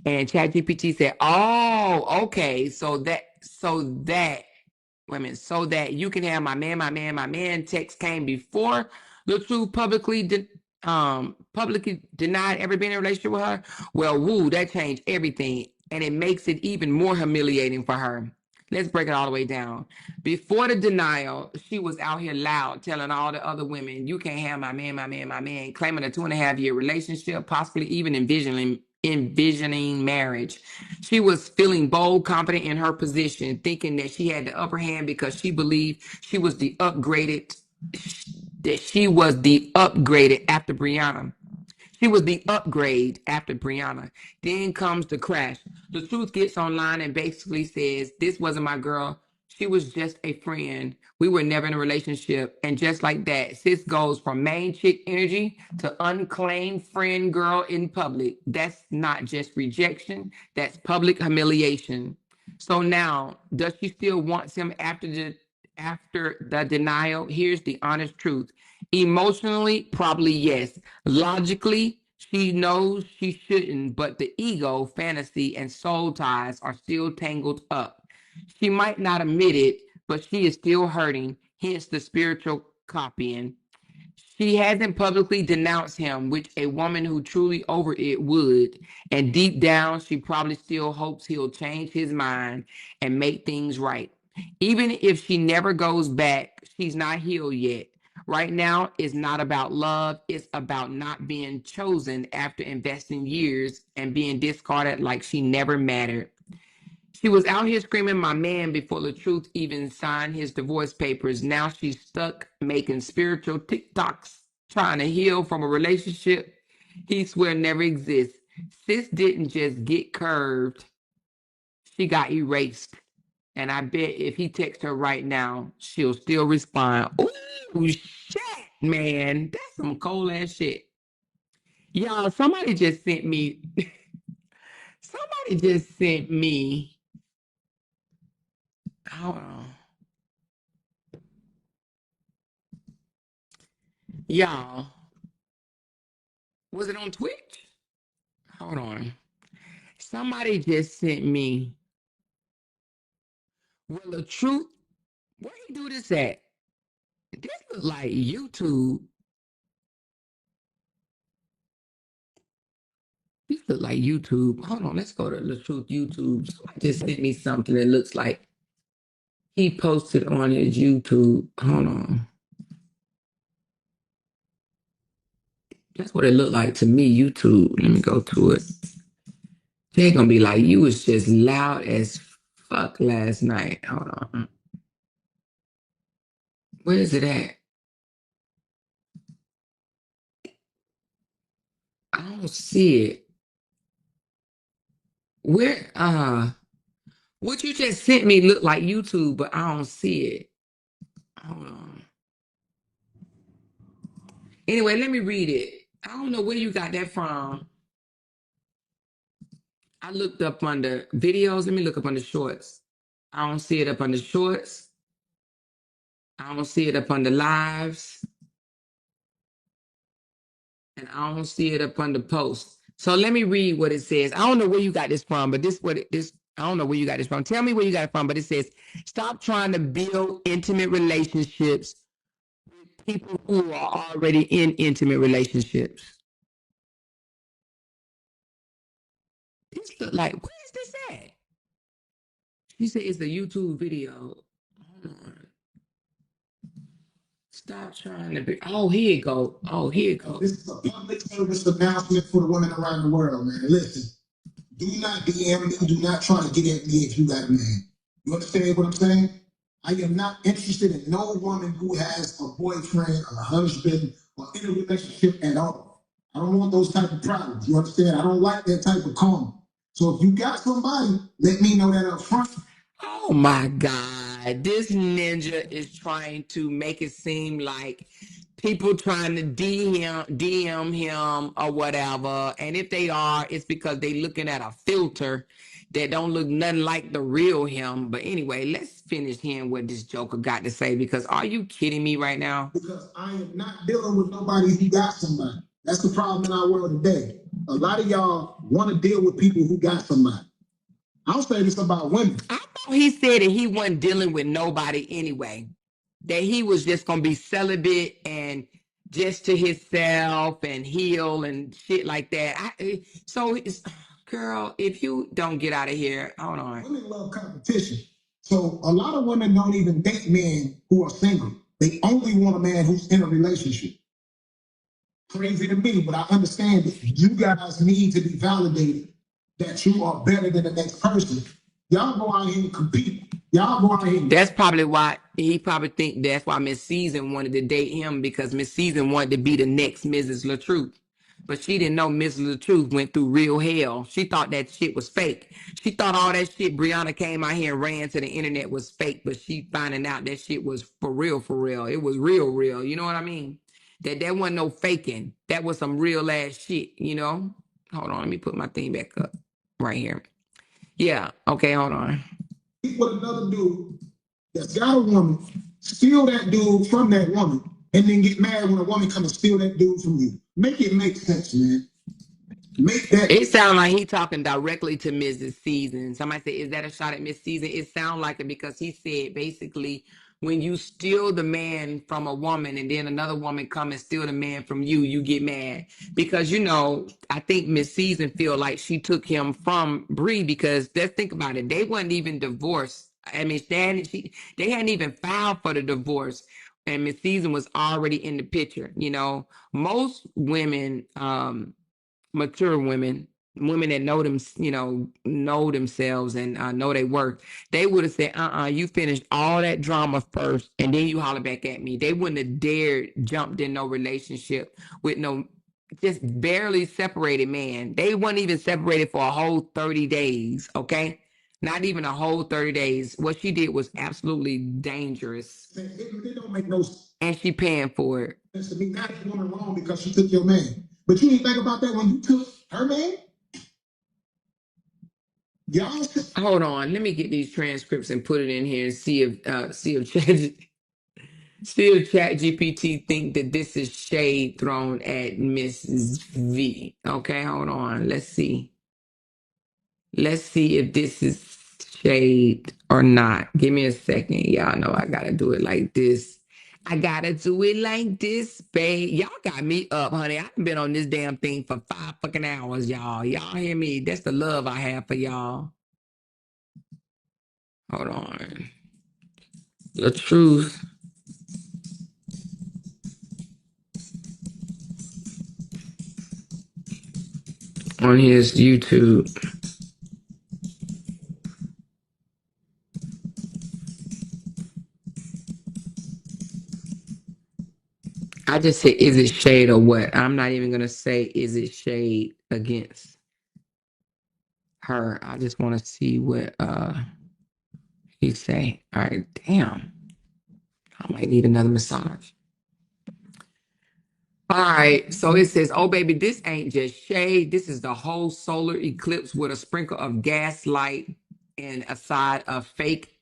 And ChatGPT said, oh, okay. Wait a minute, so that you can have my man, my man, my man text came before the truth publicly publicly denied ever being in a relationship with her. Well, woo, that changed everything. And it makes it even more humiliating for her. Let's break it all the way down. Before the denial, she was out here loud telling all the other women, you can't have my man, my man, my man, claiming a 2.5 year relationship, possibly even envisioning marriage. She was feeling bold, confident in her position, thinking that she had the upper hand because she believed she was the upgraded after Brianna. She was the upgrade after Brianna. Then comes the crash. Latruth gets online and basically says, this wasn't my girl. She was just a friend. We were never in a relationship. And just like that, sis goes from main chick energy to unclaimed friend girl in public. That's not just rejection, that's public humiliation. So now, does she still want him after the denial? Here's the honest truth. Emotionally, probably yes. Logically, she knows she shouldn't, but the ego, fantasy, and soul ties are still tangled up. She might not admit it, but she is still hurting, hence the spiritual copying. She hasn't publicly denounced him, which a woman who truly over it would. And deep down, she probably still hopes he'll change his mind and make things right. Even if she never goes back, she's not healed yet. Right now, it's not about love, it's about not being chosen after investing years and being discarded like she never mattered. She was out here screaming my man before Latruth even signed his divorce papers. Now she's stuck making spiritual TikToks, trying to heal from a relationship he swear never exists. Sis didn't just get curved, she got erased. And I bet if he texts her right now, she'll still respond. Ooh, shit, man. That's some cold ass shit. Y'all, somebody just sent me, somebody just sent me, hold on. Y'all, was it on Twitch? Hold on. Somebody just sent me. Well, the truth. Where you do this at? This look like YouTube. This look like YouTube. Hold on. Let's go to the truth YouTube. Somebody just sent me something that looks like he posted on his YouTube. Hold on. That's what it looked like to me. YouTube. Let me go to it. They're gonna be like, you was just loud as fuck last night. Hold on. Where is it at? I don't see it. Where what you just sent me looked like YouTube, but I don't see it. Hold on. Anyway, let me read it. I don't know where you got that from. I looked up under videos. Let me look up under shorts. I don't see it up under shorts. I don't see it up under lives. And I don't see it up under posts. So let me read what it says. I don't know where you got this from, but this what it is. I don't know where you got this from. Tell me where you got it from. But it says, stop trying to build intimate relationships with people who are already in intimate relationships. This look like, where is this at? She said it's a YouTube video. Hold on. Stop trying to be. Oh, here you go. Oh, here you go. This is a public service announcement for the women around the world, man. Listen, do not DM me. Do not try to get at me if you got a man. You understand what I'm saying? I am not interested in no woman who has a boyfriend, a husband, or in a relationship at all. I don't want those type of problems. You understand? I don't like that type of karma. So if you got somebody, let me know that up front. Oh my God. This ninja is trying to make it seem like people trying to DM him or whatever. And if they are, it's because they looking at a filter that don't look nothing like the real him. But anyway, let's finish hearing what this joker got to say, because are you kidding me right now? Because I am not dealing with nobody who got somebody. That's the problem in our world today. A lot of y'all want to deal with people who got somebody. I'll say this about women. I thought he said that he wasn't dealing with nobody anyway. That he was just gonna be celibate and just to himself and heal and shit like that. So it's, girl, if you don't get out of here, hold on. Women love competition. So a lot of women don't even date men who are single. They only want a man who's in a relationship. Crazy to me, but I understand that you guys need to be validated that you are better than the next person. Y'all go out here and compete. Y'all go out here. That's probably why he probably think that's why Miss Season wanted to date him, because Miss Season wanted to be the next Mrs. Latruth. But she didn't know Mrs. Latruth went through real hell. She thought that shit was fake. She thought all that shit Brianna came out here and ran to the internet was fake, but she finding out that shit was for real, for real. It was real, real. You know what I mean? That wasn't no faking. That was some real ass shit, you know? Hold on, let me put my thing back up right here. Yeah, okay, hold on. With another dude that's got a woman, steal that dude from that woman, and then get mad when a woman comes and steal that dude from you. Make it make sense, man. Make that. It sounds like he talking directly to Mrs. Season. Somebody said, "Is that a shot at Miss Season?" It sounds like it, because he said basically, when you steal the man from a woman and then another woman come and steal the man from you, you get mad because I think Miss Season feel like she took him from Bree, because let's think about it, they wasn't even divorced. I mean, they hadn't even filed for the divorce, and Miss Season was already in the picture. Most women, mature women, women that know them, know themselves and know their worth, they would have said, you finished all that drama first and then you holler back at me. They wouldn't have dared jumped in no relationship with no just barely separated man. They weren't even separated for a whole 30 days, okay? Not even a whole 30 days. What she did was absolutely dangerous. It don't make no sense. And she paying for it. To be mad at the woman wrong because she took your man. But you didn't think about that when you took her man? Y'all. Hold on, let me get these transcripts and put it in here and see if Chat GPT think that this is shade thrown at Mrs. V. Okay, hold on. Let's see. Let's see if this is shade or not. Give me a second. Y'all know I gotta do it like this. I gotta do it like this, babe. Y'all got me up, honey. I've been on this damn thing for 5 fucking hours, y'all. Y'all hear me? That's the love I have for y'all. Hold on. Latruth. On his YouTube. I just said, is it shade or what? I'm not even going to say, is it shade against her? I just want to see what he say. All right, damn. I might need another massage. All right, so it says, oh, baby, this ain't just shade. This is the whole solar eclipse with a sprinkle of gaslight and a side of fake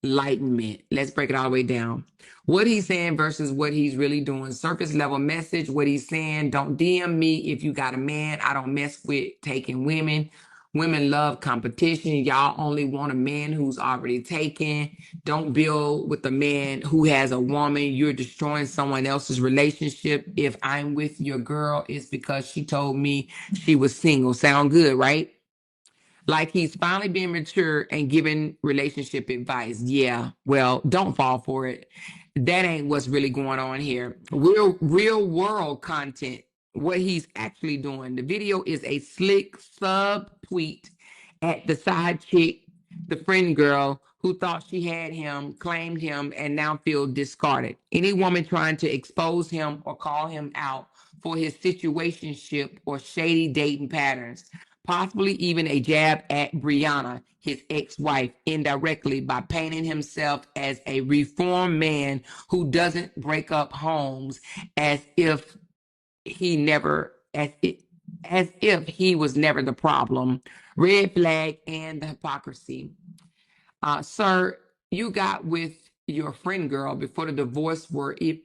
enlightenment. Let's break it all the way down. What he's saying versus what he's really doing. Surface level message. What he's saying: don't DM me if you got a man. I don't mess with taking women. Women love competition. Y'all only want a man who's already taken. Don't build with a man who has a woman. You're destroying someone else's relationship. If I'm with your girl, it's because she told me she was single. Sound good, right? Like he's finally being mature and giving relationship advice. Yeah, well, don't fall for it. That ain't what's really going on here. Real world content. What he's actually doing. The video is a slick sub tweet at the side chick, the friend girl who thought she had him, claimed him, and now feel discarded. Any woman trying to expose him or call him out for his situationship or shady dating patterns, possibly even a jab at Brianna, his ex-wife, indirectly by painting himself as a reformed man who doesn't break up homes, as if he was never the problem. Red flag and the hypocrisy. Sir, you got with your friend girl before the divorce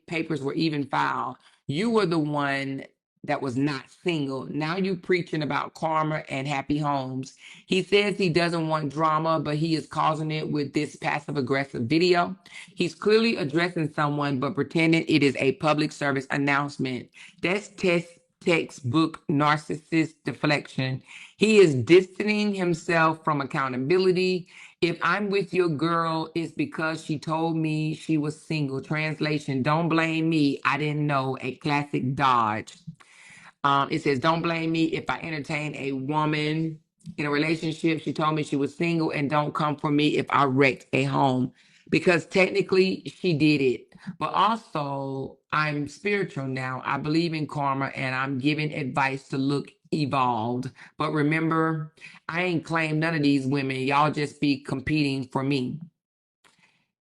papers were even filed. You were the one that was not single. Now you preaching about karma and happy homes. He says he doesn't want drama, but he is causing it with this passive aggressive video. He's clearly addressing someone, but pretending it is a public service announcement. That's textbook narcissist deflection. He is distancing himself from accountability. If I'm with your girl, it's because she told me she was single. Translation, don't blame me. I didn't know. A classic dodge. It says, don't blame me if I entertain a woman in a relationship. She told me she was single, and don't come for me if I wrecked a home. Because technically she did it. But also, I'm spiritual now. I believe in karma and I'm giving advice to look evolved. But remember, I ain't claimed none of these women. Y'all just be competing for me.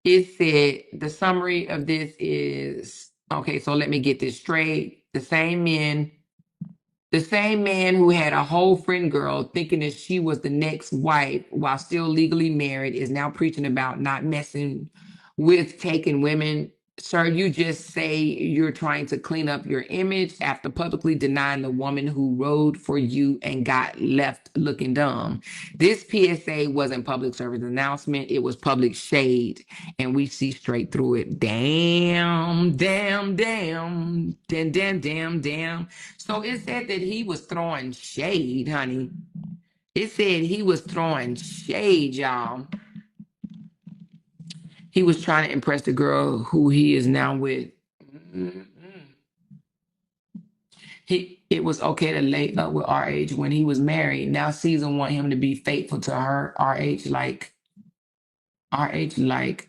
It said the summary of this is okay, so let me get this straight. The same man who had a whole friend girl thinking that she was the next wife while still legally married is now preaching about not messing with taking women. Sir, you just say you're trying to clean up your image after publicly denying the woman who rode for you and got left looking dumb. This PSA wasn't public service announcement, it was public shade, and we see straight through it. Damn, damn, damn, damn, damn, damn, damn. So it said that he was throwing shade, honey. It said he was throwing shade, y'all. He was trying to impress the girl who he is now with. It was okay to lay up with RH when he was married. Now Season want him to be faithful to her. RH like,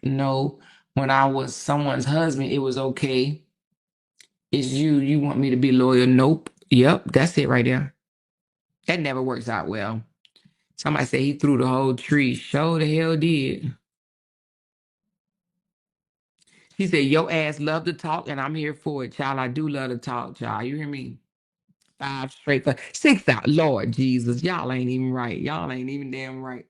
no, when I was someone's husband, it was okay. It's you. You want me to be loyal? Nope. Yep, that's it right there. That never works out well. Somebody said he threw the whole tree. Show the hell did. He said, your ass love to talk, and I'm here for it, child. I do love to talk, child. You hear me? 5 straight for 6 out. Lord Jesus, y'all ain't even right. Y'all ain't even damn right.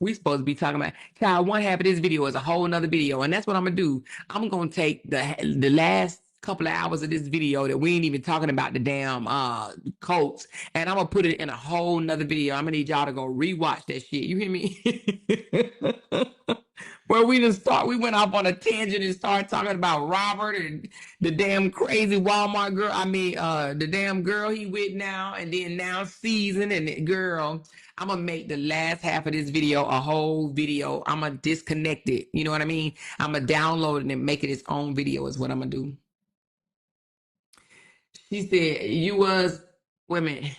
We supposed to be talking about, child, one half of this video is a whole nother video, and that's what I'm gonna do. I'm gonna take the last couple of hours of this video that we ain't even talking about the damn coats, and I'm gonna put it in a whole nother video. I'm gonna need y'all to go rewatch that shit. You hear me? Where we went off on a tangent and started talking about Robert and the damn crazy Walmart girl. I mean, the damn girl he with now, and then now Season and the girl. I'm gonna make the last half of this video a whole video. I'm gonna disconnect it. You know what I mean? I'm gonna download it and make it its own video. Is what I'm gonna do. She said you was women.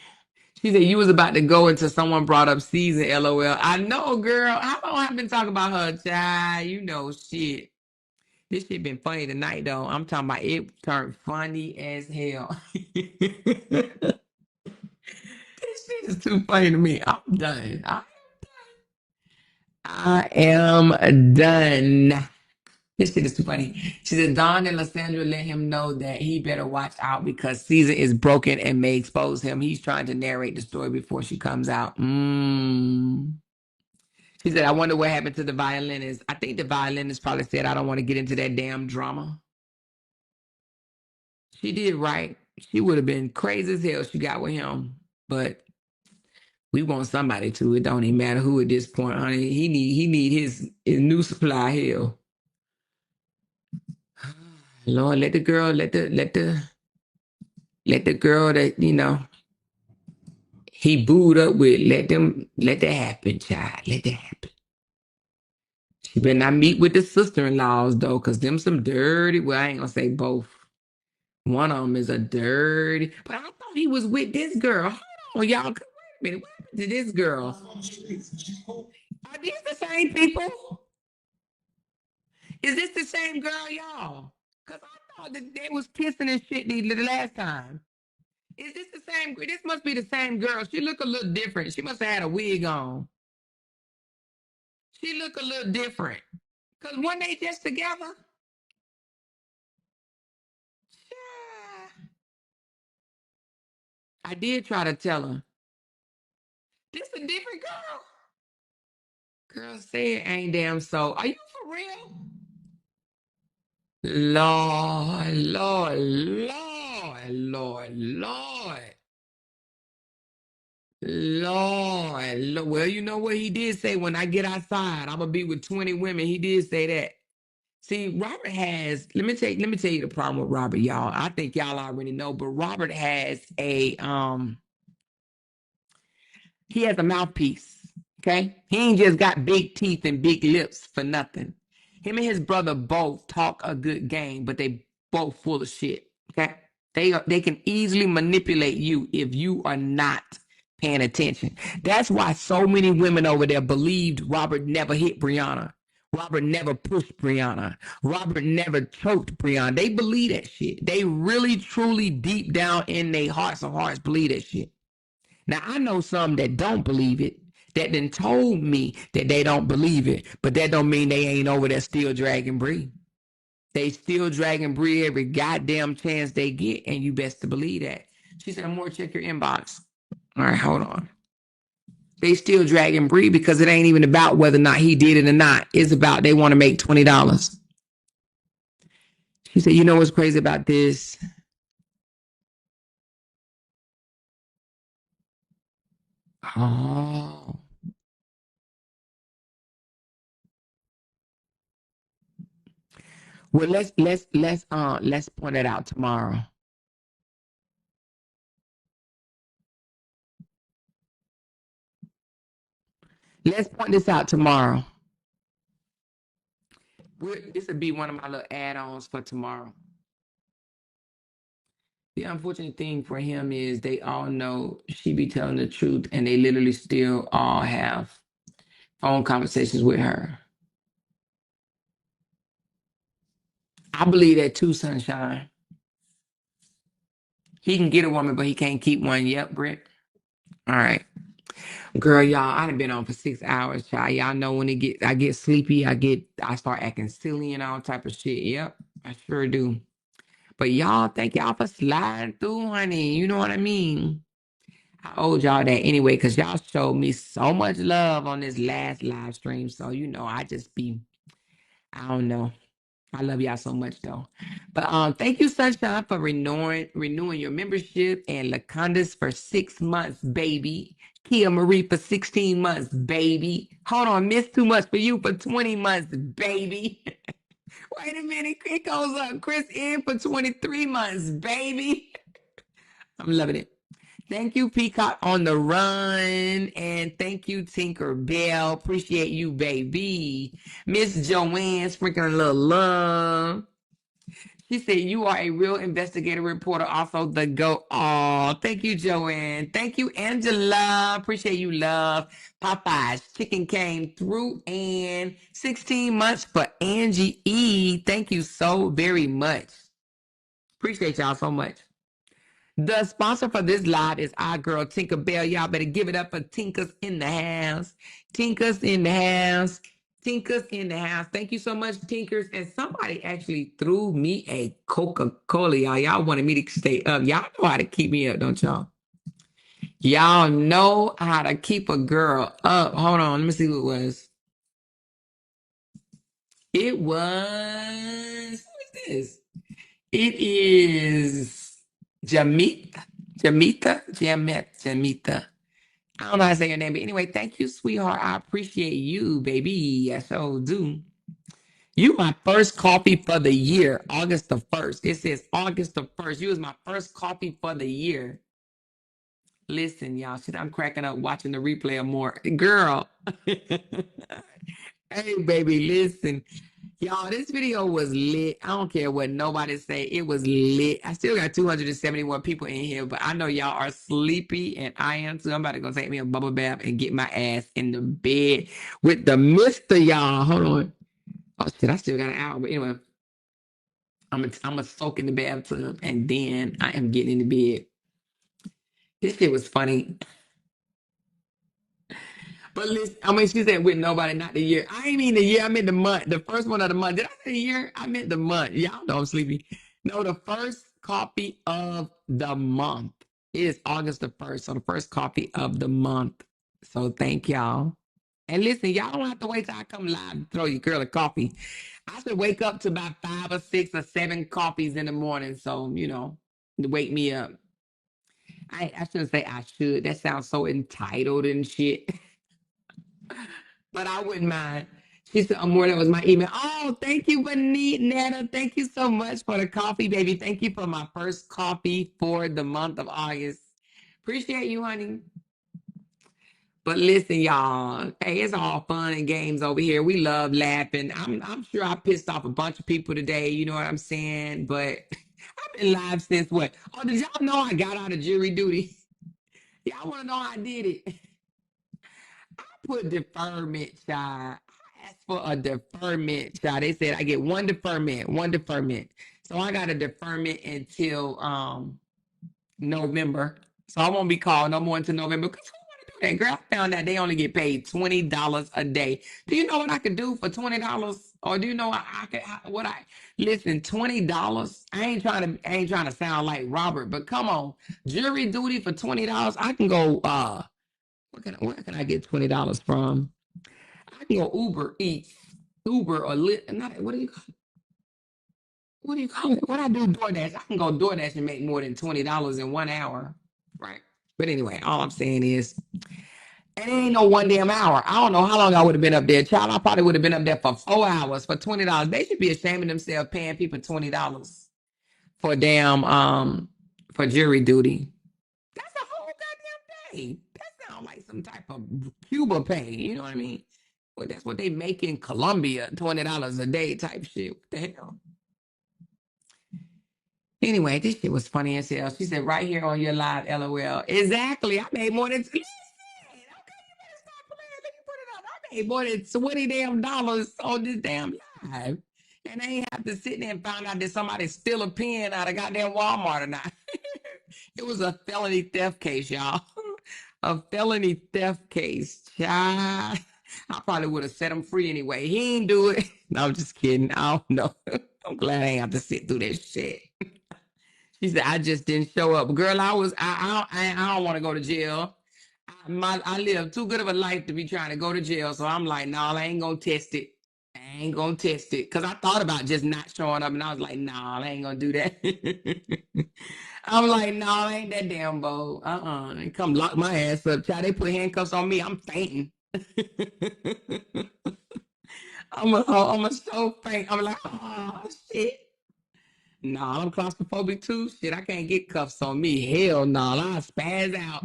She said you was about to go until someone brought up Season. LOL. I know, girl. How long have I been talking about her, child? You know, shit. This shit been funny tonight, though. I'm talking about it turned funny as hell. This shit is too funny to me. I'm done. I am done. This shit is too funny. She said Don and Lysandra let him know that he better watch out because Season is broken and may expose him. He's trying to narrate the story before she comes out. She said, I wonder what happened to the violinist. I think the violinist probably said, I don't want to get into that damn drama. She did right. She would have been crazy as hell if she got with him. But we want somebody to. It don't even matter who at this point, honey. He need his new supply. Hell. Lord, let the girl that, he booed up with, let that happen, child. Let that happen. She better not meet with the sister-in-laws, though, because them some dirty, well, I ain't gonna say both. One of them is a dirty, but I thought he was with this girl. Hold on, y'all. Wait a minute. What happened to this girl? Are these the same people? Is this the same girl, y'all? Because I thought that they was kissing and shit the last time. Is this the same? This must be the same girl. She look a little different. She must have had a wig on. She look a little different. Because when they just together, yeah. I did try to tell her. This a different girl. Girl, say it ain't damn so. Are you for real? Lord, Lord, Lord. Lord, Lord, Lord, Lord. Well, you know what he did say? When I get outside, I'm gonna be with 20 women. He did say that. See, Robert has. Let me tell you the problem with Robert, y'all. I think y'all already know, but Robert has he has a mouthpiece. Okay, he ain't just got big teeth and big lips for nothing. Him and his brother both talk a good game, but they both full of shit. Okay, they can easily manipulate you if you are not paying attention. That's why so many women over there believed Robert never hit Brianna. Robert never pushed Brianna. Robert never choked Brianna. They believe that shit. They really, truly, deep down in their hearts of hearts believe that shit. Now I know some that don't believe it, that then told me that they don't believe it, but that don't mean they ain't over there still dragging Bree. They still dragging Bree every goddamn chance they get, and you best to believe that. She said, "More check your inbox." All right, hold on. They still dragging Bree because it ain't even about whether or not he did it or not. It's about they want to make $20. She said, "You know what's crazy about this? Oh, well, let's point that out tomorrow. Let's point this out tomorrow. This would be one of my little add-ons for tomorrow. The unfortunate thing for him is they all know she be telling the truth, and they literally still all have phone conversations with her. I believe that too, Sunshine. He can get a woman, but he can't keep one. Yep, Britt. All right. Girl, y'all, I done been on for 6 hours, child. Y'all know when I get sleepy, I start acting silly and all type of shit. Yep, I sure do. But y'all, thank y'all for sliding through, honey. You know what I mean? I owed y'all that anyway, because y'all showed me so much love on this last live stream. So, I don't know. I love y'all so much though. But thank you, Sunshine, for renewing your membership, and Lacondas for 6 months, baby. Kia Marie for 16 months, baby. Hold on, Miss Too Much for You for 20 months, baby. Wait a minute, it goes up. Chris in for 23 months, baby. I'm loving it. Thank you, Peacock on the Run. And thank you, Tinker Bell. Appreciate you, baby. Miss Joanne sprinkling a little love. She said, "You are a real investigative reporter, also the GOAT." Oh, thank you, Joanne. Thank you, Angela. Appreciate you, love. Popeye's chicken came through, and 16 months for Angie E. Thank you so very much. Appreciate y'all so much. The sponsor for this live is our girl Tinker Bell. Y'all better give it up for Tinkers in the house. Tinkers in the house. Tinkers in the house. Thank you so much, Tinkers. And somebody actually threw me a Coca-Cola, y'all. Y'all wanted me to stay up. Y'all know how to keep me up, don't y'all? Y'all know how to keep a girl up. Hold on. Let me see who it was. It was, who is this? It is Jamita. Jamita. I don't know how to say your name, but anyway, thank you, sweetheart. I appreciate you, baby. Yes, I do. You my first coffee for the year, August the 1st. It says August the 1st. You was my first coffee for the year. Listen, y'all, shit, I'm cracking up watching the replay of more. Girl. Hey, baby, listen. Y'all, this video was lit. I don't care what nobody say. It was lit. I still got 271 people in here, but I know y'all are sleepy, and I am too. I'm about to go take me a bubble bath and get my ass in the bed with the mister, y'all. Hold on. Oh, shit, I still got an hour. But anyway, I'm a soak in the bathtub, and then I am getting in the bed. This shit was funny. But listen, I mean, she said with nobody, not the year. I ain't mean the year. I meant the month. The first one of the month. Did I say the year? I meant the month. Y'all know I'm sleepy. No, the first copy of the month is August the 1st. So the first copy of the month. So thank y'all. And listen, y'all don't have to wait till I come live to throw your girl a coffee. I should wake up to about 5 or 6 or 7 coffees in the morning. So, to wake me up. I shouldn't say I should. That sounds so entitled and shit. But I wouldn't mind. She said, Amor, that was my email. Oh, thank you, Nana. Thank you so much for the coffee, baby. Thank you for my first coffee for the month of August. Appreciate you, honey. But listen, y'all. Hey, it's all fun and games over here. We love laughing. I'm sure I pissed off a bunch of people today. You know what I'm saying? But I've been live since what? Oh, did y'all know I got out of jury duty? Y'all want to know how I did it? I put deferment, child. I asked for a deferment, child. They said I get one deferment. So I got a deferment until November. So I won't be called no more until November. Because who want to do that? Girl, I found that they only get paid $20 a day. Do you know what I could do for $20? Or do you know I could what I listen, $20? I ain't trying to sound like Robert, but come on. Jury duty for $20. I can go where can I get $20 from? I can go Uber Eats, Uber or Lyft. Not what do you call it? What do you call it? What I do DoorDash? I can go DoorDash and make more than $20 in 1 hour, right? But anyway, all I'm saying is, it ain't no one damn hour. I don't know how long I would have been up there, child. I probably would have been up there for 4 hours for $20. They should be ashamed of themselves paying people $20 for damn for jury duty. That's a whole goddamn day. That sounds like some type of Cuba pay. You know what I mean? Well, that's what they make in Colombia, $20 a day type shit. What the hell? Anyway, this shit was funny as hell. She said, right here on your live, LOL. Exactly. I made more than okay, you better stop playing. Let me put it up. I made more than 20 damn dollars on this damn live. And I ain't have to sit there and find out that somebody steal a pen out of goddamn Walmart or not. It was a felony theft case, y'all. A felony theft case, child. I probably would have set him free anyway. He ain't do it. No, I'm just kidding. I don't know. I'm glad I ain't have to sit through that shit. She said, I just didn't show up. Girl, I don't want to go to jail. I live too good of a life to be trying to go to jail. So I'm like, no, I ain't going to test it. I ain't going to test it. Because I thought about just not showing up. And I was like, nah, I ain't going to do that. I'm like, no, I ain't that damn bold. They come lock my ass up. Child, they put handcuffs on me. I'm fainting. I'm a so faint. I'm like, oh, shit. Nah, I'm claustrophobic too. Shit, I can't get cuffs on me. Hell no, I'll spaz out.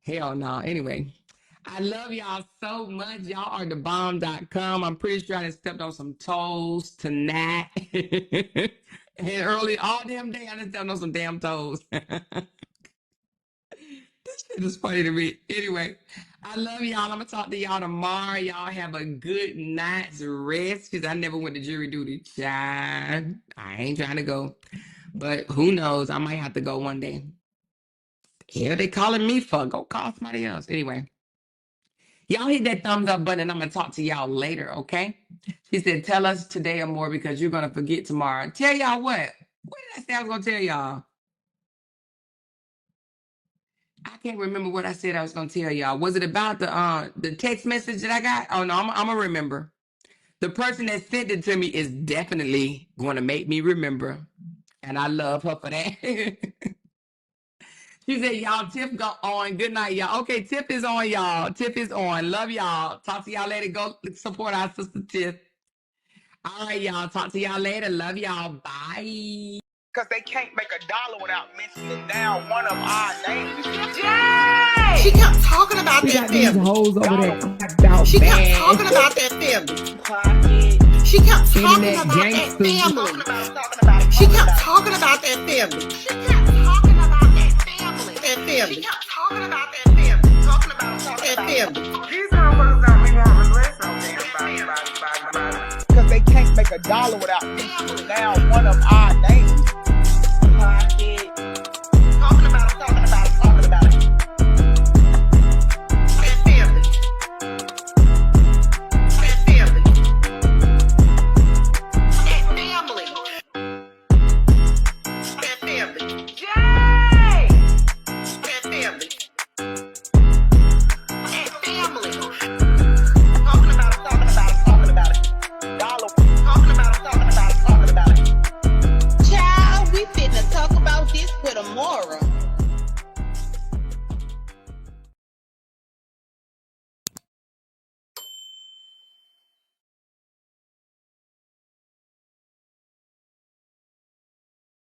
Hell no. Anyway, I love y'all so much. Y'all are thebomb.com. I'm pretty sure I done stepped on some toes tonight. And early, all damn day, I done stepped on some damn toes. This shit is funny to me. Anyway, I love y'all. I'm going to talk to y'all tomorrow. Y'all have a good night's rest because I never went to jury duty. Child, I ain't trying to go. But who knows? I might have to go one day. Hell, they calling me for. Go call somebody else. Anyway, y'all hit that thumbs up button and I'm going to talk to y'all later, okay? She said, tell us today or more because you're going to forget tomorrow. Tell y'all what? What did I say I was going to tell y'all? I can't remember what I said I was going to tell y'all. Was it about the text message that I got? Oh, no, I'm going to remember. The person that sent it to me is definitely going to make me remember. And I love her for that. She said, y'all, Tiff go on. Good night, y'all. Okay, Tiff is on, y'all. Tiff is on. Love y'all. Talk to y'all later. Go support our sister Tiff. All right, y'all. Talk to y'all later. Love y'all. Bye. Because they can't make $1 without mentioning down one of our names. Yay! She kept talking about We that got these family. hoes over there about She kept bad. talking about that family. She kept talking Internet about that gangsters. family. She kept talking about that family. She kept talking about that family. That family. She kept talking about that family. Talking about that family. These motherfuckers don't be wanting to listen on damn body. Because they can't make $1 without mentioning down one of our names.